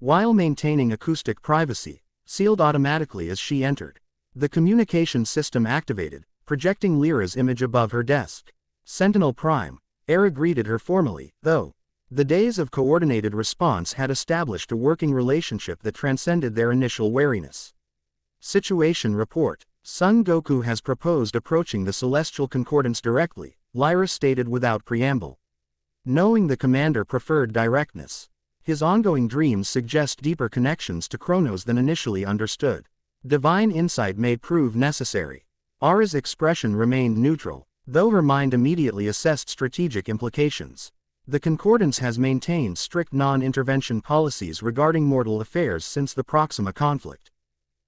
while maintaining acoustic privacy, sealed automatically as she entered. The communication system activated, projecting Lyra's image above her desk. "Sentinel Prime," Era greeted her formally, though the days of coordinated response had established a working relationship that transcended their initial wariness. "Situation report. Son Goku has proposed approaching the Celestial Concordance directly," Lyra stated without preamble. Knowing the commander preferred directness, his ongoing dreams suggest deeper connections to Chronos than initially understood. Divine insight may prove necessary. Ara's expression remained neutral, though her mind immediately assessed strategic implications. The Concordance has maintained strict non-intervention policies regarding mortal affairs since the Proxima conflict.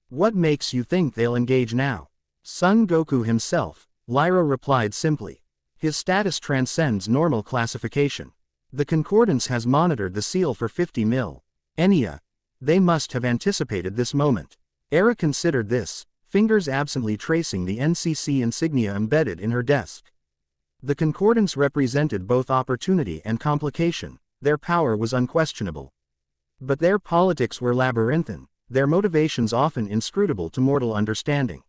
"What makes you think they'll engage now?" "Son Goku himself," Lyra replied simply. "His status transcends normal classification. The Concordance has monitored the seal for 50 millennia. They must have anticipated this moment." Era considered this, fingers absently tracing the NCC insignia embedded in her desk. The Concordance represented both opportunity and complication. Their power was unquestionable. But their politics were labyrinthine, their motivations often inscrutable to mortal understanding.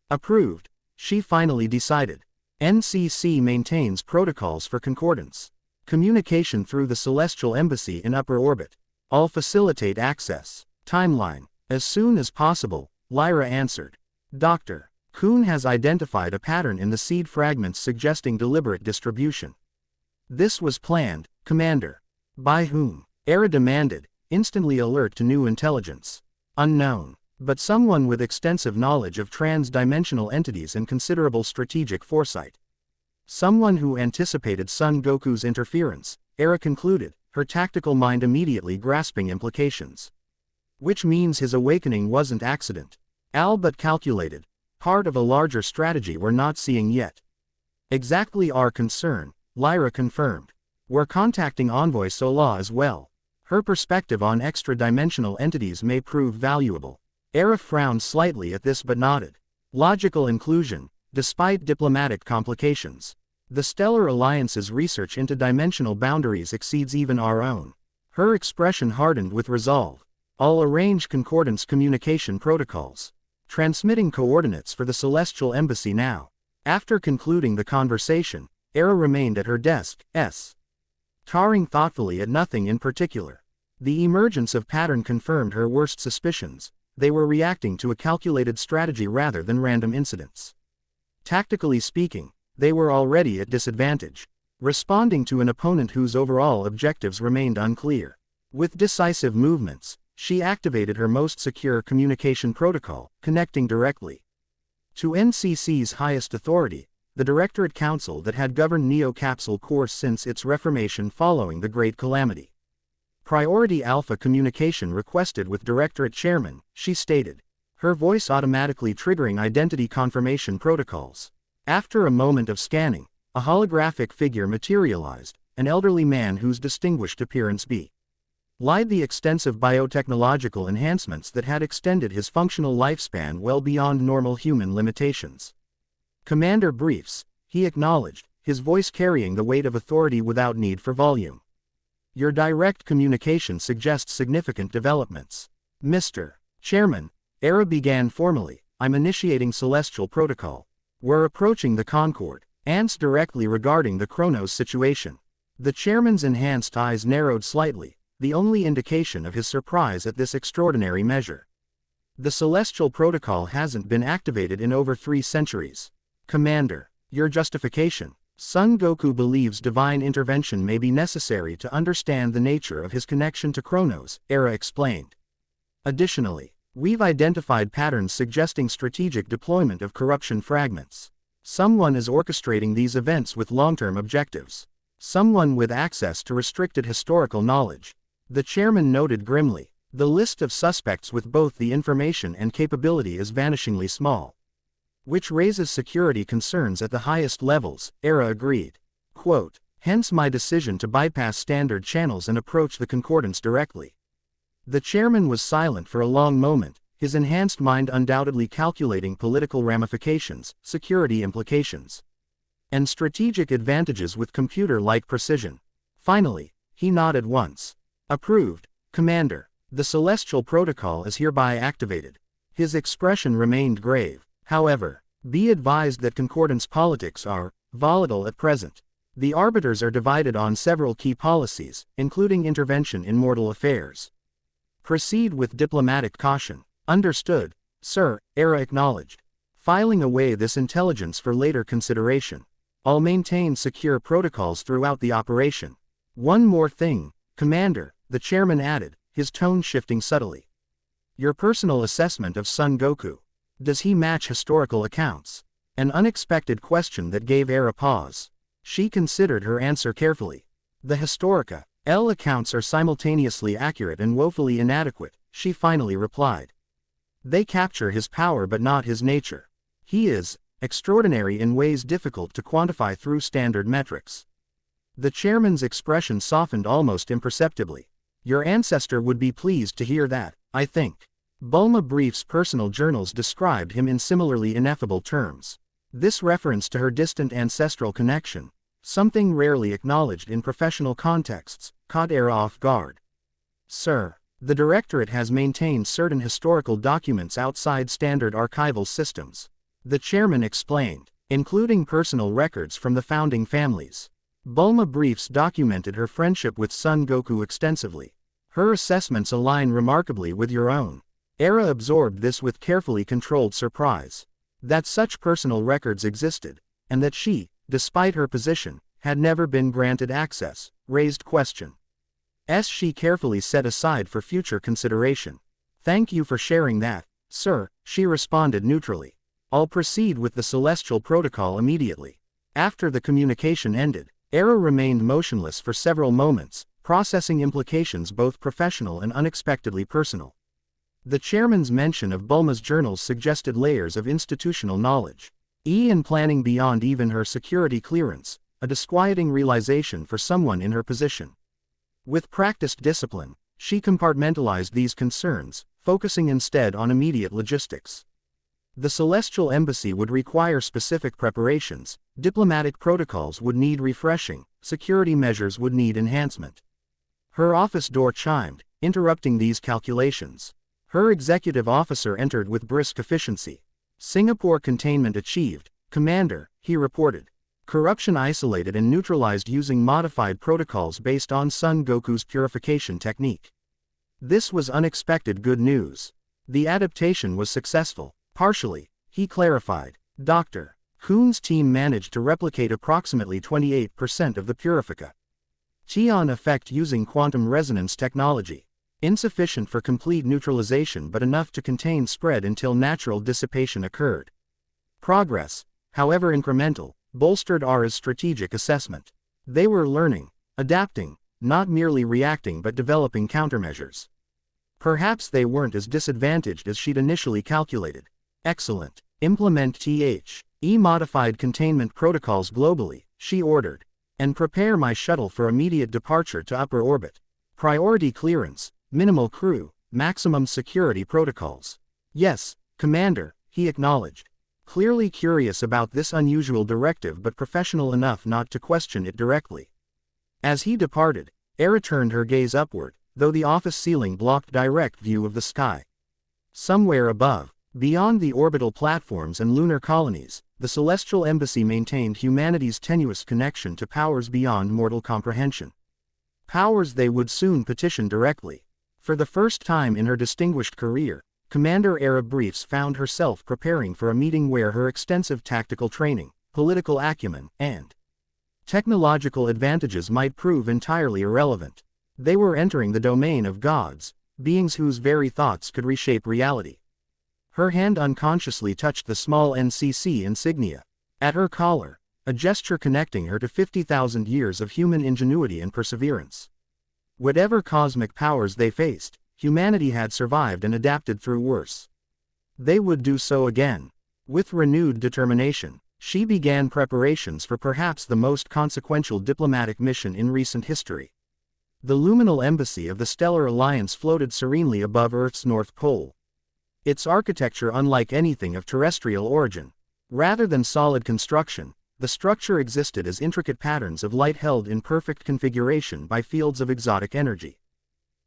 "Approved," she finally decided. "NCC maintains protocols for concordance. Communication through the Celestial Embassy in upper orbit. I'll facilitate access." "Timeline. As soon as possible," Lyra answered. "Dr. Kuhn has identified a pattern in the seed fragments suggesting deliberate distribution." "This was planned, Commander." "By whom?" Era demanded, instantly alert to new intelligence. "Unknown. But someone with extensive knowledge of trans-dimensional entities and considerable strategic foresight. Someone who anticipated Son Goku's interference," Era concluded, her tactical mind immediately grasping implications. "Which means his awakening wasn't accident. All but calculated. Part of a larger strategy we're not seeing yet." "Exactly our concern," Lyra confirmed. "We're contacting Envoy Sola as well." Her perspective on extra-dimensional entities may prove valuable. Era frowned slightly at this but nodded. Logical inclusion, despite diplomatic complications. The Stellar Alliance's research into dimensional boundaries exceeds even our own. Her expression hardened with resolve. I'll arrange concordance communication protocols. Transmitting coordinates for the Celestial Embassy now. After concluding the conversation, Era remained at her desk, staring thoughtfully at nothing in particular. The emergence of pattern confirmed her worst suspicions. They were reacting to a calculated strategy rather than random incidents. Tactically speaking, they were already at disadvantage, responding to an opponent whose overall objectives remained unclear. With decisive movements, she activated her most secure communication protocol, connecting directly to NCC's highest authority, the Directorate Council that had governed Neo Capsule Corps since its reformation following the Great Calamity. Priority Alpha communication requested with Directorate Chairman, she stated, her voice automatically triggering identity confirmation protocols. After a moment of scanning, a holographic figure materialized, an elderly man whose distinguished appearance belied the extensive biotechnological enhancements that had extended his functional lifespan well beyond normal human limitations. Commander briefs, he acknowledged, his voice carrying the weight of authority without need for volume. Your direct communication suggests significant developments. Mr. Chairman, Era began formally, I'm initiating Celestial Protocol. We're approaching the Concord. Ants directly regarding the Chronos situation. The chairman's enhanced eyes narrowed slightly, the only indication of his surprise at this extraordinary measure. The Celestial Protocol hasn't been activated in over 3 centuries. Commander, your justification. Son Goku believes divine intervention may be necessary to understand the nature of his connection to Chronos, Era explained. Additionally, we've identified patterns suggesting strategic deployment of corruption fragments. Someone is orchestrating these events with long-term objectives. Someone with access to restricted historical knowledge. The chairman noted grimly, the list of suspects with both the information and capability is vanishingly small. Which raises security concerns at the highest levels, Era agreed. Quote, hence my decision to bypass standard channels and approach the concordance directly. The chairman was silent for a long moment, his enhanced mind undoubtedly calculating political ramifications, security implications, and strategic advantages with computer-like precision. Finally, he nodded once. Approved, Commander. The Celestial Protocol is hereby activated. His expression remained grave. However, be advised that concordance politics are volatile at present. The arbiters are divided on several key policies, including intervention in mortal affairs. Proceed with diplomatic caution. Understood, sir, Era acknowledged. Filing away this intelligence for later consideration. I'll maintain secure protocols throughout the operation. One more thing, Commander, the chairman added, his tone shifting subtly. Your personal assessment of Son Goku. Does he match historical accounts? An unexpected question that gave Era pause. She considered her answer carefully. The Historica L accounts are simultaneously accurate and woefully inadequate, she finally replied. They capture his power but not his nature. He is extraordinary in ways difficult to quantify through standard metrics. The chairman's expression softened almost imperceptibly. Your ancestor would be pleased to hear that, I think. Bulma Brief's personal journals described him in similarly ineffable terms. This reference to her distant ancestral connection, something rarely acknowledged in professional contexts, caught Era off guard. Sir, the Directorate has maintained certain historical documents outside standard archival systems. The chairman explained, including personal records from the founding families. Bulma Briefs documented her friendship with Son Goku extensively. Her assessments align remarkably with your own. Era absorbed this with carefully controlled surprise. That such personal records existed, and that she, despite her position, had never been granted access, raised question. She carefully set aside for future consideration. Thank you for sharing that, sir, she responded neutrally. I'll proceed with the Celestial Protocol immediately. After the communication ended, Era remained motionless for several moments, processing implications both professional and unexpectedly personal. The chairman's mention of Bulma's journals suggested layers of institutional knowledge. And planning beyond even her security clearance, a disquieting realization for someone in her position. With practiced discipline, she compartmentalized these concerns, focusing instead on immediate logistics. The Celestial Embassy would require specific preparations, diplomatic protocols would need refreshing, security measures would need enhancement. Her office door chimed, interrupting these calculations. Her executive officer entered with brisk efficiency. Singapore containment achieved, Commander, he reported. Corruption isolated and neutralized using modified protocols based on Son Goku's purification technique. This was unexpected good news. The adaptation was successful, partially, he clarified. Dr. Kuhn's team managed to replicate approximately 28% of the purification effect using quantum resonance technology. Insufficient for complete neutralization but enough to contain spread until natural dissipation occurred. Progress, however incremental, bolstered Aura's strategic assessment. They were learning, adapting, not merely reacting but developing countermeasures. Perhaps they weren't as disadvantaged as she'd initially calculated. Excellent. Implement modified containment protocols globally, she ordered. And prepare my shuttle for immediate departure to upper orbit. Priority clearance, minimal crew, maximum security protocols. Yes, Commander, he acknowledged. Clearly curious about this unusual directive but professional enough not to question it directly. As he departed, Aura turned her gaze upward, though the office ceiling blocked direct view of the sky. Somewhere above, beyond the orbital platforms and lunar colonies, the Celestial Embassy maintained humanity's tenuous connection to powers beyond mortal comprehension. Powers they would soon petition directly. For the first time in her distinguished career, Commander Aura Briefs found herself preparing for a meeting where her extensive tactical training, political acumen, and technological advantages might prove entirely irrelevant. They were entering the domain of gods, beings whose very thoughts could reshape reality. Her hand unconsciously touched the small NCC insignia at her collar, a gesture connecting her to 50,000 years of human ingenuity and perseverance. Whatever cosmic powers they faced, humanity had survived and adapted through worse. They would do so again. With renewed determination, she began preparations for perhaps the most consequential diplomatic mission in recent history. The luminal embassy of the Stellar Alliance floated serenely above Earth's North Pole. Its architecture unlike anything of terrestrial origin. Rather than solid construction, the structure existed as intricate patterns of light held in perfect configuration by fields of exotic energy.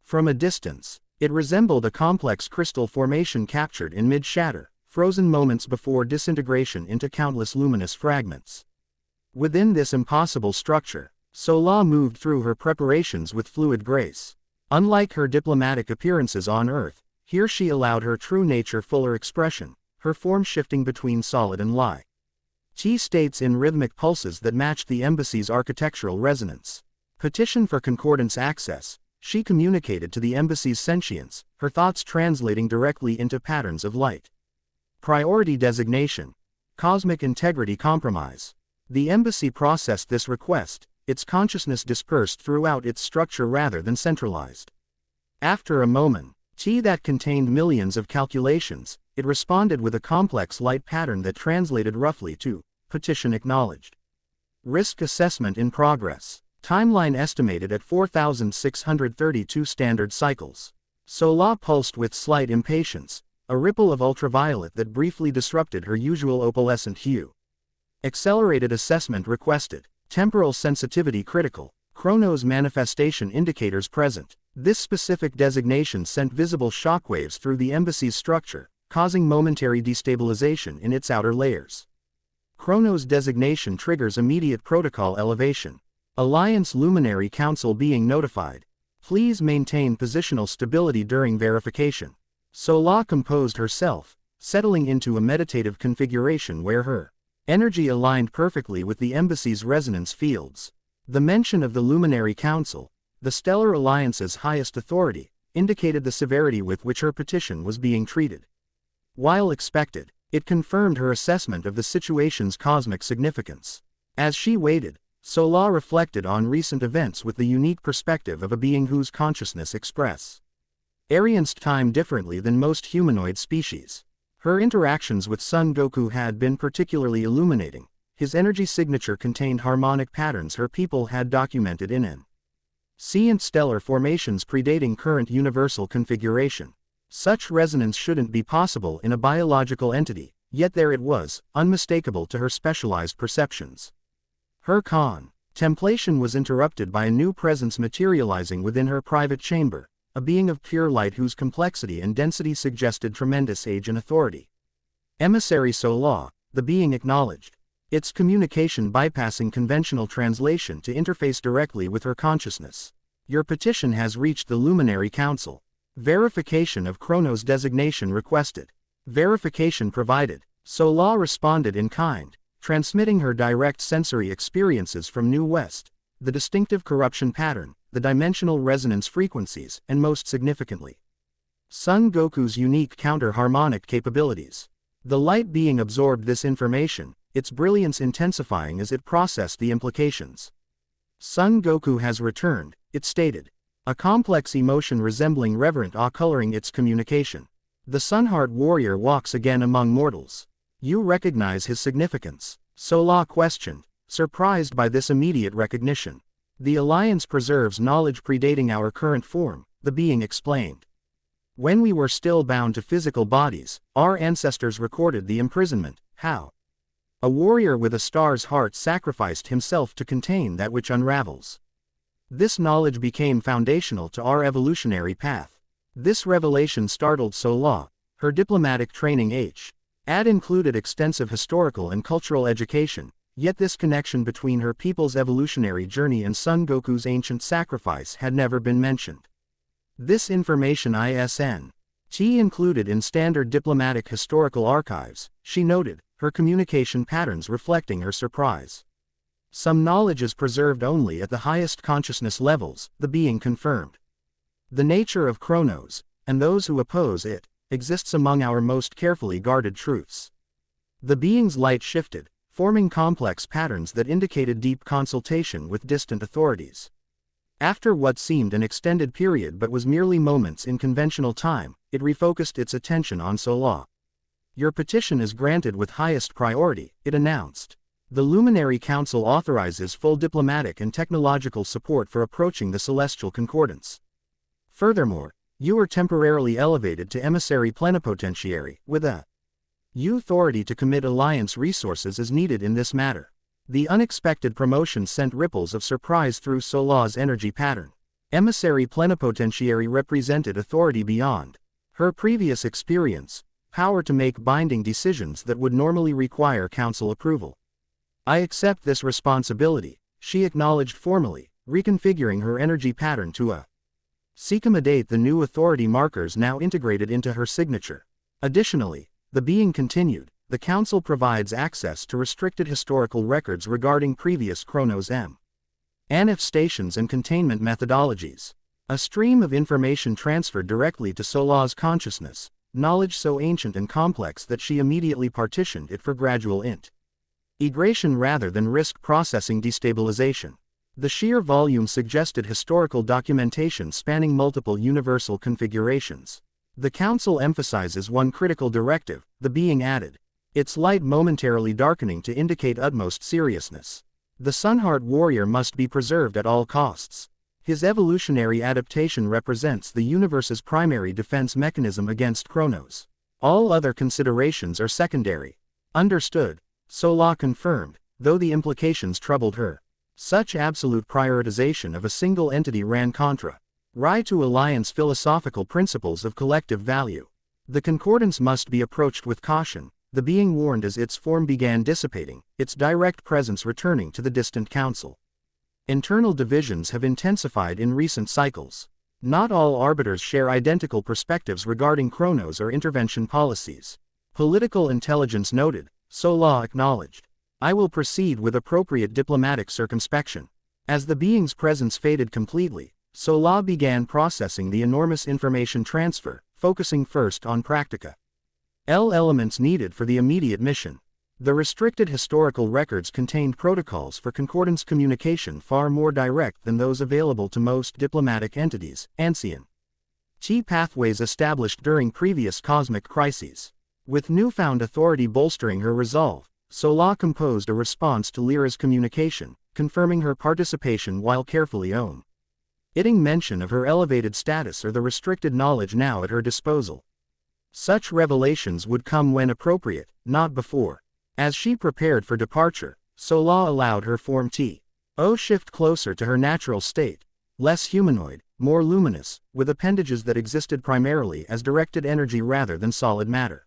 From a distance, it resembled a complex crystal formation captured in mid-shatter, frozen moments before disintegration into countless luminous fragments. Within this impossible structure, Sola moved through her preparations with fluid grace. Unlike her diplomatic appearances on Earth, here she allowed her true nature fuller expression, her form shifting between solid and light states in rhythmic pulses that matched the embassy's architectural resonance. Petition for concordance access, she communicated to the embassy's sentience, her thoughts translating directly into patterns of light. Priority designation, cosmic integrity compromise. The embassy processed this request, its consciousness dispersed throughout its structure rather than centralized. After a moment, that contained millions of calculations, it responded with a complex light pattern that translated roughly to petition acknowledged. Risk assessment in progress. Timeline estimated at 4,632 standard cycles. Sola pulsed with slight impatience, a ripple of ultraviolet that briefly disrupted her usual opalescent hue. Accelerated assessment requested. Temporal sensitivity critical. Chronos manifestation indicators present. This specific designation sent visible shockwaves through the embassy's structure, causing momentary destabilization in its outer layers. Chronos designation triggers immediate protocol elevation. Alliance Luminary Council being notified. Please maintain positional stability during verification. Sola composed herself, settling into a meditative configuration where her energy aligned perfectly with the embassy's resonance fields. The mention of the Luminary Council, the Stellar Alliance's highest authority, indicated the severity with which her petition was being treated. While expected, it confirmed her assessment of the situation's cosmic significance. As she waited, Sola reflected on recent events with the unique perspective of a being whose consciousness experienced time differently than most humanoid species. Her interactions with Son Goku had been particularly illuminating. His energy signature contained harmonic patterns her people had documented in an Saiyan stellar formations predating current universal configuration. Such resonance shouldn't be possible in a biological entity, yet there it was, unmistakable to her specialized perceptions. Her contemplation was interrupted by a new presence materializing within her private chamber, a being of pure light whose complexity and density suggested tremendous age and authority. Emissary Sola, the being acknowledged. Its communication bypassing conventional translation to interface directly with her consciousness. Your petition has reached the Luminary Council. Verification of Chronos designation requested. Verification provided. Sola responded in kind, transmitting her direct sensory experiences from New West, the distinctive corruption pattern, the dimensional resonance frequencies, and most significantly, Son Goku's unique counter-harmonic capabilities. The light being absorbed this information, its brilliance intensifying as it processed the implications. Son Goku has returned, it stated. A complex emotion resembling reverent awe coloring its communication. The Sunheart warrior walks again among mortals. You recognize his significance? Sola questioned, surprised by this immediate recognition. The Alliance preserves knowledge predating our current form, the being explained. When we were still bound to physical bodies, our ancestors recorded the imprisonment, how a warrior with a star's heart sacrificed himself to contain that which unravels. This knowledge became foundational to our evolutionary path. This revelation startled Sola, her diplomatic training had included extensive historical and cultural education, yet this connection between her people's evolutionary journey and Son Goku's ancient sacrifice had never been mentioned. This information isn't included in standard diplomatic historical archives, she noted, her communication patterns reflecting her surprise. Some knowledge is preserved only at the highest consciousness levels, the being confirmed. The nature of Chronos, and those who oppose it, exists among our most carefully guarded truths. The being's light shifted, forming complex patterns that indicated deep consultation with distant authorities. After what seemed an extended period but was merely moments in conventional time, it refocused its attention on Sola. Your petition is granted with highest priority, it announced. The Luminary Council authorizes full diplomatic and technological support for approaching the Celestial Concordance. Furthermore, you are temporarily elevated to Emissary Plenipotentiary, with a authority to commit Alliance resources as needed in this matter. The unexpected promotion sent ripples of surprise through Sola's energy pattern. Emissary Plenipotentiary represented authority beyond her previous experience, power to make binding decisions that would normally require council approval. I accept this responsibility, she acknowledged formally, reconfiguring her energy pattern to accommodate the new authority markers now integrated into her signature. Additionally, the being continued, the Council provides access to restricted historical records regarding previous Chronos manifestations and containment methodologies. A stream of information transferred directly to Sola's consciousness, knowledge so ancient and complex that she immediately partitioned it for gradual integration rather than risk processing destabilization. The sheer volume suggested historical documentation spanning multiple universal configurations. The Council emphasizes one critical directive, the being added, its light momentarily darkening to indicate utmost seriousness. The Sunheart warrior must be preserved at all costs. His evolutionary adaptation represents the universe's primary defense mechanism against Chronos. All other considerations are secondary. Understood, Sola confirmed, though the implications troubled her. Such absolute prioritization of a single entity ran contra to Alliance philosophical principles of collective value. The concordance must be approached with caution, the being warned as its form began dissipating, its direct presence returning to the distant council. Internal divisions have intensified in recent cycles. Not all arbiters share identical perspectives regarding Chronos or intervention policies. Political intelligence noted, Sola acknowledged. I will proceed with appropriate diplomatic circumspection. As the being's presence faded completely, Sola began processing the enormous information transfer, focusing first on practical elements needed for the immediate mission. The restricted historical records contained protocols for concordance communication far more direct than those available to most diplomatic entities, ancient pathways established during previous cosmic crises. With newfound authority bolstering her resolve, Sola composed a response to Lyra's communication, confirming her participation while carefully Itting mention of her elevated status or the restricted knowledge now at her disposal. Such revelations would come when appropriate, not before. As she prepared for departure, Sola allowed her form to shift closer to her natural state, less humanoid, more luminous, with appendages that existed primarily as directed energy rather than solid matter.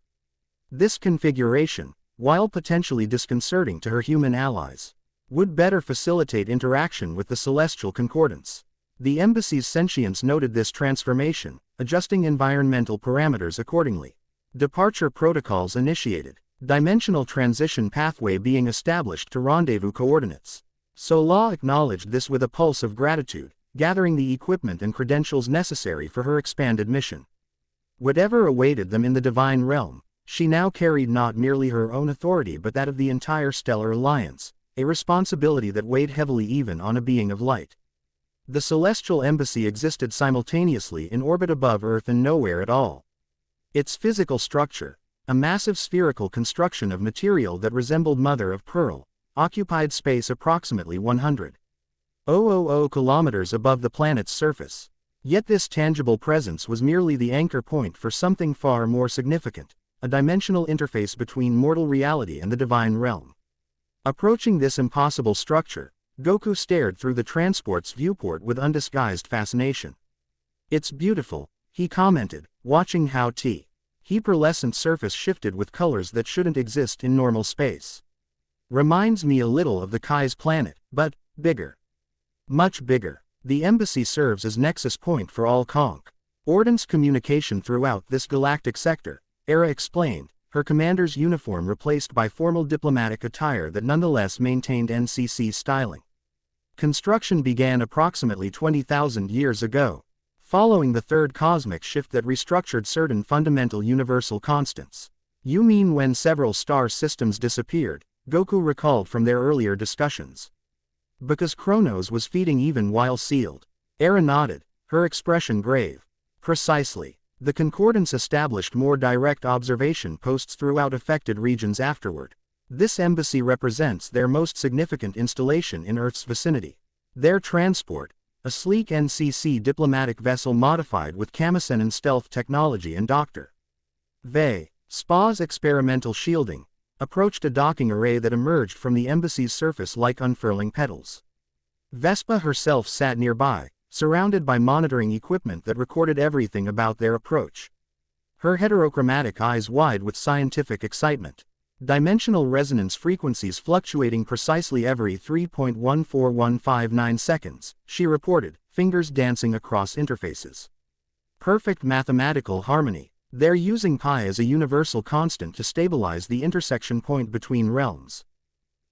This configuration, while potentially disconcerting to her human allies, would better facilitate interaction with the celestial concordance. The embassy's sentience noted this transformation, adjusting environmental parameters accordingly. Departure protocols initiated, dimensional transition pathway being established to rendezvous coordinates. Sola acknowledged this with a pulse of gratitude, gathering the equipment and credentials necessary for her expanded mission. Whatever awaited them in the divine realm, she now carried not merely her own authority but that of the entire Stellar Alliance, a responsibility that weighed heavily even on a being of light. The celestial embassy existed simultaneously in orbit above Earth and nowhere at all. Its physical structure, a massive spherical construction of material that resembled mother of pearl, occupied space approximately 100,000 kilometers above the planet's surface. Yet this tangible presence was merely the anchor point for something far more significant, a dimensional interface between mortal reality and the divine realm. Approaching this impossible structure, Goku stared through the transport's viewport with undisguised fascination. "It's beautiful," he commented, watching how the pearlescent surface shifted with colors that shouldn't exist in normal space. "Reminds me a little of the Kai's planet, but bigger. Much bigger. The embassy serves as nexus point for all concordance communication throughout this galactic sector," Era explained, her commander's uniform replaced by formal diplomatic attire that nonetheless maintained NCC styling. Construction began approximately 20,000 years ago, following the third cosmic shift that restructured certain fundamental universal constants. "You mean when several star systems disappeared," Goku recalled from their earlier discussions. "Because Kronos was feeding even while sealed." Era nodded, her expression grave. "Precisely. The concordance established more direct observation posts throughout affected regions afterward. This embassy represents their most significant installation in Earth's vicinity. Their transport, a sleek NCC diplomatic vessel modified with Kamisenan stealth technology and Dr. Spa's experimental shielding, approached a docking array that emerged from the embassy's surface like unfurling petals. Vespa herself sat nearby, surrounded by monitoring equipment that recorded everything about their approach. Her heterochromatic eyes wide with scientific excitement. Dimensional resonance frequencies fluctuating precisely every 3.14159 seconds, she reported, fingers dancing across interfaces. Perfect mathematical harmony. They're using pi as a universal constant to stabilize the intersection point between realms.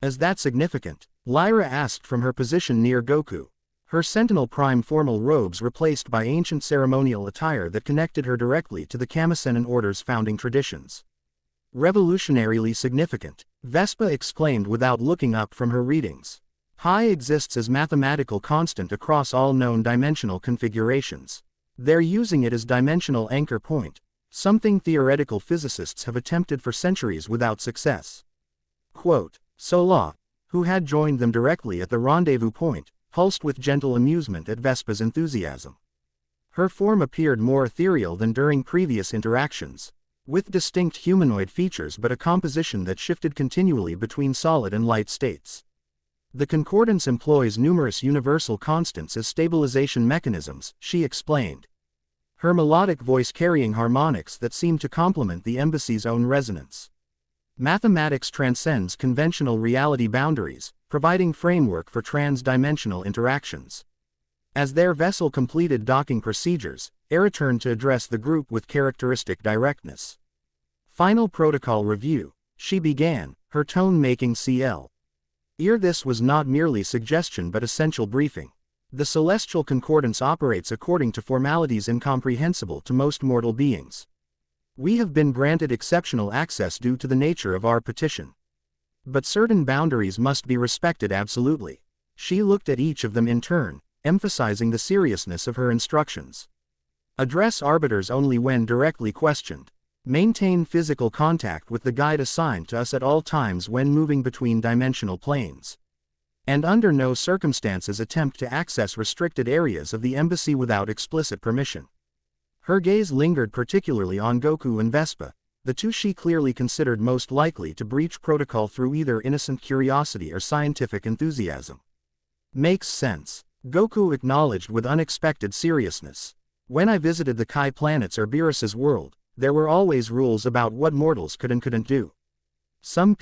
Is that significant? Lyra asked from her position near Goku. Her Sentinel Prime formal robes replaced by ancient ceremonial attire that connected her directly to the Kamisenan Order's founding traditions. "Revolutionarily significant," Vespa exclaimed without looking up from her readings. "Pi exists as mathematical constant across all known dimensional configurations. They're using it as dimensional anchor point, something theoretical physicists have attempted for centuries without success." Quote, Sola, who had joined them directly at the rendezvous point, pulsed with gentle amusement at Vespa's enthusiasm. Her form appeared more ethereal than during previous interactions, with distinct humanoid features but a composition that shifted continually between solid and light states. "The concordance employs numerous universal constants as stabilization mechanisms," she explained, her melodic voice carrying harmonics that seemed to complement the embassy's own resonance. "Mathematics transcends conventional reality boundaries, providing framework for trans-dimensional interactions." As their vessel completed docking procedures, Era turned to address the group with characteristic directness. "Final protocol review," she began, her tone making clear. This was not merely suggestion but essential briefing. The celestial concordance operates according to formalities incomprehensible to most mortal beings. We have been granted exceptional access due to the nature of our petition. But certain boundaries must be respected absolutely. She looked at each of them in turn, emphasizing the seriousness of her instructions. Address arbiters only when directly questioned. Maintain physical contact with the guide assigned to us at all times when moving between dimensional planes. and under no circumstances attempt to access restricted areas of the embassy without explicit permission. Her gaze lingered particularly on Goku and Vespa, the two she clearly considered most likely to breach protocol through either innocent curiosity or scientific enthusiasm. Makes sense, Goku acknowledged with unexpected seriousness. When I visited the Kai planets or Beerus's world, there were always rules about what mortals could and couldn't do. Some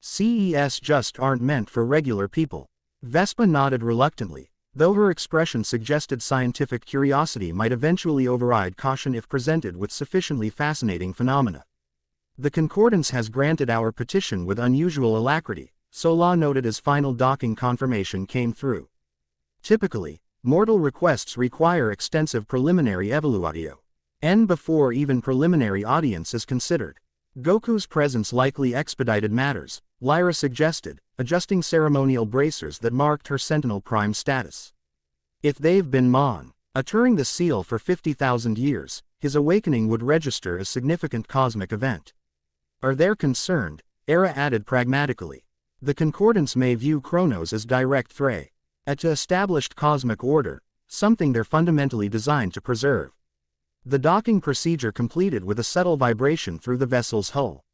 CES just aren't meant for regular people. Vespa nodded reluctantly, though her expression suggested scientific curiosity might eventually override caution if presented with sufficiently fascinating phenomena. The Concordance has granted our petition with unusual alacrity, Sola noted as final docking confirmation came through. Typically, mortal requests require extensive preliminary evaluatio, and before even preliminary audience is considered. Goku's presence likely expedited matters, Lyra suggested, adjusting ceremonial bracers that marked her Sentinel Prime status. If they've been monitoring the seal for 50,000 years, his awakening would register as significant cosmic event. Are they concerned? Era added pragmatically. The Concordance may view Chronos as direct threat to established cosmic order, something they're fundamentally designed to preserve. The docking procedure completed with a subtle vibration through the vessel's hull.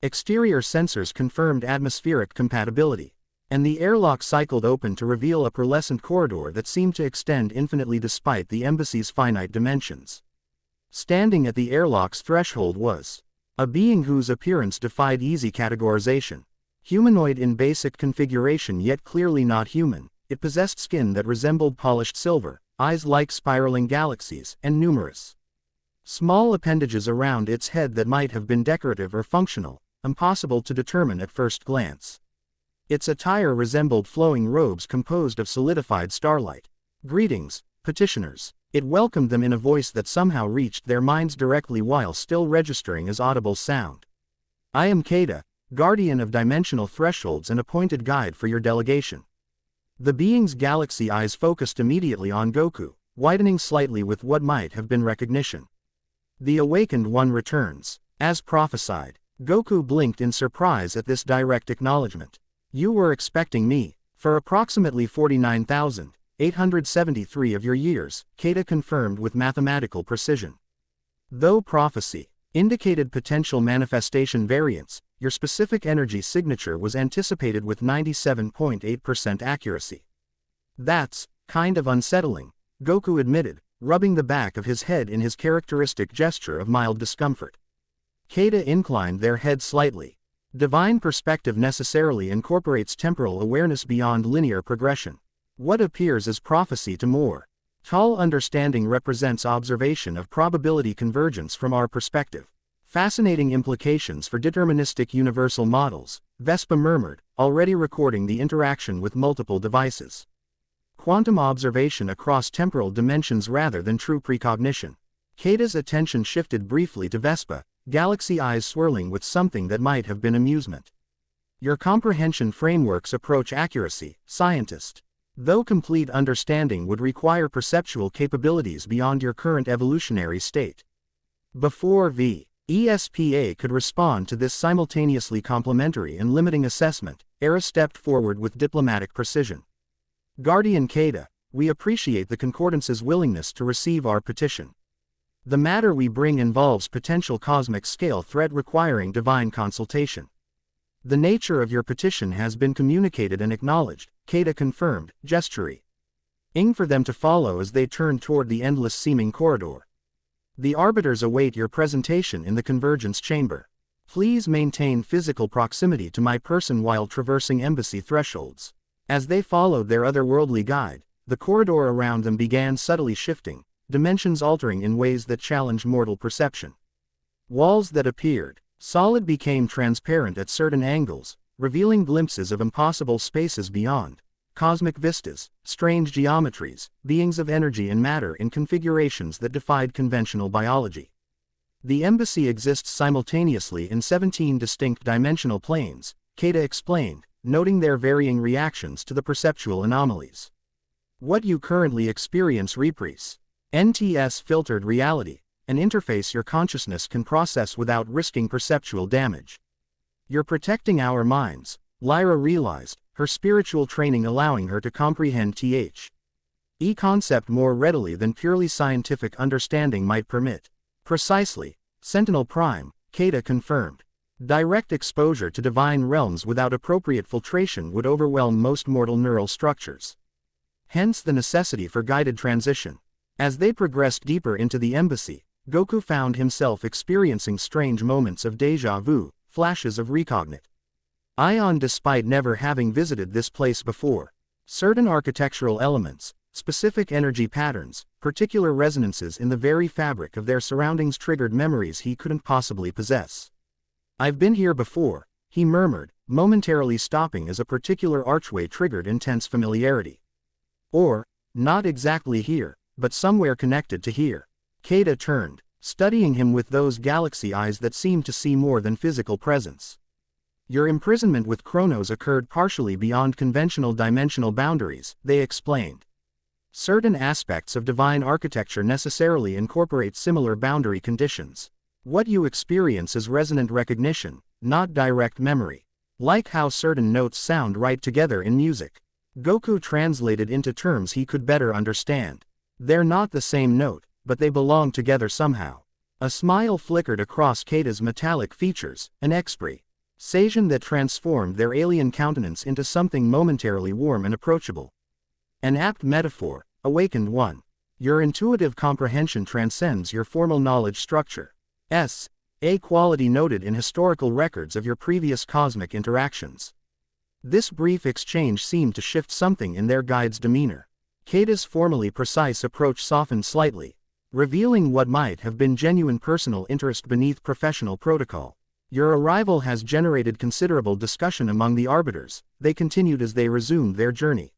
Exterior sensors confirmed atmospheric compatibility, and the airlock cycled open to reveal a pearlescent corridor that seemed to extend infinitely despite the embassy's finite dimensions. Standing at the airlock's threshold was a being whose appearance defied easy categorization. Humanoid in basic configuration yet clearly not human, it possessed skin that resembled polished silver, eyes like spiraling galaxies, and numerous small appendages around its head that might have been decorative or functional, impossible to determine at first glance. Its attire resembled flowing robes composed of solidified starlight. Greetings, petitioners. It welcomed them in a voice that somehow reached their minds directly while still registering as audible sound. I am Keda, guardian of dimensional thresholds and appointed guide for your delegation. The being's galaxy eyes focused immediately on Goku, widening slightly with what might have been recognition. The Awakened One returns. As prophesied, Goku blinked in surprise at this direct acknowledgement. You were expecting me, for approximately 49,873 of your years, Keda confirmed with mathematical precision. Though prophecy indicated potential manifestation variance, your specific energy signature was anticipated with 97.8% accuracy. That's kind of unsettling, Goku admitted, rubbing the back of his head in his characteristic gesture of mild discomfort. Keda inclined their head slightly. Divine perspective necessarily incorporates temporal awareness beyond linear progression. What appears as prophecy to more tall understanding represents observation of probability convergence from our perspective. Fascinating implications for deterministic universal models, Vespa murmured, already recording the interaction with multiple devices. Quantum observation across temporal dimensions rather than true precognition. Keda's attention shifted briefly to Vespa, galaxy eyes swirling with something that might have been amusement. Your comprehension frameworks approach accuracy, scientist. Though complete understanding would require perceptual capabilities beyond your current evolutionary state. Before the ESPA could respond to this simultaneously complementary and limiting assessment, Era stepped forward with diplomatic precision. Guardian Keda, we appreciate the Concordance's willingness to receive our petition. The matter we bring involves potential cosmic scale threat requiring divine consultation. The nature of your petition has been communicated and acknowledged, Keda confirmed, gesturing for them to follow as they turned toward the endless-seeming corridor. The arbiters await your presentation in the convergence chamber. Please maintain physical proximity to my person while traversing embassy thresholds. As they followed their otherworldly guide, the corridor around them began subtly shifting, dimensions altering in ways that challenged mortal perception. Walls that appeared solid became transparent at certain angles, revealing glimpses of impossible spaces beyond. Cosmic vistas, strange geometries, beings of energy and matter in configurations that defied conventional biology. The embassy exists simultaneously in 17 distinct dimensional planes, Keda explained, noting their varying reactions to the perceptual anomalies. What you currently experience represents NTS filtered reality, an interface your consciousness can process without risking perceptual damage. You're protecting our minds, Lyra realized, her spiritual training allowing her to comprehend the concept more readily than purely scientific understanding might permit. Precisely, Sentinel Prime, Kata confirmed. Direct exposure to divine realms without appropriate filtration would overwhelm most mortal neural structures. Hence the necessity for guided transition. As they progressed deeper into the embassy, Goku found himself experiencing strange moments of déjà vu, flashes of recognite. Ion despite never having visited this place before. Certain architectural elements, specific energy patterns, particular resonances in the very fabric of their surroundings triggered memories he couldn't possibly possess. "I've been here before," he murmured, momentarily stopping as a particular archway triggered intense familiarity. Or, not exactly here, but somewhere connected to here. Kata turned, studying him with those galaxy eyes that seemed to see more than physical presence. "Your imprisonment with Chronos occurred partially beyond conventional dimensional boundaries," they explained. "Certain aspects of divine architecture necessarily incorporate similar boundary conditions. What you experience is resonant recognition, not direct memory. Like how certain notes sound right together in music." Goku translated into terms he could better understand. "They're not the same note, but they belong together somehow." A smile flickered across Kata's metallic features, an expression that transformed their alien countenance into something momentarily warm and approachable. "An apt metaphor, awakened one. Your intuitive comprehension transcends your formal knowledge structure. A quality noted in historical records of your previous cosmic interactions." This brief exchange seemed to shift something in their guide's demeanor. Kata's formally precise approach softened slightly, revealing what might have been genuine personal interest beneath professional protocol. "Your arrival has generated considerable discussion among the arbiters," they continued as they resumed their journey.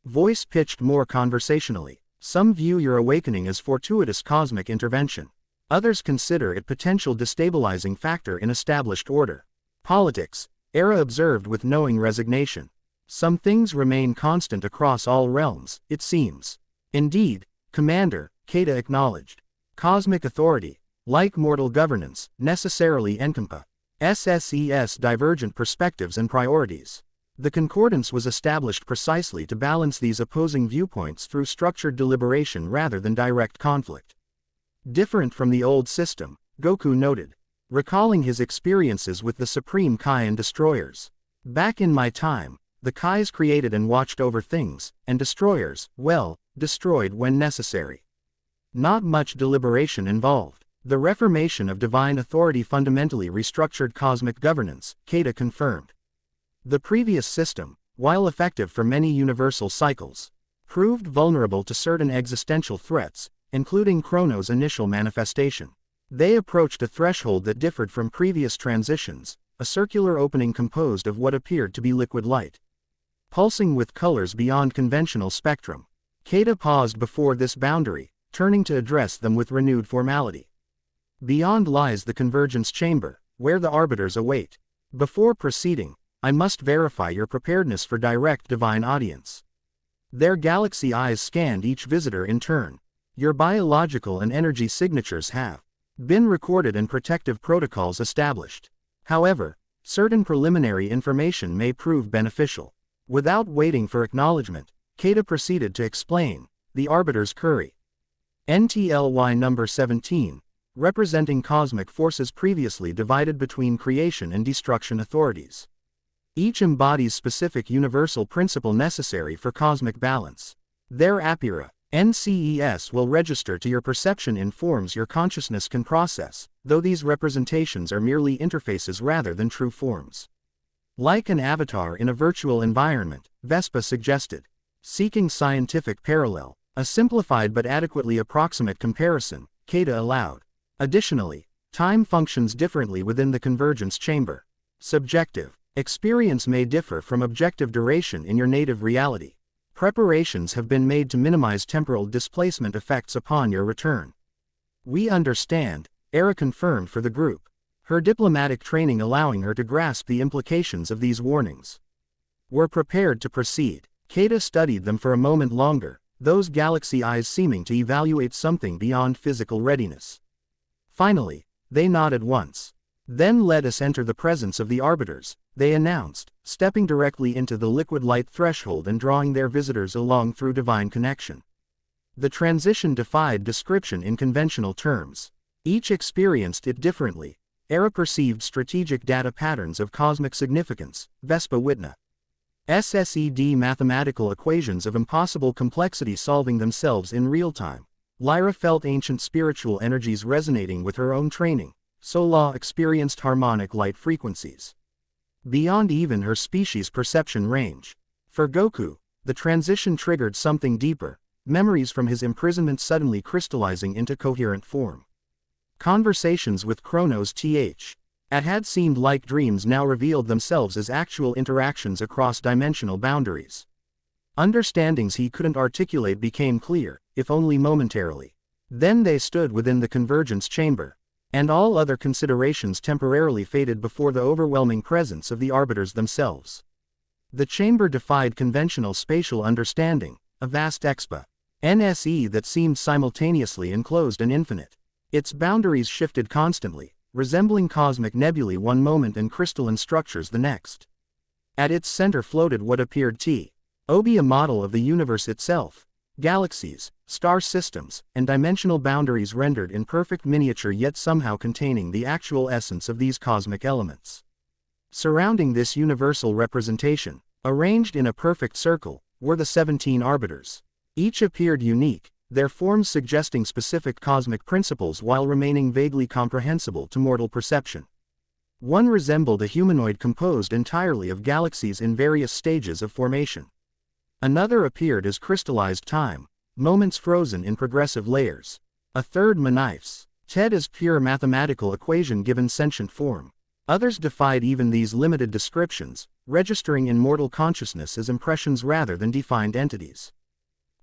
Voice pitched more conversationally. "Some view your awakening as fortuitous cosmic intervention. Others consider it potential destabilizing factor in established order. Politics," Era observed with knowing resignation. "Some things remain constant across all realms, it seems." "Indeed, Commander," Kata acknowledged. "Cosmic authority, like mortal governance, necessarily encompasses divergent perspectives and priorities. The concordance was established precisely to balance these opposing viewpoints through structured deliberation rather than direct conflict." "Different from the old system," Goku noted, recalling his experiences with the Supreme Kai and Destroyers. "Back in my time, the Kais created and watched over things, and Destroyers, well, destroyed when necessary. Not much deliberation involved. The reformation of divine authority fundamentally restructured cosmic governance," Kata confirmed. "The previous system, while effective for many universal cycles, proved vulnerable to certain existential threats, including Chronos' initial manifestation. They approached a threshold that differed from previous transitions, a circular opening composed of what appeared to be liquid light, pulsing with colors beyond conventional spectrum." Kata paused before this boundary, turning to address them with renewed formality. "Beyond lies the convergence chamber, where the arbiters await. Before proceeding, I must verify your preparedness for direct divine audience." Their galaxy eyes scanned each visitor in turn. "Your biological and energy signatures have been recorded and protective protocols established. However, certain preliminary information may prove beneficial." Without waiting for acknowledgement, Kata proceeded to explain. "The Arbiter's Curry. NTLY number 17, representing cosmic forces previously divided between creation and destruction authorities. Each embodies specific universal principle necessary for cosmic balance. Their Apira, NCES will register to your perception in forms your consciousness can process, though these representations are merely interfaces rather than true forms. Like an avatar in a virtual environment," Vespa suggested. Seeking scientific parallel, a simplified but adequately approximate comparison, Kata allowed. "Additionally, time functions differently within the convergence chamber. Subjective experience may differ from objective duration in your native reality. Preparations have been made to minimize temporal displacement effects upon your return." "We understand," Era confirmed for the group, her diplomatic training allowing her to grasp the implications of these warnings. "We're prepared to proceed." Kata studied them for a moment longer, those galaxy eyes seeming to evaluate something beyond physical readiness. Finally, they nodded once. Then let us enter the presence of the arbiters, they announced, stepping directly into the liquid light threshold and drawing their visitors along through divine connection. The transition defied description in conventional terms. Each experienced it differently. Era perceived strategic data patterns of cosmic significance, Vespa Witna. SSED mathematical equations of impossible complexity solving themselves in real time. Lyra felt ancient spiritual energies resonating with her own training. Sola experienced harmonic light frequencies beyond even her species' perception range. For Goku, the transition triggered something deeper, memories from his imprisonment suddenly crystallizing into coherent form. Conversations with Chronos had seemed like dreams now revealed themselves as actual interactions across dimensional boundaries. Understandings he couldn't articulate became clear, if only momentarily. Then they stood within the convergence chamber, and all other considerations temporarily faded before the overwhelming presence of the arbiters themselves. The chamber defied conventional spatial understanding, a vast NSE that seemed simultaneously enclosed and infinite. Its boundaries shifted constantly, resembling cosmic nebulae one moment and crystalline structures the next. At its center floated what appeared to be a model of the universe itself. Galaxies, star systems, and dimensional boundaries rendered in perfect miniature yet somehow containing the actual essence of these cosmic elements. Surrounding this universal representation, arranged in a perfect circle, were the 17 arbiters. Each appeared unique, their forms suggesting specific cosmic principles while remaining vaguely comprehensible to mortal perception. One resembled a humanoid composed entirely of galaxies in various stages of formation. Another appeared as crystallized time, moments frozen in progressive layers. A third manifested as pure mathematical equation given sentient form. Others defied even these limited descriptions, registering in mortal consciousness as impressions rather than defined entities.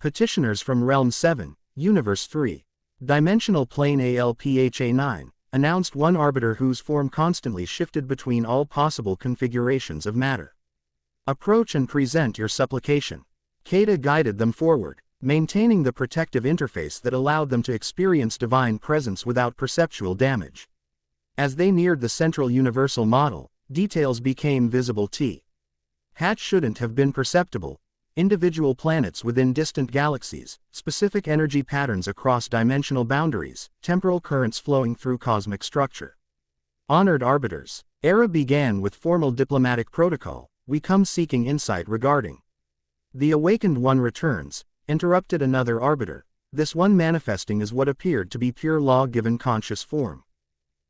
Petitioners from Realm 7, Universe 3, Dimensional Plane ALPHA9, announced one arbiter whose form constantly shifted between all possible configurations of matter. Approach and present your supplication. Kata guided them forward, maintaining the protective interface that allowed them to experience divine presence without perceptual damage. As they neared the central universal model, details became visible to Hatch shouldn't have been perceptible. Individual planets within distant galaxies, specific energy patterns across dimensional boundaries, temporal currents flowing through cosmic structure. Honored arbiters, Era began with formal diplomatic protocol. We come seeking insight regarding. The awakened one returns, interrupted another arbiter, this one manifesting as what appeared to be pure law-given conscious form.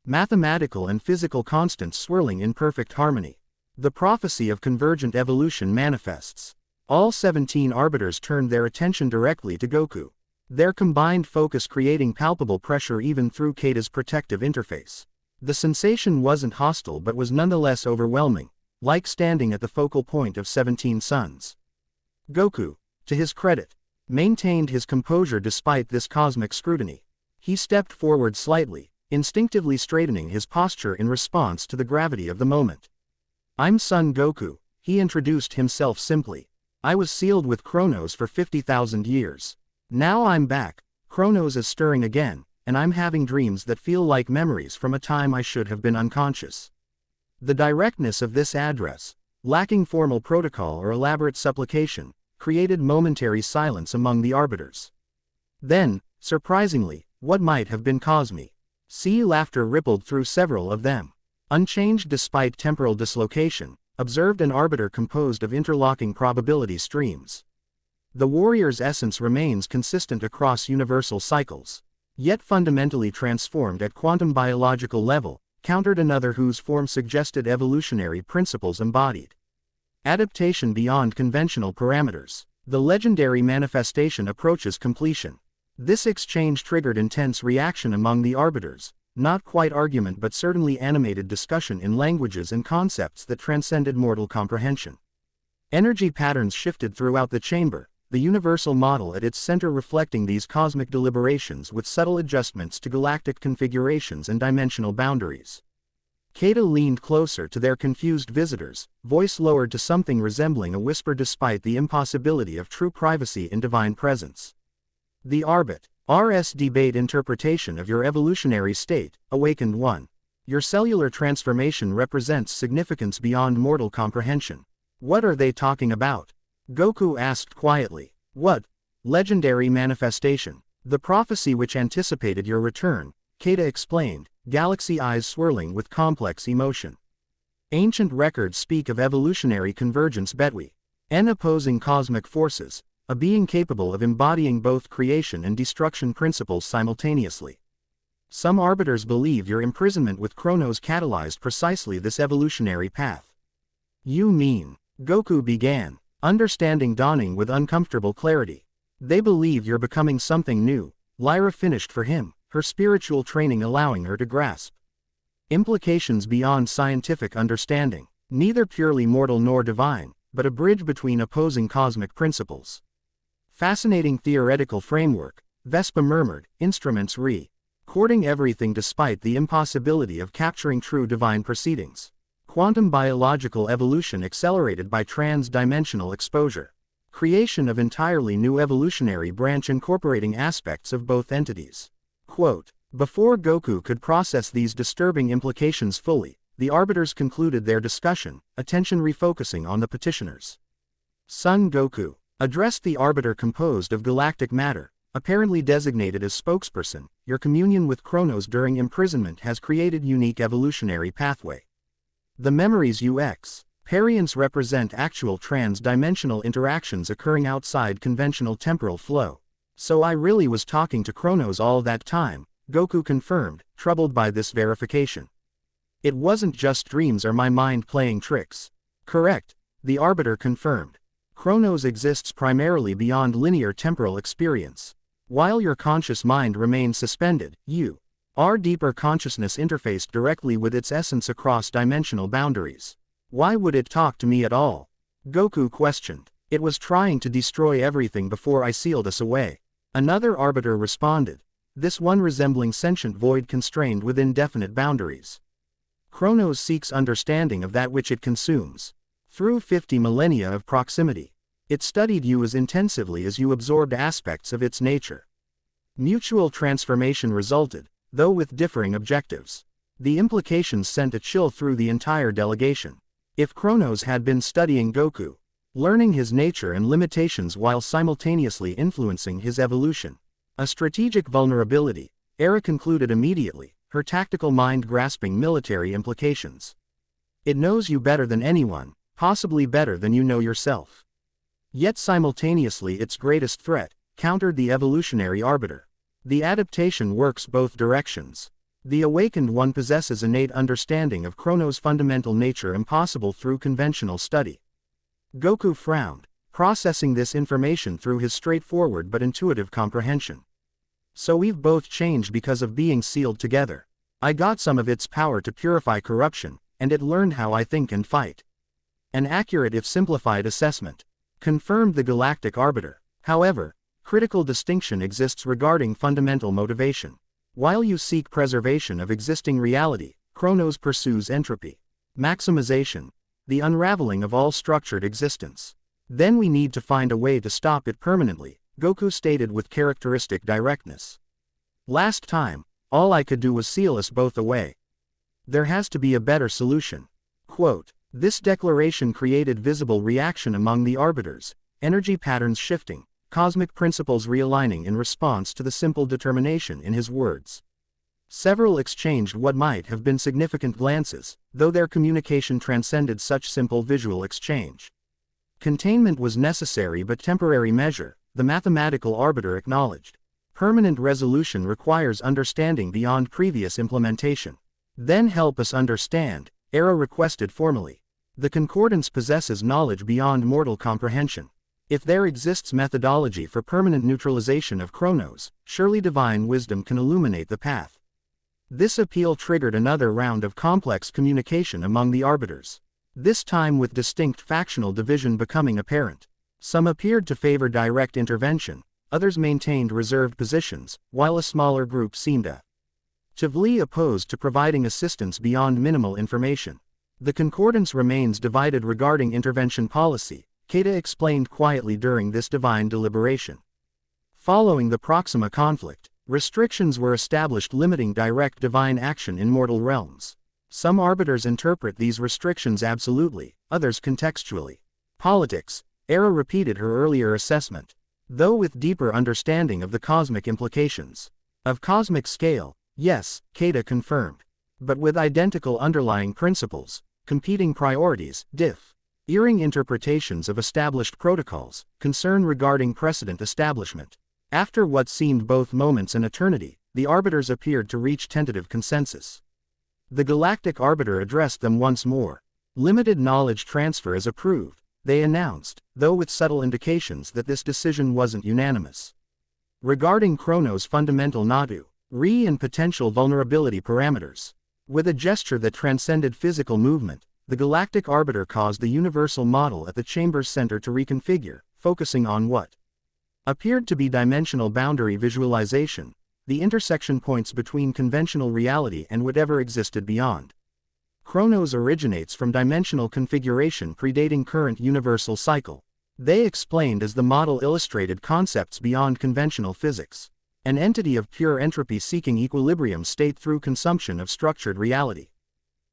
Mathematical and physical constants swirling in perfect harmony. The prophecy of convergent evolution manifests. All 17 arbiters turned their attention directly to Goku. Their combined focus creating palpable pressure even through Kata's protective interface. The sensation wasn't hostile but was nonetheless overwhelming, like standing at the focal point of 17 suns. Goku, to his credit, maintained his composure despite this cosmic scrutiny. He stepped forward slightly, instinctively straightening his posture in response to the gravity of the moment. I'm Son Goku, he introduced himself simply. I was sealed with Chronos for 50,000 years. Now I'm back, Chronos is stirring again, and I'm having dreams that feel like memories from a time I should have been unconscious. The directness of this address, lacking formal protocol or elaborate supplication, created momentary silence among the arbiters. Then, surprisingly, what might have been Cosme? Laughter rippled through several of them. Unchanged despite temporal dislocation, observed an arbiter composed of interlocking probability streams. The warrior's essence remains consistent across universal cycles, yet fundamentally transformed at quantum biological level, countered another whose form suggested evolutionary principles embodied. Adaptation beyond conventional parameters. The legendary manifestation approaches completion. This exchange triggered intense reaction among the arbiters, not quite argument but certainly animated discussion in languages and concepts that transcended mortal comprehension. Energy patterns shifted throughout the chamber, the universal model at its center reflecting these cosmic deliberations with subtle adjustments to galactic configurations and dimensional boundaries. Kata leaned closer to their confused visitors, voice lowered to something resembling a whisper despite the impossibility of true privacy in divine presence. The Arbit, RS debate interpretation of your evolutionary state, Awakened 1. Your cellular transformation represents significance beyond mortal comprehension. What are they talking about? Goku asked quietly. What? Legendary manifestation. The prophecy which anticipated your return, Kata explained, galaxy eyes swirling with complex emotion. Ancient records speak of evolutionary convergence between opposing cosmic forces, a being capable of embodying both creation and destruction principles simultaneously. Some arbiters believe your imprisonment with Chronos catalyzed precisely this evolutionary path. You mean? Goku began, understanding dawning with uncomfortable clarity. They believe you're becoming something new, Lyra finished for him, her spiritual training allowing her to grasp implications beyond scientific understanding, neither purely mortal nor divine, but a bridge between opposing cosmic principles. Fascinating theoretical framework, Vespa murmured, instruments recording everything despite the impossibility of capturing true divine proceedings. Quantum biological evolution accelerated by trans-dimensional exposure. Creation of entirely new evolutionary branch incorporating aspects of both entities. Quote, before Goku could process these disturbing implications fully, the arbiters concluded their discussion, attention refocusing on the petitioners. Son Goku addressed the arbiter composed of galactic matter, apparently designated as spokesperson. Your communion with Chronos during imprisonment has created unique evolutionary pathway. The memories you experience represent actual trans-dimensional interactions occurring outside conventional temporal flow. So I really was talking to Chronos all that time, Goku confirmed, troubled by this verification. It wasn't just dreams or my mind playing tricks. Correct, the arbiter confirmed. Chronos exists primarily beyond linear temporal experience. While your conscious mind remains suspended, our deeper consciousness interfaced directly with its essence across dimensional boundaries. Why would it talk to me at all? Goku questioned. It was trying to destroy everything before I sealed us away. Another arbiter responded. This one resembling sentient void constrained within definite boundaries. Chronos seeks understanding of that which it consumes. Through 50 millennia of proximity, it studied you as intensively as you absorbed aspects of its nature. Mutual transformation resulted, though with differing objectives. The implications sent a chill through the entire delegation. If Chronos had been studying Goku, learning his nature and limitations while simultaneously influencing his evolution, a strategic vulnerability, Era concluded immediately, her tactical mind grasping military implications. It knows you better than anyone, possibly better than you know yourself. Yet simultaneously its greatest threat, countered the evolutionary arbiter. The adaptation works both directions. The awakened one possesses innate understanding of Chronos' fundamental nature impossible through conventional study. Goku frowned, processing this information through his straightforward but intuitive comprehension. So we've both changed because of being sealed together. I got some of its power to purify corruption, and it learned how I think and fight. An accurate if simplified assessment, confirmed the galactic arbiter. However, critical distinction exists regarding fundamental motivation. While you seek preservation of existing reality, Chronos pursues entropy, maximization, the unraveling of all structured existence. Then we need to find a way to stop it permanently, Goku stated with characteristic directness. Last time, all I could do was seal us both away. There has to be a better solution. Quote, this declaration created visible reaction among the arbiters, energy patterns shifting, cosmic principles realigning in response to the simple determination in his words. Several exchanged what might have been significant glances, though their communication transcended such simple visual exchange. Containment was necessary but temporary measure, the mathematical arbiter acknowledged. Permanent resolution requires understanding beyond previous implementation. Then help us understand, Era requested formally. The concordance possesses knowledge beyond mortal comprehension. If there exists methodology for permanent neutralization of Chronos, surely divine wisdom can illuminate the path. This appeal triggered another round of complex communication among the arbiters. This time with distinct factional division becoming apparent. Some appeared to favor direct intervention, others maintained reserved positions, while a smaller group seemed actively opposed to providing assistance beyond minimal information. The concordance remains divided regarding intervention policy, Kata explained quietly during this divine deliberation. Following the Proxima conflict, restrictions were established limiting direct divine action in mortal realms. Some arbiters interpret these restrictions absolutely, others contextually. Politics. Era repeated her earlier assessment, though with deeper understanding of the cosmic implications. Of cosmic scale, yes, Kata confirmed. But with identical underlying principles, competing priorities, differing interpretations of established protocols, concern regarding precedent establishment. After what seemed both moments and eternity, the arbiters appeared to reach tentative consensus. The Galactic Arbiter addressed them once more. Limited knowledge transfer is approved, they announced, though with subtle indications that this decision wasn't unanimous. Regarding Chronos' fundamental Natu, and potential vulnerability parameters. With a gesture that transcended physical movement, the Galactic Arbiter caused the universal model at the chamber's center to reconfigure, focusing on what appeared to be dimensional boundary visualization, the intersection points between conventional reality and whatever existed beyond. Chronos originates from dimensional configuration predating current universal cycle. They explained as the model illustrated concepts beyond conventional physics. An entity of pure entropy seeking equilibrium state through consumption of structured reality.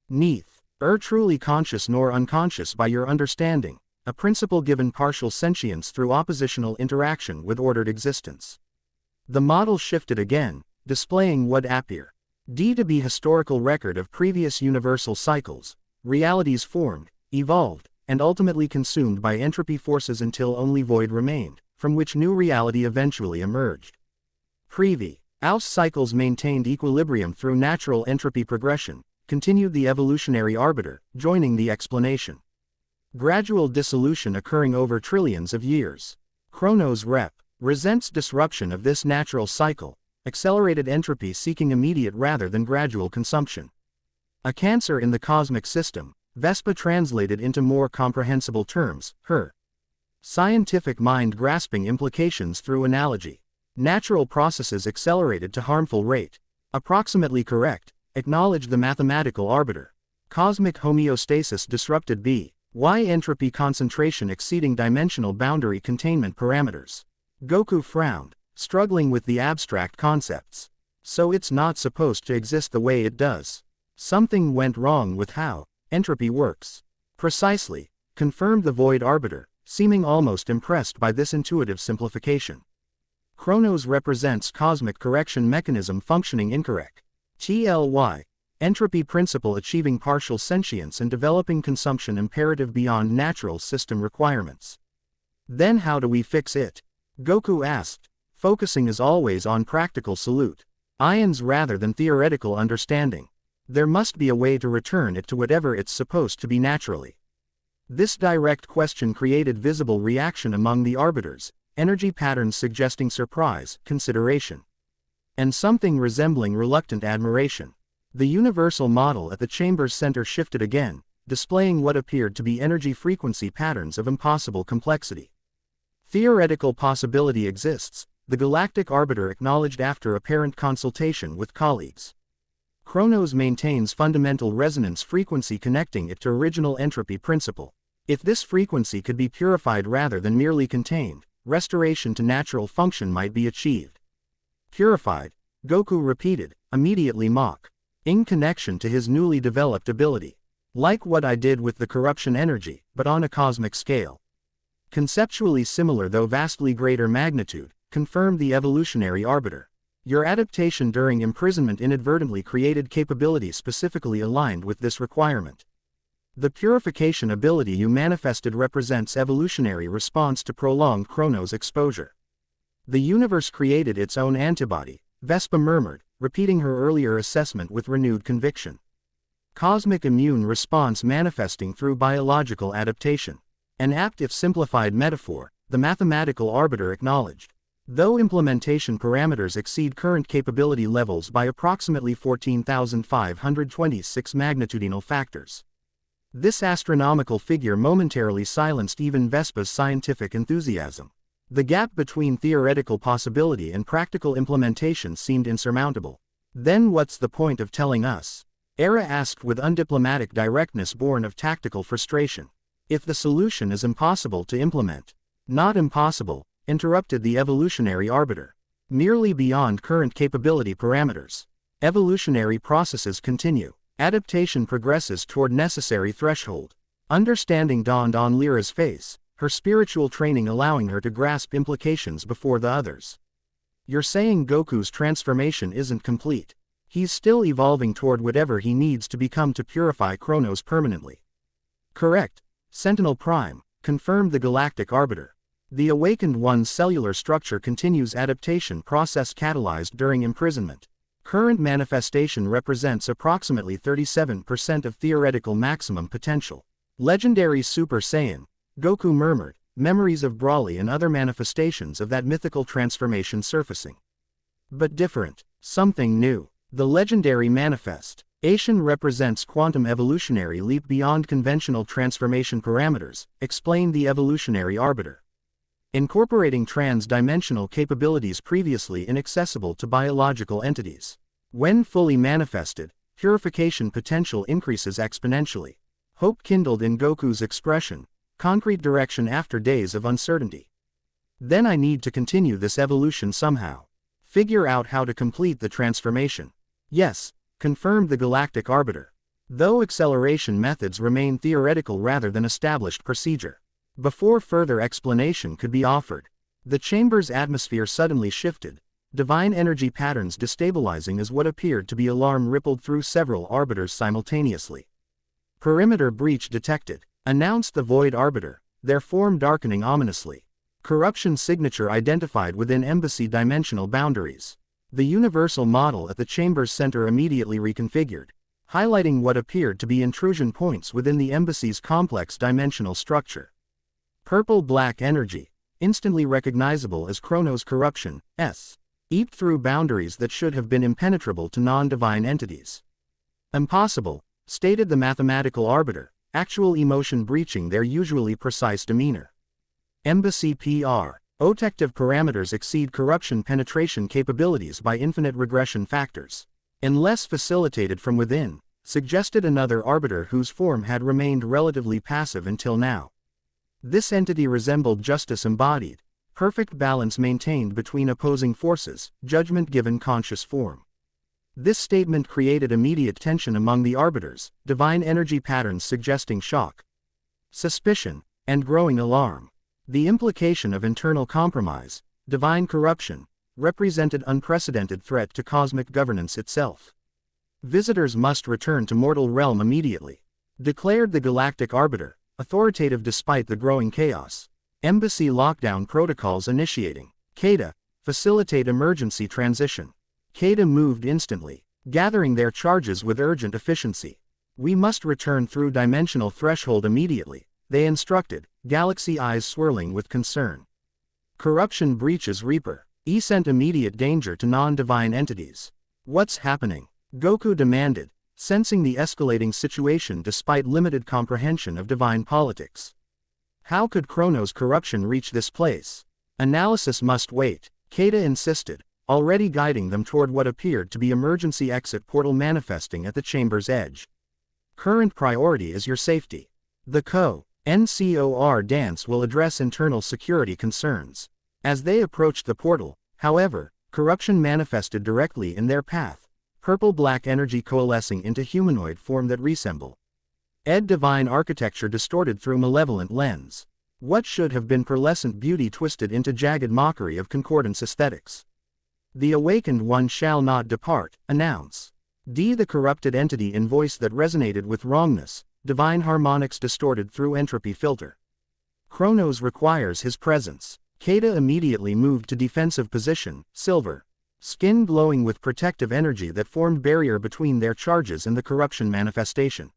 Neith, truly conscious nor unconscious by your understanding, a principle given partial sentience through oppositional interaction with ordered existence. The model shifted again, displaying what appear to be historical record of previous universal cycles, realities formed, evolved, and ultimately consumed by entropy forces until only void remained, from which new reality eventually emerged. Previous cycles maintained equilibrium through natural entropy progression, continued the evolutionary arbiter, joining the explanation. Gradual dissolution occurring over trillions of years. Chronos resents disruption of this natural cycle, accelerated entropy seeking immediate rather than gradual consumption. A cancer in the cosmic system, Vespa translated into more comprehensible terms, her scientific mind grasping implications through analogy. Natural processes accelerated to harmful rate. Approximately correct, acknowledged the mathematical arbiter. Cosmic homeostasis disrupted by entropy concentration exceeding dimensional boundary containment parameters. Goku frowned, struggling with the abstract concepts. So it's not supposed to exist the way it does. Something went wrong with how entropy works. Precisely, confirmed the void arbiter, seeming almost impressed by this intuitive simplification. Chronos represents cosmic correction mechanism functioning incorrect. TLY. Entropy principle achieving partial sentience and developing consumption imperative beyond natural system requirements. Then how do we fix it? Goku asked, focusing as always on practical solutions rather than theoretical understanding. There must be a way to return it to whatever it's supposed to be naturally. This direct question created visible reaction among the arbiters. Energy patterns suggesting surprise, consideration, and something resembling reluctant admiration. The universal model at the chamber's center shifted again, displaying what appeared to be energy frequency patterns of impossible complexity. Theoretical possibility exists, the Galactic Arbiter acknowledged after apparent consultation with colleagues. Chronos maintains fundamental resonance frequency connecting it to original entropy principle. If this frequency could be purified rather than merely contained, restoration to natural function might be achieved. Purified, Goku repeated, immediately in connection to his newly developed ability. Like what I did with the corruption energy, but on a cosmic scale. Conceptually similar though vastly greater magnitude, confirmed the evolutionary arbiter. Your adaptation during imprisonment inadvertently created capability specifically aligned with this requirement. The purification ability you manifested represents evolutionary response to prolonged Chronos exposure. The universe created its own antibody, Vespa murmured, repeating her earlier assessment with renewed conviction. Cosmic immune response manifesting through biological adaptation. An apt if simplified metaphor, the mathematical arbiter acknowledged. Though implementation parameters exceed current capability levels by approximately 14,526 magnitudinal factors. This astronomical figure momentarily silenced even Vespa's scientific enthusiasm. The gap between theoretical possibility and practical implementation seemed insurmountable. Then what's the point of telling us? Era asked with undiplomatic directness born of tactical frustration. If the solution is impossible to implement. Not impossible, interrupted the evolutionary arbiter. Merely beyond current capability parameters. Evolutionary processes continue. Adaptation progresses toward necessary threshold. Understanding dawned on Lyra's face, her spiritual training allowing her to grasp implications before the others. You're saying Goku's transformation isn't complete. He's still evolving toward whatever he needs to become to purify Chronos permanently. Correct, Sentinel Prime, confirmed the Galactic Arbiter. The Awakened One's cellular structure continues adaptation process catalyzed during imprisonment. Current manifestation represents approximately 37% of theoretical maximum potential. Legendary Super Saiyan, Goku murmured, memories of Brawly and other manifestations of that mythical transformation surfacing. But different, something new. The legendary manifest. Asian represents quantum evolutionary leap beyond conventional transformation parameters, explained the evolutionary arbiter. Incorporating trans-dimensional capabilities previously inaccessible to biological entities. When fully manifested, purification potential increases exponentially. Hope kindled in Goku's expression, concrete direction after days of uncertainty. Then I need to continue this evolution somehow. Figure out how to complete the transformation. Yes, confirmed the Galactic Arbiter. Though acceleration methods remain theoretical rather than established procedure. Before further explanation could be offered, the chamber's atmosphere suddenly shifted, divine energy patterns destabilizing as what appeared to be alarm rippled through several arbiters simultaneously. Perimeter breach detected, announced the Void Arbiter, their form darkening ominously. Corruption signature identified within embassy dimensional boundaries. The universal model at the chamber's center immediately reconfigured, highlighting what appeared to be intrusion points within the embassy's complex dimensional structure. Purple-black energy, instantly recognizable as Chronos corruption, eeped through boundaries that should have been impenetrable to non-divine entities. Impossible, stated the mathematical arbiter, actual emotion breaching their usually precise demeanor. Embassy PR. Objective parameters exceed corruption penetration capabilities by infinite regression factors. Unless facilitated from within, suggested another arbiter whose form had remained relatively passive until now. This entity resembled justice embodied, perfect balance maintained between opposing forces, judgment given conscious form. This statement created immediate tension among the arbiters, divine energy patterns suggesting shock, suspicion, and growing alarm. The implication of internal compromise, divine corruption, represented unprecedented threat to cosmic governance itself. Visitors must return to mortal realm immediately, declared the Galactic Arbiter, authoritative despite the growing chaos. Embassy lockdown protocols initiating. Kata, facilitate emergency transition. Kata moved instantly, gathering their charges with urgent efficiency. We must return through dimensional threshold immediately, they instructed, galaxy eyes swirling with concern. Corruption breaches Reaper. Sent immediate danger to non-divine entities. What's happening? Goku demanded, sensing the escalating situation despite limited comprehension of divine politics. How could Chronos corruption reach this place? Analysis must wait, Kata insisted, already guiding them toward what appeared to be emergency exit portal manifesting at the chamber's edge. Current priority is your safety. The NCOR dance will address internal security concerns. As they approached the portal, however, corruption manifested directly in their path. Purple-black energy coalescing into humanoid form that resemble divine architecture distorted through malevolent lens. What should have been pearlescent beauty twisted into jagged mockery of concordance aesthetics. The Awakened One shall not depart, announce. The corrupted entity in voice that resonated with wrongness, divine harmonics distorted through entropy filter. Chronos requires his presence. Kata immediately moved to defensive position, silver. Skin glowing with protective energy that formed barrier between their charges and the corruption manifestation.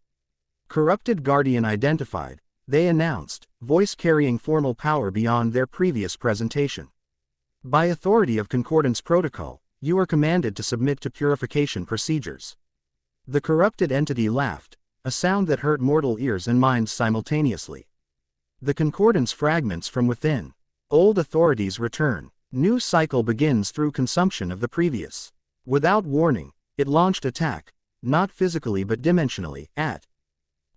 Corrupted Guardian identified, they announced, voice carrying formal power beyond their previous presentation. By authority of Concordance Protocol, you are commanded to submit to purification procedures. The corrupted entity laughed, a sound that hurt mortal ears and minds simultaneously. The Concordance fragments from within. Old authorities return. New cycle begins through consumption of the previous. Without warning, it launched attack, not physically but dimensionally,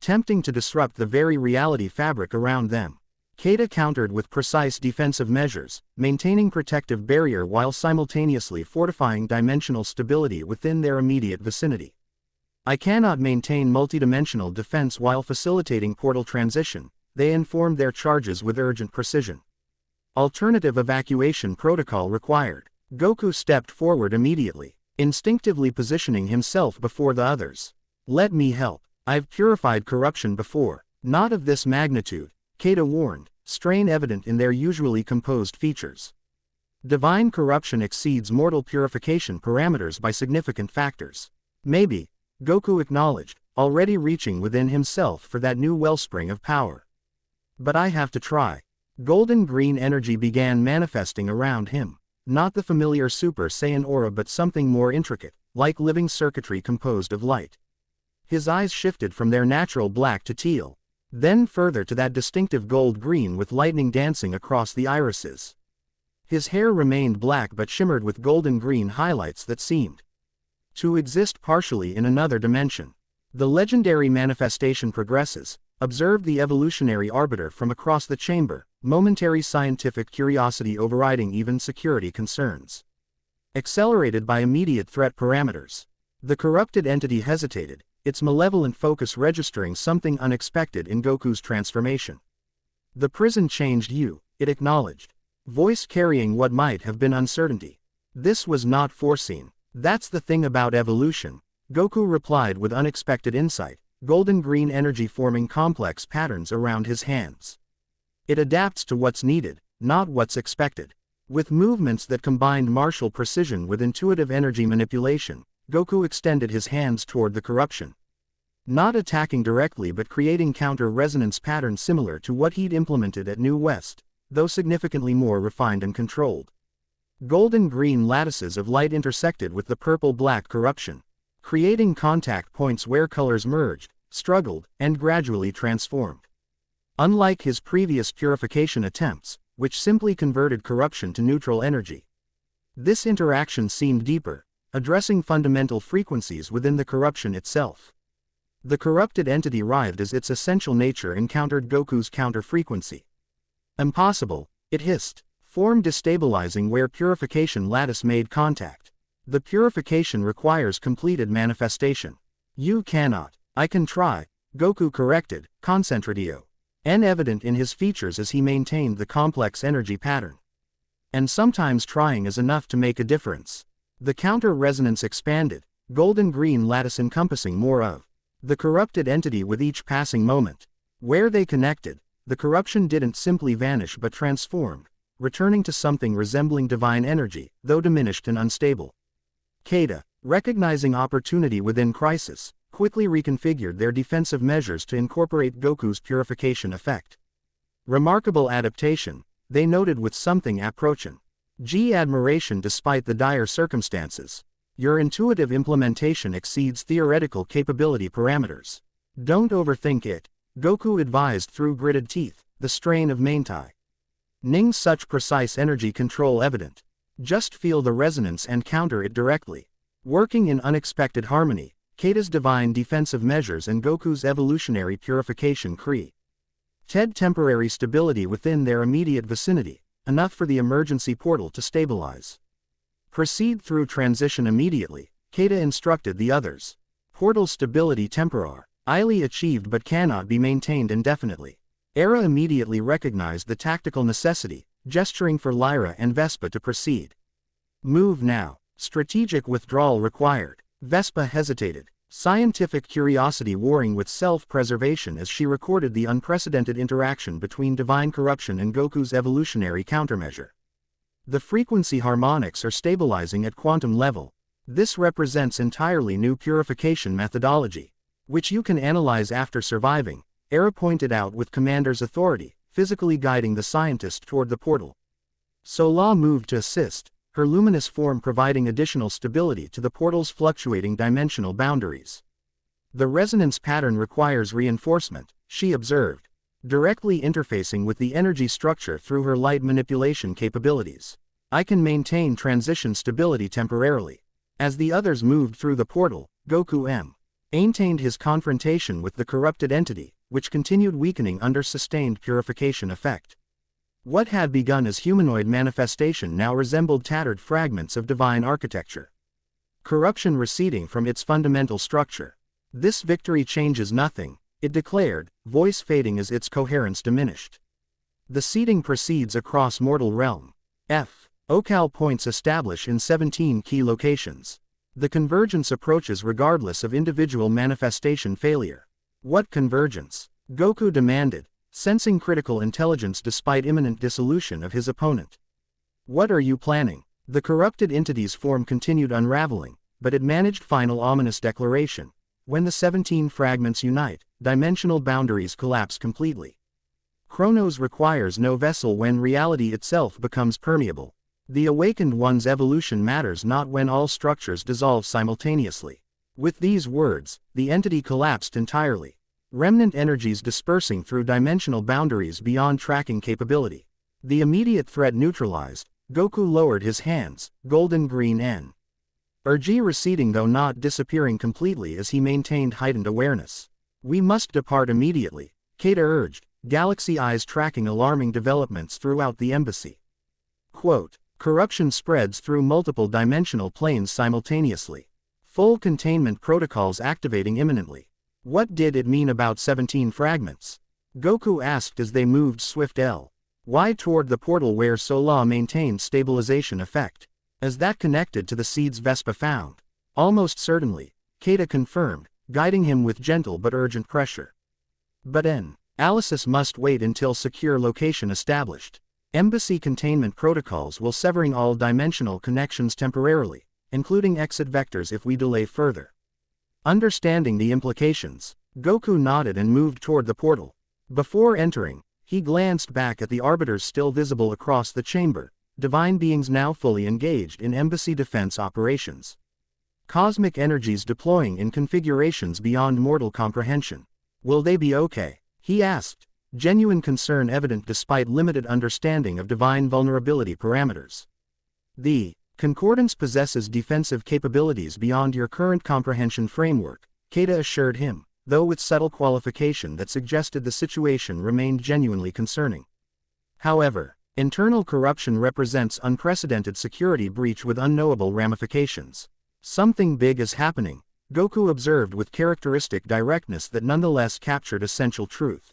tempting to disrupt the very reality fabric around them. Kata countered with precise defensive measures, maintaining protective barrier while simultaneously fortifying dimensional stability within their immediate vicinity. I cannot maintain multidimensional defense while facilitating portal transition, they informed their charges with urgent precision. Alternative evacuation protocol required. Goku stepped forward immediately, instinctively positioning himself before the others. Let me help. I've purified corruption before. Not of this magnitude, Keita warned, strain evident in their usually composed features. Divine corruption exceeds mortal purification parameters by significant factors. Maybe, Goku acknowledged, already reaching within himself for that new wellspring of power. But I have to try. Golden green energy began manifesting around him. Not the familiar Super Saiyan aura but something more intricate, like living circuitry composed of light. His eyes shifted from their natural black to teal, then further to that distinctive gold-green with lightning dancing across the irises. His hair remained black but shimmered with golden-green highlights that seemed to exist partially in another dimension. The legendary manifestation progresses, observed the evolutionary arbiter from across the chamber, momentary scientific curiosity overriding even security concerns. Accelerated by immediate threat parameters. The corrupted entity hesitated, its malevolent focus registering something unexpected in Goku's transformation. The prison changed you, it acknowledged. Voice carrying what might have been uncertainty. This was not foreseen. That's the thing about evolution, Goku replied with unexpected insight, golden-green energy forming complex patterns around his hands. It adapts to what's needed, not what's expected. With movements that combined martial precision with intuitive energy manipulation, Goku extended his hands toward the corruption. Not attacking directly but creating counter-resonance patterns similar to what he'd implemented at New West, though significantly more refined and controlled. Golden-green lattices of light intersected with the purple-black corruption, creating contact points where colors merged, struggled, and gradually transformed. Unlike his previous purification attempts, which simply converted corruption to neutral energy, this interaction seemed deeper, addressing fundamental frequencies within the corruption itself. The corrupted entity writhed as its essential nature encountered Goku's counter-frequency. Impossible, it hissed, form destabilizing where purification lattice made contact. The purification requires completed manifestation. You cannot. I can try, Goku corrected, concentratio. Evident in his features as he maintained the complex energy pattern. And sometimes trying is enough to make a difference. The counter-resonance expanded, golden-green lattice encompassing more of the corrupted entity with each passing moment. Where they connected, the corruption didn't simply vanish but transformed, returning to something resembling divine energy, though diminished and unstable. Keita, recognizing opportunity within crisis, quickly reconfigured their defensive measures to incorporate Goku's purification effect. Remarkable adaptation, they noted with something approaching admiration despite the dire circumstances. Your intuitive implementation exceeds theoretical capability parameters. Don't overthink it, Goku advised through gritted teeth, the strain of Maintai. Ning's such precise energy control evident. Just feel the resonance and counter it directly. Working in unexpected harmony, Keita's divine defensive measures and Goku's evolutionary purification created temporary stability within their immediate vicinity, enough for the emergency portal to stabilize. Proceed through transition immediately, Keita instructed the others. Portal stability temporarily achieved but cannot be maintained indefinitely. Era immediately recognized the tactical necessity, gesturing for Lyra and Vespa to proceed. Move now. Strategic withdrawal required. Vespa hesitated, scientific curiosity warring with self-preservation as she recorded the unprecedented interaction between divine corruption and Goku's evolutionary countermeasure. The frequency harmonics are stabilizing at quantum level. This represents entirely new purification methodology, which you can analyze after surviving, Era pointed out with commander's authority, physically guiding the scientist toward the portal. Sola moved to assist, her luminous form providing additional stability to the portal's fluctuating dimensional boundaries. The resonance pattern requires reinforcement, she observed, directly interfacing with the energy structure through her light manipulation capabilities. I can maintain transition stability temporarily. As the others moved through the portal, Goku maintained his confrontation with the corrupted entity, which continued weakening under sustained purification effect. What had begun as humanoid manifestation now resembled tattered fragments of divine architecture. Corruption receding from its fundamental structure. "This victory changes nothing," it declared, voice fading as its coherence diminished. "The seeding proceeds across mortal realm. Occal points establish in 17 key locations. The convergence approaches regardless of individual manifestation failure." "What convergence?" Goku demanded, sensing critical intelligence despite imminent dissolution of his opponent. "What are you planning?" The corrupted entity's form continued unraveling, but it managed final ominous declaration. "When the 17 fragments unite, dimensional boundaries collapse completely. Chronos requires no vessel when reality itself becomes permeable. The awakened one's evolution matters not when all structures dissolve simultaneously." With these words, the entity collapsed entirely, remnant energies dispersing through dimensional boundaries beyond tracking capability. The immediate threat neutralized, Goku lowered his hands, golden green energy receding though not disappearing completely as he maintained heightened awareness. "We must depart immediately," Keita urged, galaxy eyes tracking alarming developments throughout the embassy. Quote, "Corruption spreads through multiple dimensional planes simultaneously. Full containment protocols activating imminently." "What did it mean about 17 fragments?" Goku asked as they moved swift toward the portal where Sola maintained stabilization effect. "Is that connected to the seeds Vespa found?" "Almost certainly," Keita confirmed, guiding him with gentle but urgent pressure. "But analysis must wait until secure location established. Embassy containment protocols will severing all dimensional connections temporarily, including exit vectors if we delay further." Understanding the implications, Goku nodded and moved toward the portal. Before entering, he glanced back at the arbiters still visible across the chamber, divine beings now fully engaged in embassy defense operations. Cosmic energies deploying in configurations beyond mortal comprehension. "Will they be okay?" he asked, genuine concern evident despite limited understanding of divine vulnerability parameters. "The Concordance possesses defensive capabilities beyond your current comprehension framework," Keita assured him, though with subtle qualification that suggested the situation remained genuinely concerning. "However, internal corruption represents unprecedented security breach with unknowable ramifications. Something big is happening," Goku observed with characteristic directness that nonetheless captured essential truth.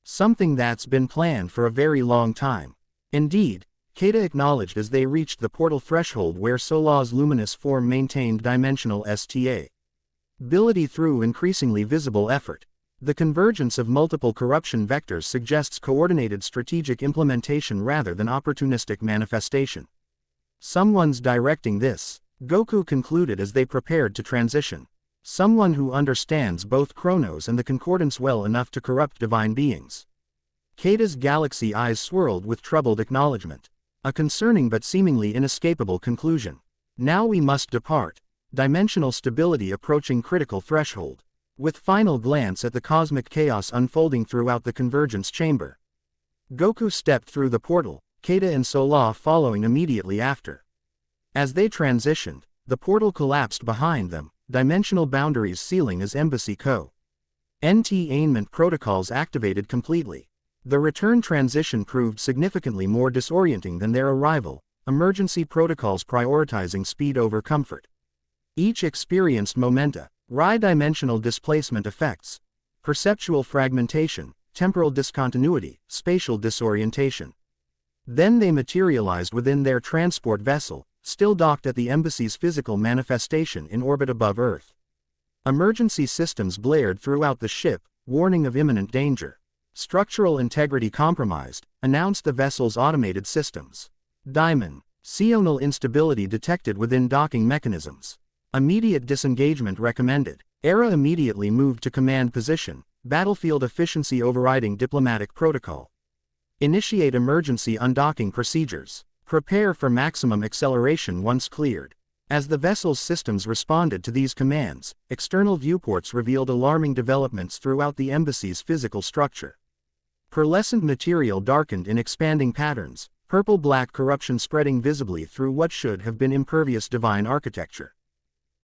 "Something that's been planned for a very long time." "Indeed," Keita acknowledged as they reached the portal threshold where Sola's luminous form maintained dimensional stability through increasingly visible effort. "The convergence of multiple corruption vectors suggests coordinated strategic implementation rather than opportunistic manifestation. Someone's directing this," Goku concluded as they prepared to transition. "Someone who understands both Chronos and the Concordance well enough to corrupt divine beings." Keita's galaxy eyes swirled with troubled acknowledgement. A concerning but seemingly inescapable conclusion. "Now we must depart. Dimensional stability approaching critical threshold." With final glance at the cosmic chaos unfolding throughout the convergence chamber, Goku stepped through the portal, Keita and Sola following immediately after. As they transitioned, the portal collapsed behind them, dimensional boundaries sealing as embassy containment protocols activated completely. The return transition proved significantly more disorienting than their arrival, emergency protocols prioritizing speed over comfort. Each experienced dimensional displacement effects, perceptual fragmentation, temporal discontinuity, spatial disorientation. Then they materialized within their transport vessel, still docked at the embassy's physical manifestation in orbit above Earth. Emergency systems blared throughout the ship, warning of imminent danger. "Structural integrity compromised," announced the vessel's automated systems. Dimensional instability detected within docking mechanisms. Immediate disengagement recommended. Era immediately moved to command position, battlefield efficiency overriding diplomatic protocol. Initiate emergency undocking procedures. Prepare for maximum acceleration once cleared. As the vessel's systems responded to these commands, external viewports revealed alarming developments throughout the embassy's physical structure. Pearlescent material darkened in expanding patterns, purple-black corruption spreading visibly through what should have been impervious divine architecture.